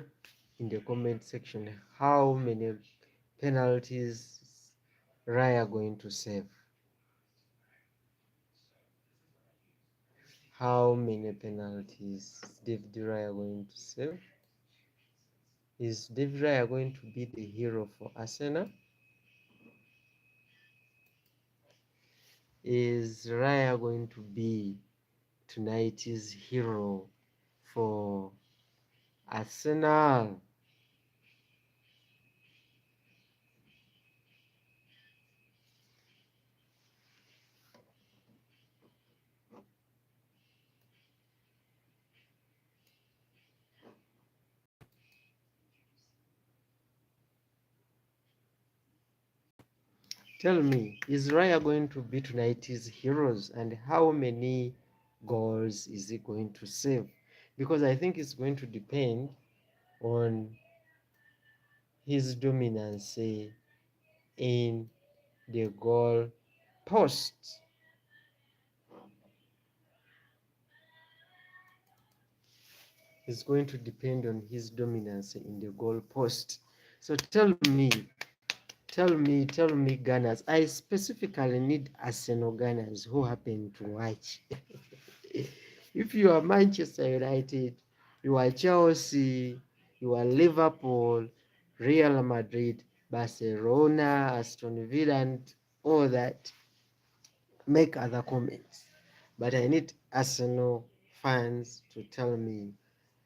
in the comment section how many penalties Raya going to save. How many penalties David Raya going to save? Is David Raya going to be the hero for Arsenal? Is Raya going to be tonight's hero for Arsenal? Tell me, is Raya going to be tonight's heroes, and how many goals is he going to save? Because I think it's going to depend on his dominance in the goal post. is going to depend on his dominance in the goal post. So tell me, Gunners. I specifically need Arsenal Gunners who happen to watch. If you are Manchester United, you are Chelsea, you are Liverpool, Real Madrid, Barcelona, Aston Villa, and all that, make other comments. But I need Arsenal fans to tell me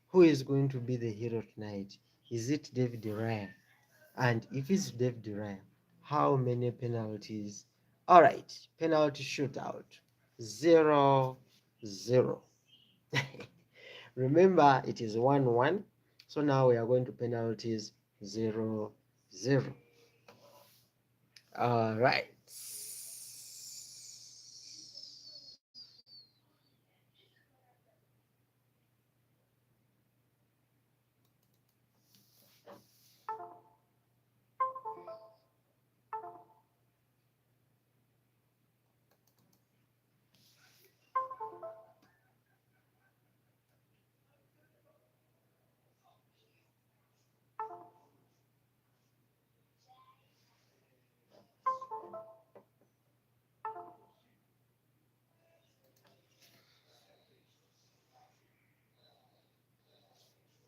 who is going to be the hero tonight. Is it David Raya? And if it's David Raya, how many penalties? All right, penalty shootout 0-0. Remember, it is 1-1. So now we are going to penalties 0-0. All right.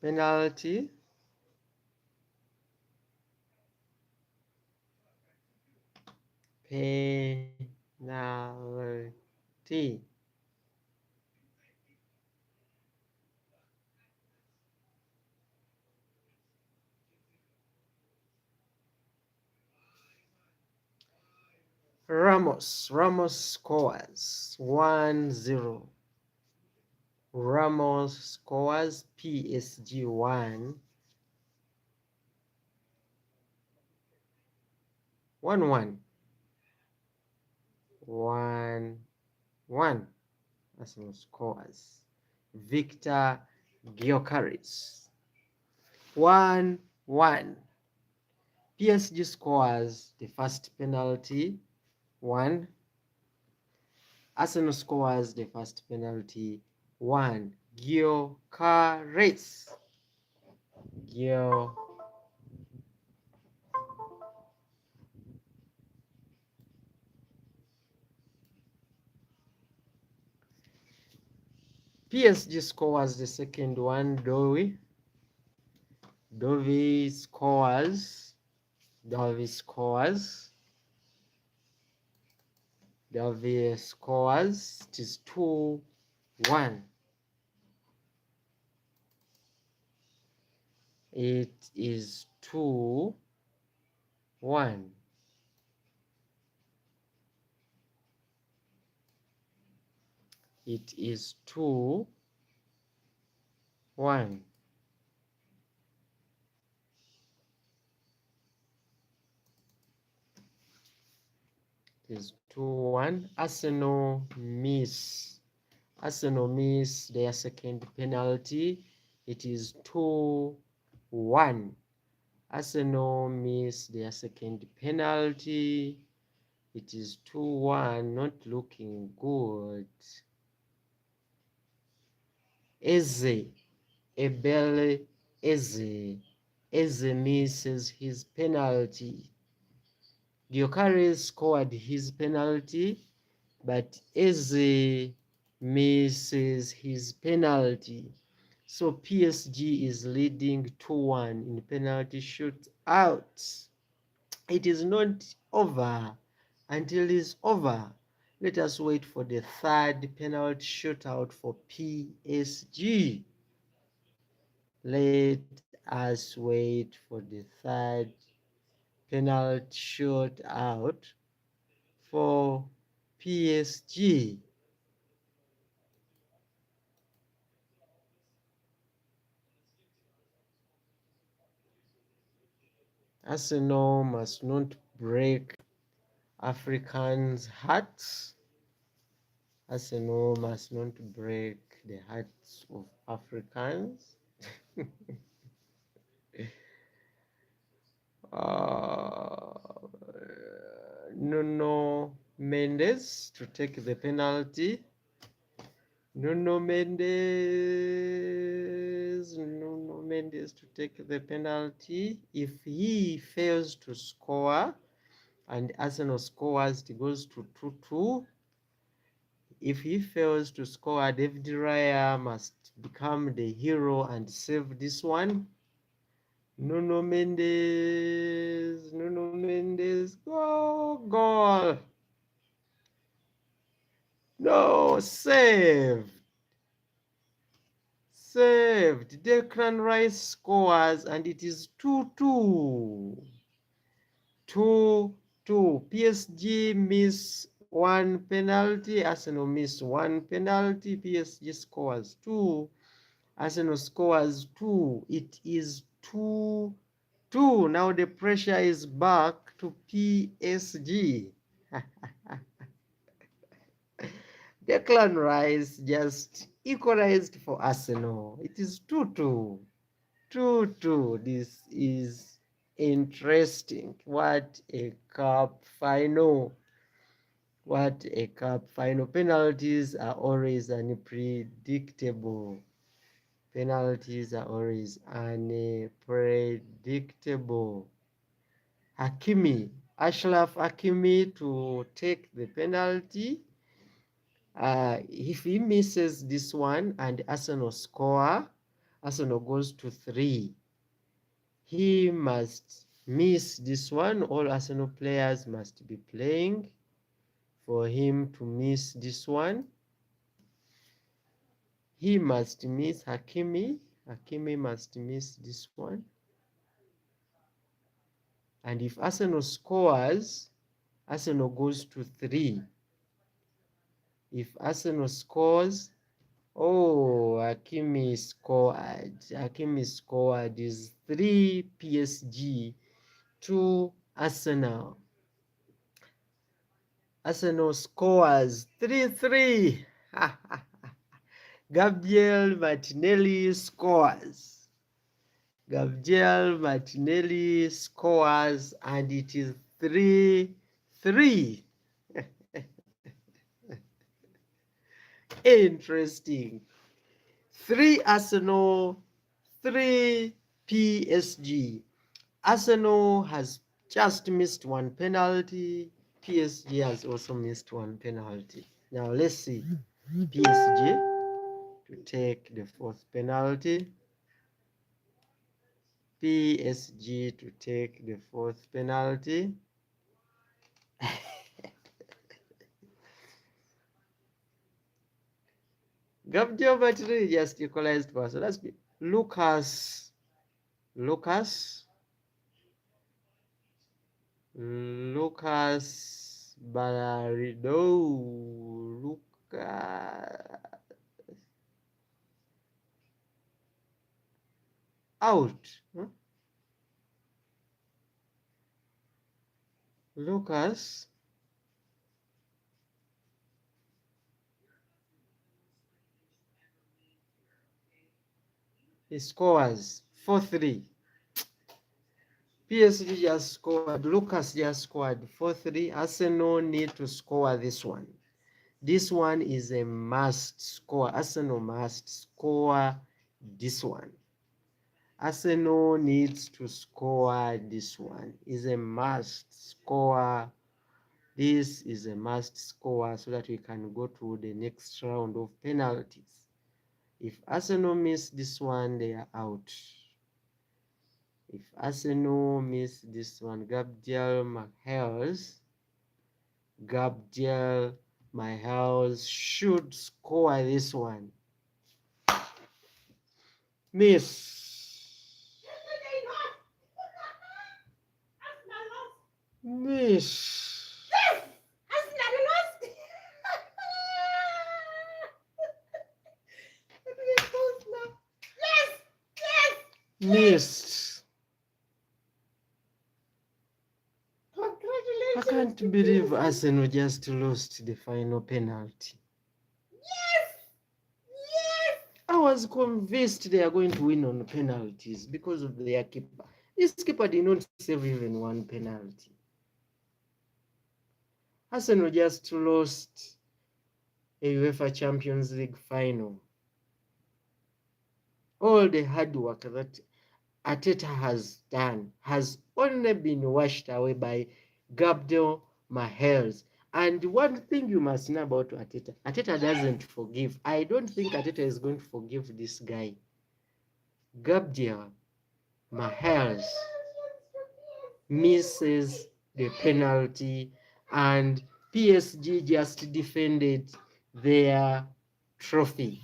Penalty. Penalty. Ramos scores 1-0. Ramos scores, PSG 1. 1-1. 1-1. Arsenal scores. Victor Gyökeres 1-1. PSG scores the first penalty 1. Arsenal scores the first penalty 1. Gyökeres. PSG scores the second one. Dovi scores. Dovi scores. It is 2-1. It is 2-1. It is 2-1. It is 2-1. Arsenal miss their second penalty. It is 2-1. Arsenal miss their second penalty. It is 2-1. Not looking good. Ebele Eze misses his penalty. Gyökeres scored his penalty, but Eze misses his penalty. So PSG is leading 2-1 in penalty shootout. It is not over until it's over. Let us wait for the third penalty shootout for PSG. Let us wait for the third penalty shootout for PSG. Arsenal must not break Africans' hearts. Arsenal must not break the hearts of Africans. Nuno Mendes to take the penalty. Nuno Mendes Mendes to take the penalty. If he fails to score and Arsenal scores, it goes to 2-2. If he fails to score, David Raya must become the hero and save this one. Nuno Mendes, goal. No, saved. Declan Rice scores and it is 2-2. 2-2. PSG miss one penalty. Arsenal miss one penalty. PSG scores 2. Arsenal scores 2. It is 2-2. Now the pressure is back to PSG. Declan Rice just equalized for Arsenal. It is 2-2. 2-2. This is interesting. What a cup final. What a cup final. Penalties are always unpredictable. Penalties are always unpredictable. Ashraf Hakimi to take the penalty. If he misses this one and Arsenal score, Arsenal goes to 3. He must miss this one. All Arsenal players must be playing for him to miss this one. He must miss Hakimi. Hakimi must miss this one. And if Arsenal scores, Arsenal goes to 3. If Arsenal scores, Hakimi scored is 3 PSG, 2 Arsenal. Arsenal scores 3-3. Gabriel Martinelli scores. And it is 3-3. Interesting. 3 Arsenal, 3 PSG. Arsenal has just missed one penalty. PSG has also missed one penalty. Now let's see. PSG to take the 4th penalty. PSG to take the 4th penalty. Gabriel Martinelli just equalized for us. So that's Lucas Balarido. Out. Lucas. He scores 4-3. PSG just scored. Lucas just scored 4-3. Arsenal need to score this one. This one is a must score. Arsenal must score this one. Arsenal needs to score this one. Is a must score. This is a must score so that we can go to the next round of penalties. If Arsenal miss this one, they are out. If Arsenal miss this one, Gabriel Magalhaes should score this one. Miss. Missed. I can't believe Arsenal just lost the final penalty. I was convinced they are going to win on penalties because of their keeper. This keeper did not save even one penalty. Arsenal just lost a UEFA Champions League Final. all the hard work that Arteta has done has only been washed away by Gabriel Magalhaes. And one thing you must know about Arteta, Arteta doesn't forgive. I don't think Arteta is going to forgive this guy. Gabriel Magalhaes misses the penalty, and PSG just defended their trophy.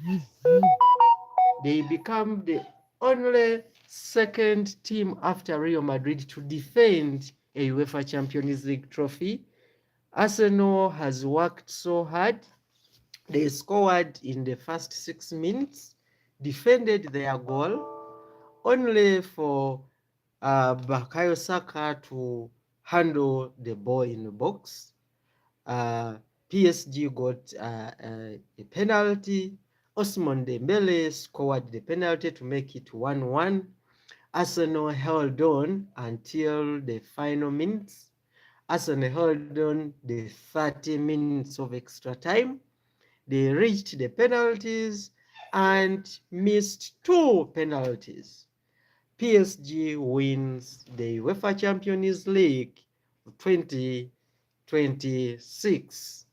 They become the only second team after Real Madrid to defend a UEFA Champions League trophy. Arsenal has worked so hard. They scored in the first 6 minutes, defended their goal, only for Bukayo Saka to handle the ball in the box. PSG got a penalty. Ousmane Dembele scored the penalty to make it 1-1. Arsenal held on until the final minutes. Arsenal held on the 30 minutes of extra time. They reached the penalties and missed 2 penalties. PSG wins the UEFA Champions League 2026.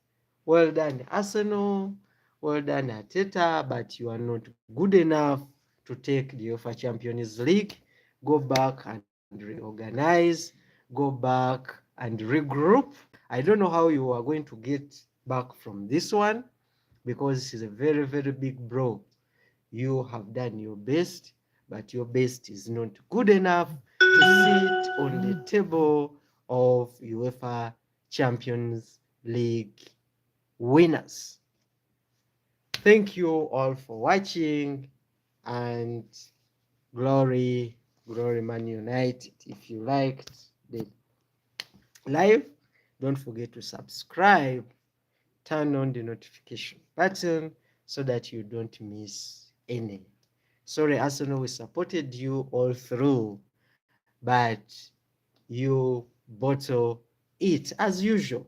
Well done, Arsenal. Well done, Arteta, but you are not good enough to take the UEFA Champions League. Go back and reorganize. Go back and regroup. I don't know how you are going to get back from this one, because it's a very, very big blow. You have done your best, but your best is not good enough to sit on the table of UEFA Champions League winners. Thank you all for watching, and glory Man United. If you liked the live, don't forget to subscribe, turn on the notification button so that you don't miss any. Sorry, Arsenal, we supported you all through, but you bottle it as usual.